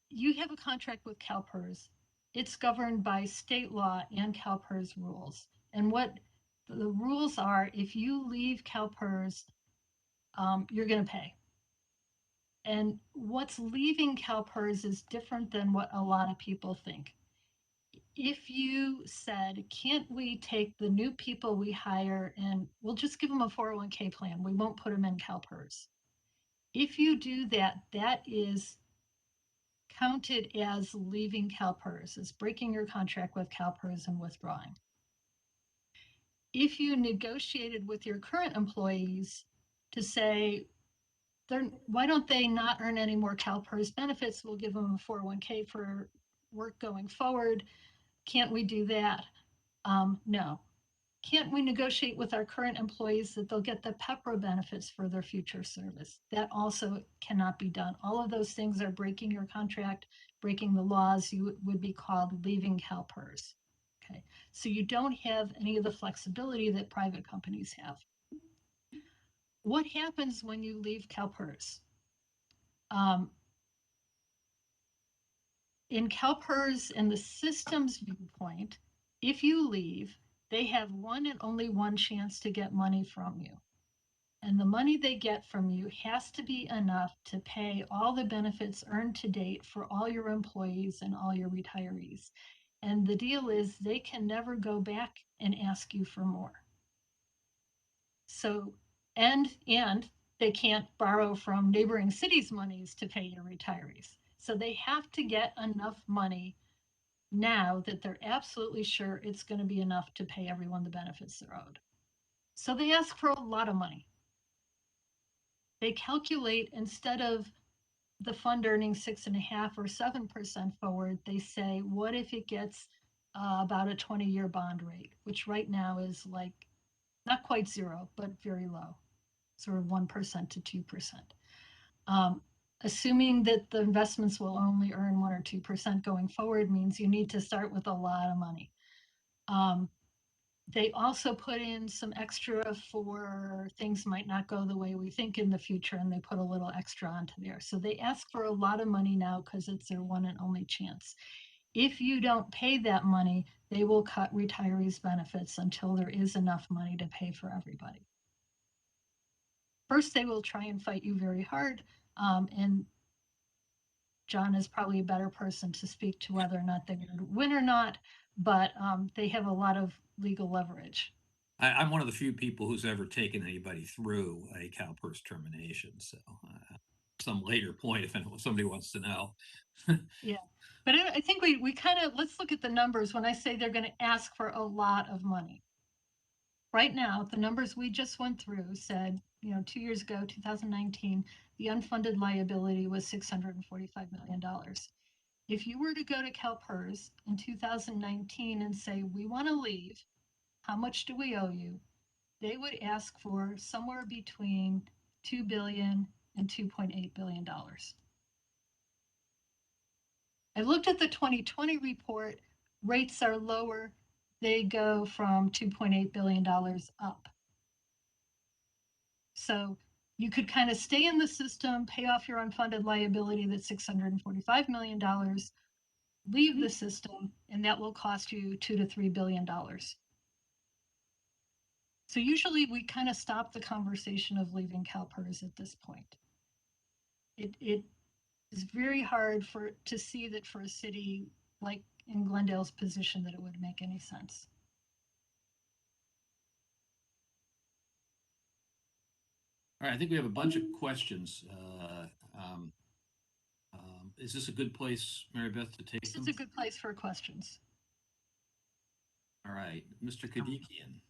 you have a contract with Calpers. It's governed by state law and Calpers rules. And what the rules are, if you leave Calpers, you're going to pay. And what's leaving Calpers is different than what a lot of people think. If you said, can't we take the new people we hire and we'll just give them a 401k plan, we won't put them in Calpers. If you do that, that is counted as leaving Calpers, as breaking your contract with Calpers and withdrawing. If you negotiated with your current employees to say, why don't they not earn any more Calpers benefits? We'll give them a 401k for work going forward. Can't we do that? No. Can't we negotiate with our current employees that they'll get the PEPRA benefits for their future service? That also cannot be done. All of those things are breaking your contract, breaking the laws. You would be called leaving CalPERS. Okay, so you don't have any of the flexibility that private companies have. What happens when you leave CalPERS? In CalPERS and the systems viewpoint, if you leave, they have one and only one chance to get money from you. And the money they get from you has to be enough to pay all the benefits earned to date for all your employees and all your retirees. And the deal is they can never go back and ask you for more. So, and they can't borrow from neighboring cities' monies to pay your retirees. So they have to get enough money now that they're absolutely sure it's going to be enough to pay everyone the benefits they're owed. So they ask for a lot of money. They calculate, instead of the fund earning 6.5% or 7% forward, they say, what if it gets about a 20-year bond rate, which right now is like not quite zero, but very low, sort of 1% to 2%. Assuming that the investments will only earn 1 or 2% going forward means you need to start with a lot of money. They also put in some extra for things might not go the way we think in the future, and they put a little extra onto there. So they ask for a lot of money now because it's their one and only chance. If you don't pay that money, they will cut retirees' benefits until there is enough money to pay for everybody. First, they will try and fight you very hard, and John is probably a better person to speak to whether or not they're going to win or not, but they have a lot of legal leverage. I'm one of the few people who's ever taken anybody through a Calpers termination. So some later point, if somebody wants to know. Yeah, but I think we kind of, let's look at the numbers when I say they're going to ask for a lot of money. Right now, the numbers we just went through said, 2 years ago, 2019, the unfunded liability was $645 million. If you were to go to Calpers in 2019 and say, we want to leave, how much do we owe you? They would ask for somewhere between $2 billion and $2.8 billion. I looked at the 2020 report, rates are lower. They go from $2.8 billion up. So you could kind of stay in the system, pay off your unfunded liability that's $645 million, leave the system, and that will cost you $2 to $3 billion. So usually we kind of stop the conversation of leaving Calpers at this point. It is very hard to see that for a city like in Glendale's position that it would make any sense. All right, I think we have a bunch of questions. Is this a good place, Mary Beth, to take them? This is a good place for questions. All right, Mr. Kadikian.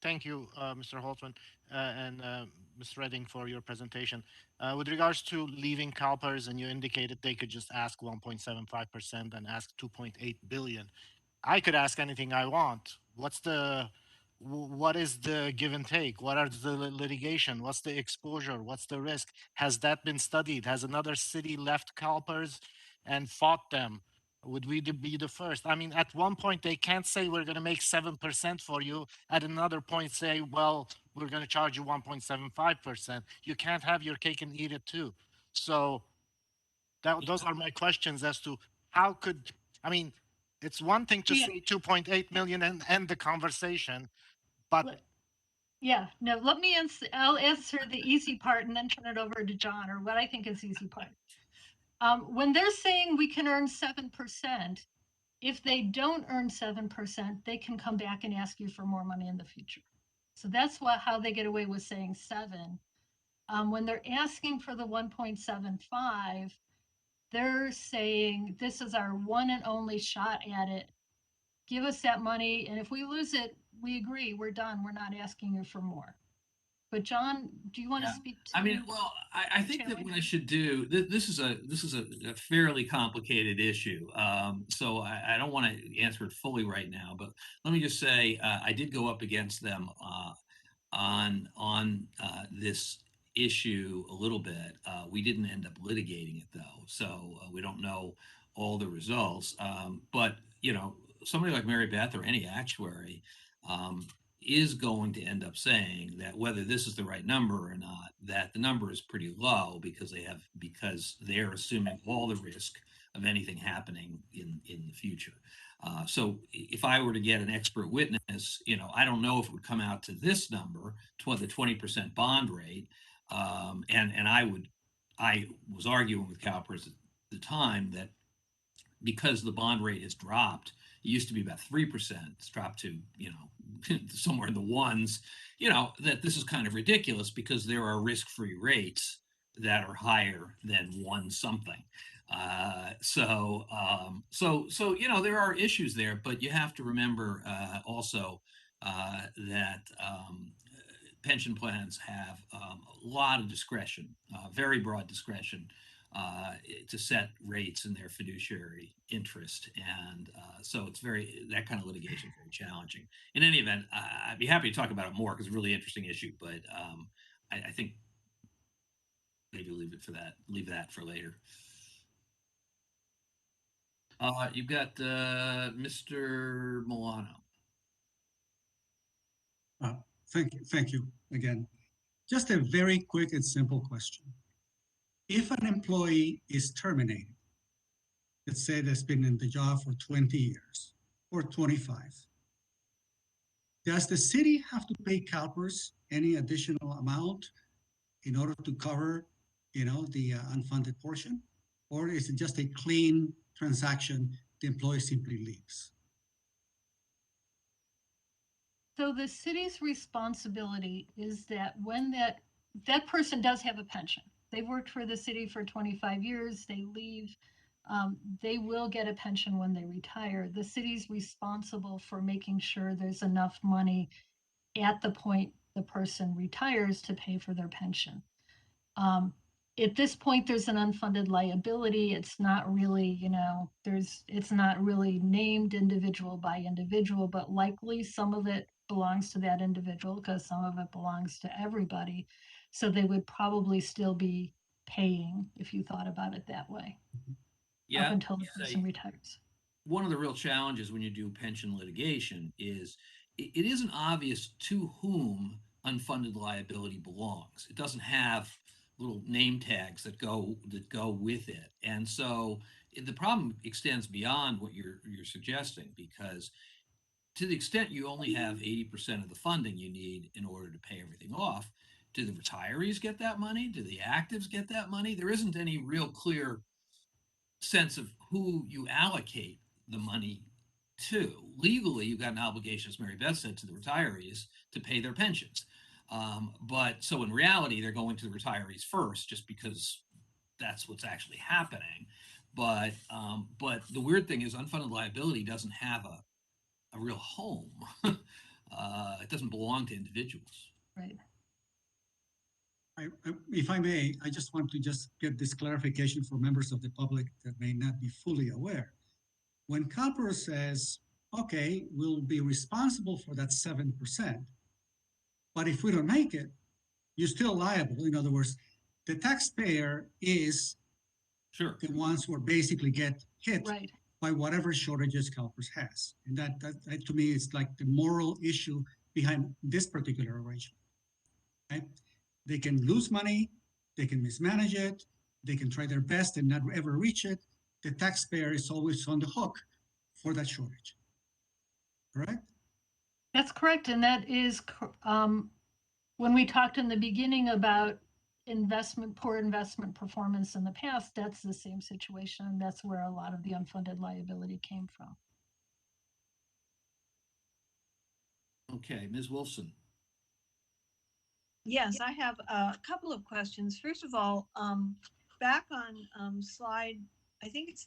Thank you, Mr. Holtzman and Ms. Redding for your presentation. With regards to leaving Calpers, and you indicated they could just ask 1.75% and ask 2.8 billion. I could ask anything I want. What is the give and take? What are the litigation? What's the exposure? What's the risk? Has that been studied? Has another city left Calpers and fought them? Would we be the first? I mean, at one point, they can't say we're going to make 7% for you. At another point, say, well, we're going to charge you 1.75%. You can't have your cake and eat it too. So those are my questions as to how could, I mean, it's one thing to say 2.8 million and end the conversation, but yeah, no, I'll answer the easy part and then turn it over to John, or what I think is the easy part. When they're saying we can earn 7%, if they don't earn 7%, they can come back and ask you for more money in the future. So that's how they get away with saying 7. When they're asking for the 1.75, they're saying this is our one and only shot at it. Give us that money, and if we lose it, we agree, we're done. We're not asking you for more. But John, do you want to speak to? I mean, well, I think that what I should do. This is a fairly complicated issue, so I don't want to answer it fully right now. But let me just say, I did go up against them on this issue a little bit. We didn't end up litigating it though, so we don't know all the results. But somebody like Mary Beth or any actuary is going to end up saying that whether this is the right number or not, that the number is pretty low because they're assuming all the risk of anything happening in the future. So if I were to get an expert witness, I don't know if it would come out to this number, the 20% bond rate. And I was arguing with Calpers at the time that because the bond rate has dropped, it used to be about 3%. It's dropped to, somewhere in the ones, that this is kind of ridiculous because there are risk-free rates that are higher than 1 something. So there are issues there, but you have to remember also that pension plans have a lot of discretion, very broad discretion to set rates in their fiduciary interest. And so it's that kind of litigation is very challenging. In any event, I'd be happy to talk about it more because it's a really interesting issue, but I think maybe leave that for later. You've got Mr. Milano. Thank you again. Just a very quick and simple question. If an employee is terminated, let's say that's been in the job for 20 years or 25, does the city have to pay Calpers any additional amount in order to cover, the unfunded portion? Or is it just a clean transaction, the employee simply leaves? So the city's responsibility is that when that person does have a pension, they've worked for the city for 25 years, they leave, they will get a pension when they retire. The city's responsible for making sure there's enough money at the point the person retires to pay for their pension. At this point, there's an unfunded liability. It's not really, it's not really named individual by individual, but likely some of it belongs to that individual because some of it belongs to everybody. So they would probably still be paying if you thought about it that way. Yeah, up until the person retires. One of the real challenges when you do pension litigation is it isn't obvious to whom unfunded liability belongs. It doesn't have little name tags that go with it, and so the problem extends beyond what you're suggesting, because to the extent you only have 80% of the funding you need in order to pay everything off, do the retirees get that money? Do the actives get that money? There isn't any real clear sense of who you allocate the money to. Legally, you've got an obligation, as Mary Beth said, to the retirees to pay their pensions. But so in reality, they're going to the retirees first, just because that's what's actually happening. But the weird thing is unfunded liability doesn't have a real home. It doesn't belong to individuals. Right. If I may, I just want to get this clarification for members of the public that may not be fully aware. When Calpers says, okay, we'll be responsible for that 7%, but if we don't make it, you're still liable. In other words, the taxpayer is the ones who are basically get hit right. by whatever shortages Calpers has. And that to me is like the moral issue behind this particular arrangement. Right? They can lose money, they can mismanage it, they can try their best and not ever reach it. The taxpayer is always on the hook for that shortage. Correct? That's correct. And that is when we talked in the beginning about poor investment performance in the past, that's the same situation. That's where a lot of the unfunded liability came from. Okay, Ms. Wilson. Yes, I have a couple of questions. First of all, back on slide, I think it's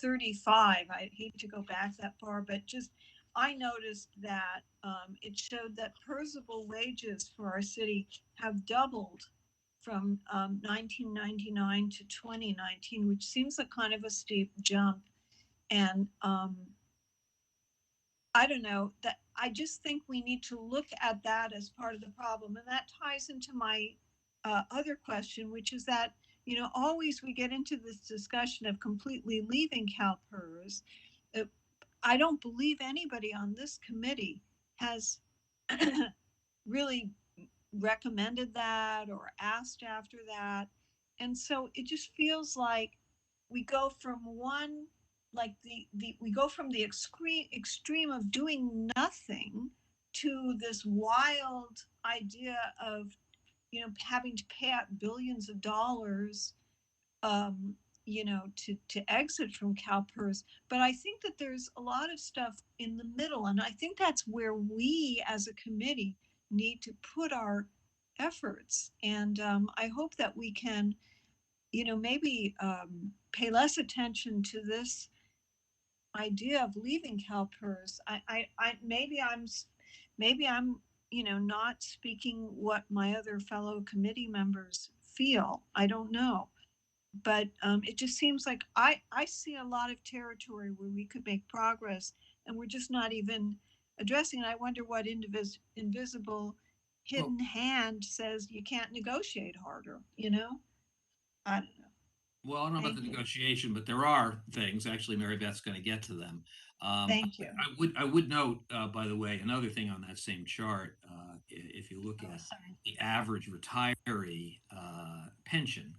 35. I hate to go back that far, but just I noticed that it showed that personable wages for our city have doubled from 1999 to 2019, which seems a kind of a steep jump. And I don't know, that I just think we need to look at that as part of the problem. And that ties into my other question, which is that, always we get into this discussion of completely leaving CalPERS. I don't believe anybody on this committee has really recommended that or asked after that. And so it just feels like we go from one, like we go from the extreme of doing nothing to this wild idea of, having to pay out billions of dollars, to exit from CalPERS. But I think that there's a lot of stuff in the middle. And I think that's where we as a committee need to put our efforts. And I hope that we can, maybe pay less attention to this idea of leaving CalPERS. Maybe I'm, not speaking what my other fellow committee members feel. I don't know. but it just seems like I see a lot of territory where we could make progress, and we're just not even addressing it. I wonder what invisible hidden hand says you can't negotiate harder, you know? I don't know. Well, I don't know about the Thank you. negotiation, but there are things, actually, Mary Beth's going to get to them. Thank you. I would note, by the way, another thing on that same chart, if you look Oh, at sorry. the average retiree pension,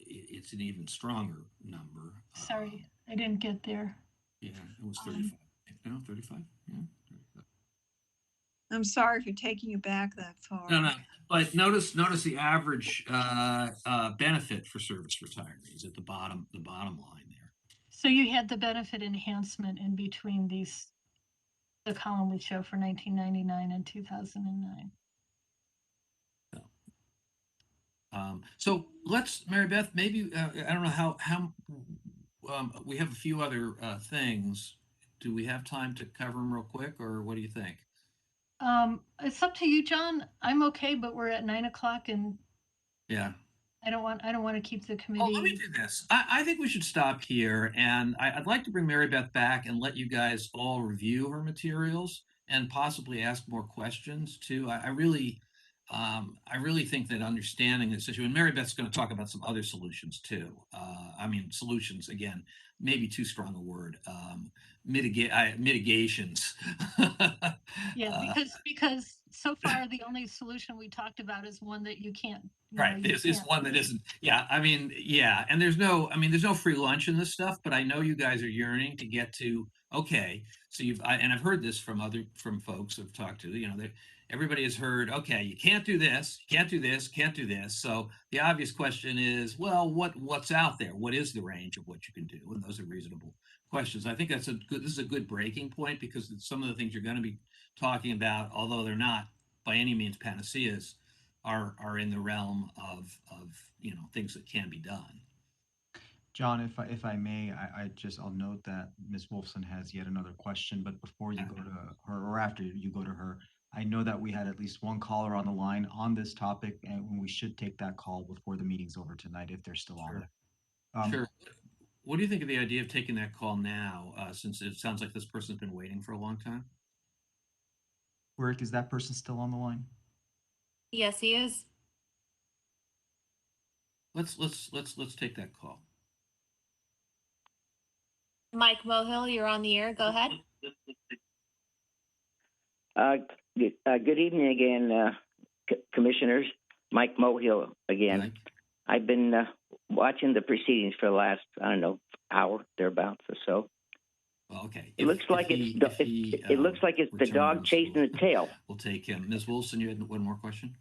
it's an even stronger number. Sorry, I didn't get there. Yeah, it was Um, 35. No, 35? Yeah. 35. I'm sorry for taking you back that far. No, no, but notice the average benefit for service retirees at the bottom line there. So you had the benefit enhancement in between these, the column we show for 1999 and 2009. So let's, Mary Beth, maybe, I don't know how we have a few other things. Do we have time to cover them real quick, or what do you think? It's up to you, John. I'm okay, but we're at 9 o'clock and Yeah. I don't want to keep the Oh, let me committee. do this. I think we should stop here, and I'd like to bring Mary Beth back and let you guys all review her materials and possibly ask more questions too. I really think that understanding this issue, and Mary Beth's going to talk about some other solutions too. I mean, solutions again, maybe too strong a word. Mitigations. Yeah, Uh, because so far the only solution we talked about is one that you can't, Right. you This is can't. one that isn't. Yeah. I mean, yeah. And there's no free lunch in this stuff, but I know you guys are yearning to get to, okay. So and I've heard this from folks I've talked to, that everybody has heard, okay, you can't do this, can't do this, can't do this. So the obvious question is, well, what's out there? What is the range of what you can do? And those are reasonable questions. I think this is a good breaking point, because some of the things you're going to be talking about, although they're not by any means panaceas, are in the realm of things that can be done. John, if I may, I'll note that Ms. Wolfson has yet another question, but before you go to her, or after you go to her, I know that we had at least one caller on the line on this topic, and we should take that call before the meeting's over tonight if they're still on it. Sure. What do you think of the idea of taking that call now, since it sounds like this person's been waiting for a long time? Rick, is that person still on the line? Yes, he is. Let's take that call. Mike Mohill, you're on the air. Go ahead. Good evening again, commissioners. Mike Mohill again. Mike? I've been watching the proceedings for the last, I don't know, hour thereabouts or so. Well, okay. It looks like it's the dog chasing the tail. We'll take him. Ms. Wilson, you had one more question?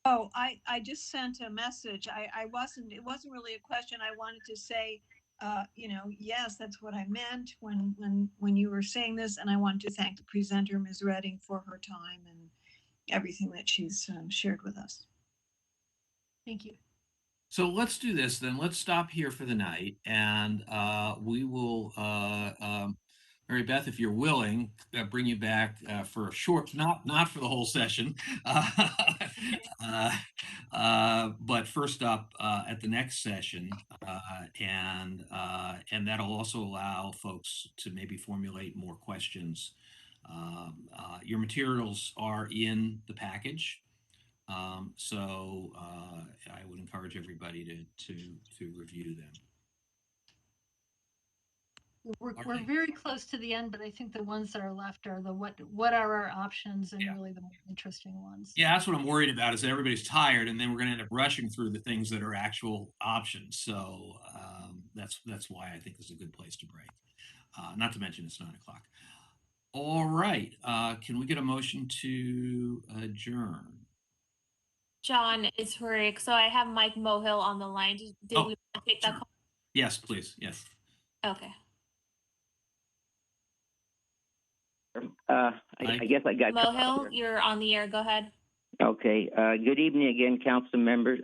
Oh, I just sent a message. It wasn't really a question. I wanted to say, yes, that's what I meant when you were saying this. And I wanted to thank the presenter, Ms. Redding, for her time and everything that she's shared with us. Thank you. So let's do this then. Let's stop here for the night, and we will, Mary Beth, if you're willing, bring you back for a short, not for the whole session, but first up at the next session, and that'll also allow folks to maybe formulate more questions. Your materials are in the package. So I would encourage everybody to review them. We're right. very close to the end, but I think the ones that are left are the what are our options, and Yeah. really the more interesting ones. Yeah, that's what I'm worried about, is that everybody's tired, and then we're going to end up rushing through the things that are actual options. So that's why I think this is a good place to break. Not to mention it's 9 o'clock. All right. Can we get a motion to adjourn? John, it's Rick. So I have Mike Mohill on the line. Did we want to take that Sure. call? Yes, please. Yes. Okay. I guess I got cut off Mohill, there. you're on the air. Go ahead. Okay. Good evening again, council members.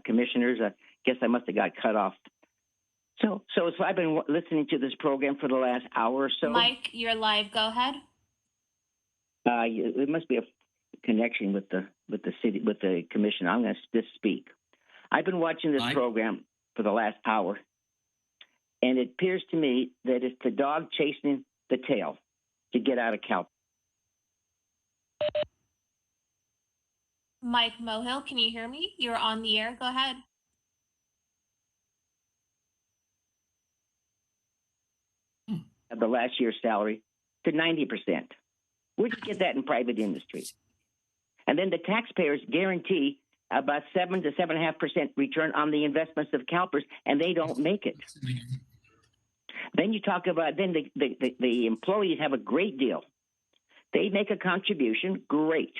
Commissioners. I guess I must have got cut off. So I've been listening to this program for the last hour or so. Mike, you're live. Go ahead. It must be a connection with the city, with the commission. I'm going to just speak. I've been watching this Mike? program for the last hour, and it appears to me that it's the dog chasing the tail to get out of Calpers. Mike Mohill, can you hear me? You're on the air. Go ahead. Of the last year's salary to 90%. Where'd you get that in private industry? And then the taxpayers guarantee about 7 to 7.5% return on the investments of Calpers, and they don't make it. Then you talk about the employees have a great deal. They make a contribution, great.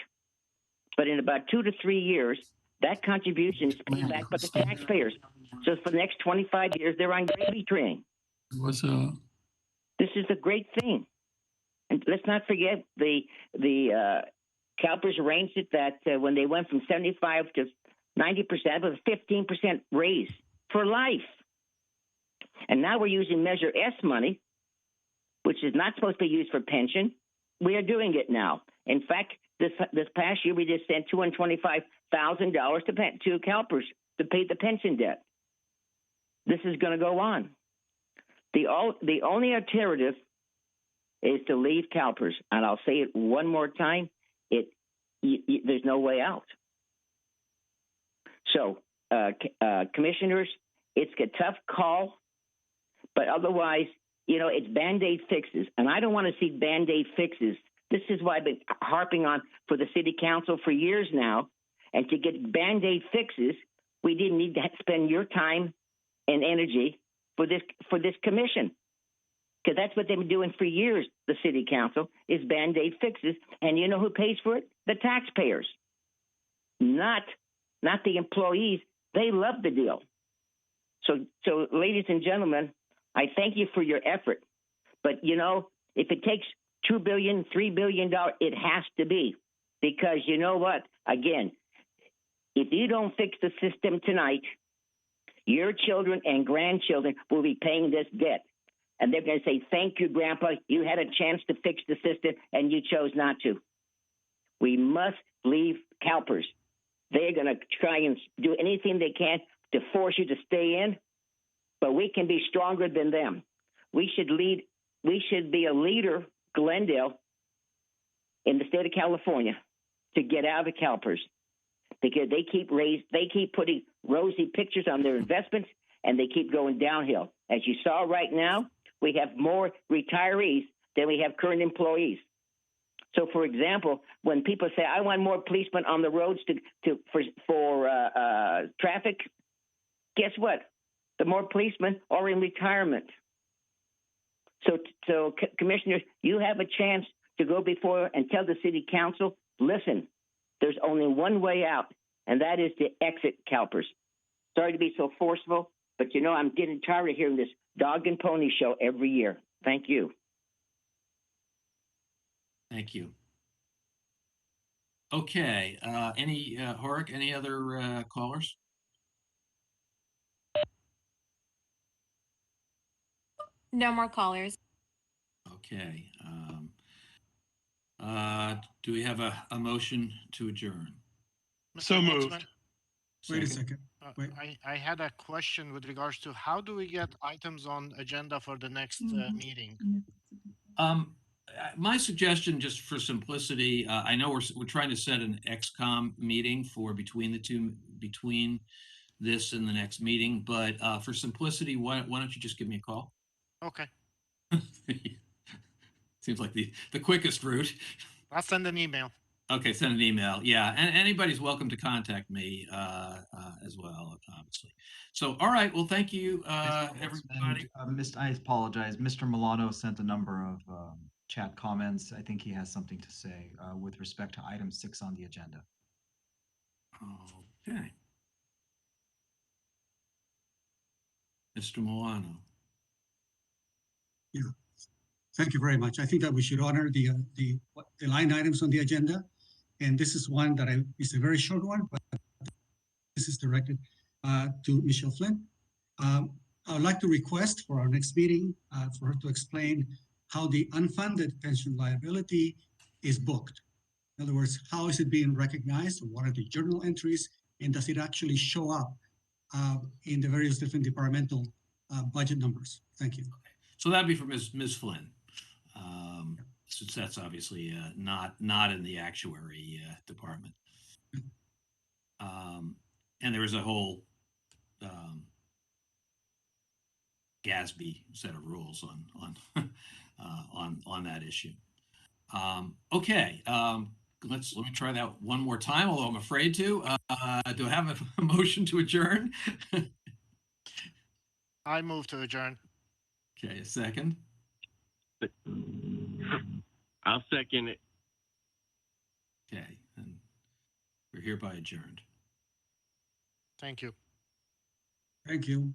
But in about 2 to 3 years, that contribution is paid back by the taxpayers. So for the next 25 years, they're on gravy train. What's This is a great thing. And let's not forget the CalPERS arranged it that when they went from 75 to 90%, it was a 15% raise for life. And now we're using Measure S money, which is not supposed to be used for pension. We are doing it now. In fact, this past year, we just sent $225,000 to CalPERS to pay the pension debt. This is going to go on. The only alternative is to leave CalPERS, and I'll say it one more time: there's no way out. So, commissioners, it's a tough call, but otherwise, it's Band-Aid fixes, and I don't want to see Band-Aid fixes. This is what I've been harping on for the city council for years now, and to get Band-Aid fixes, we didn't need to spend your time and energy for this commission, because that's what they've been doing for years. The city council is Band-Aid fixes, and you know who pays for it? The taxpayers, not the employees. They love the deal. So, ladies and gentlemen, I thank you for your effort, but if it takes $2 billion, $3 billion, it has to be, because you know what? Again, if you don't fix the system tonight, your children and grandchildren will be paying this debt. And they're going to say, thank you, Grandpa. You had a chance to fix the system, and you chose not to. We must leave CalPERS. They're going to try and do anything they can to force you to stay in, but we can be stronger than them. We should lead. We should be a leader, Glendale, in the state of California, to get out of CalPERS, because they keep putting rosy pictures on their investments, and they keep going downhill. As you saw right now, we have more retirees than we have current employees. So, for example, when people say, "I want more policemen on the roads for traffic," guess what? The more policemen are in retirement. So, commissioners, you have a chance to go before and tell the city council, listen, there's only one way out, and that is to exit CalPERS. Sorry to be so forceful, but I'm getting tired of hearing this dog and pony show every year. Thank you. Thank you. Okay, Horik, any other callers? No more callers. Okay. Do we have a motion to adjourn? So Mr. moved. Holtzman, Wait a second. Wait. I had a question with regards to how do we get items on agenda for the next meeting? My suggestion, just for simplicity, I know we're trying to set an XCOM meeting for between this and the next meeting, but for simplicity, why don't you just give me a call? Okay, Seems like the quickest route. I'll send an email. Okay, send an email. Yeah, and anybody's welcome to contact me as well, obviously. So, all right. Well, thank you, everybody. I apologize. Mr. Milano sent a number of chat comments. I think he has something to say with respect to item 6 on the agenda. Okay. Mr. Milano. Yeah. Thank you very much. I think that we should honor the line items on the agenda. And this is one that it's a very short one, but this is directed to Michelle Flynn. I would like to request for our next meeting for her to explain how the unfunded pension liability is booked. In other words, how is it being recognized? What are the journal entries? And does it actually show up in the various different departmental budget numbers. Thank you. So that'd be for Ms. Flynn. Since that's obviously not in the actuary department. And there was a whole GASB set of rules on that issue. Okay, let me try that one more time, although I'm afraid to. Do I have a motion to adjourn? I move to adjourn. Okay, a second. I'll second it. Okay, and we're hereby adjourned. Thank you. Thank you.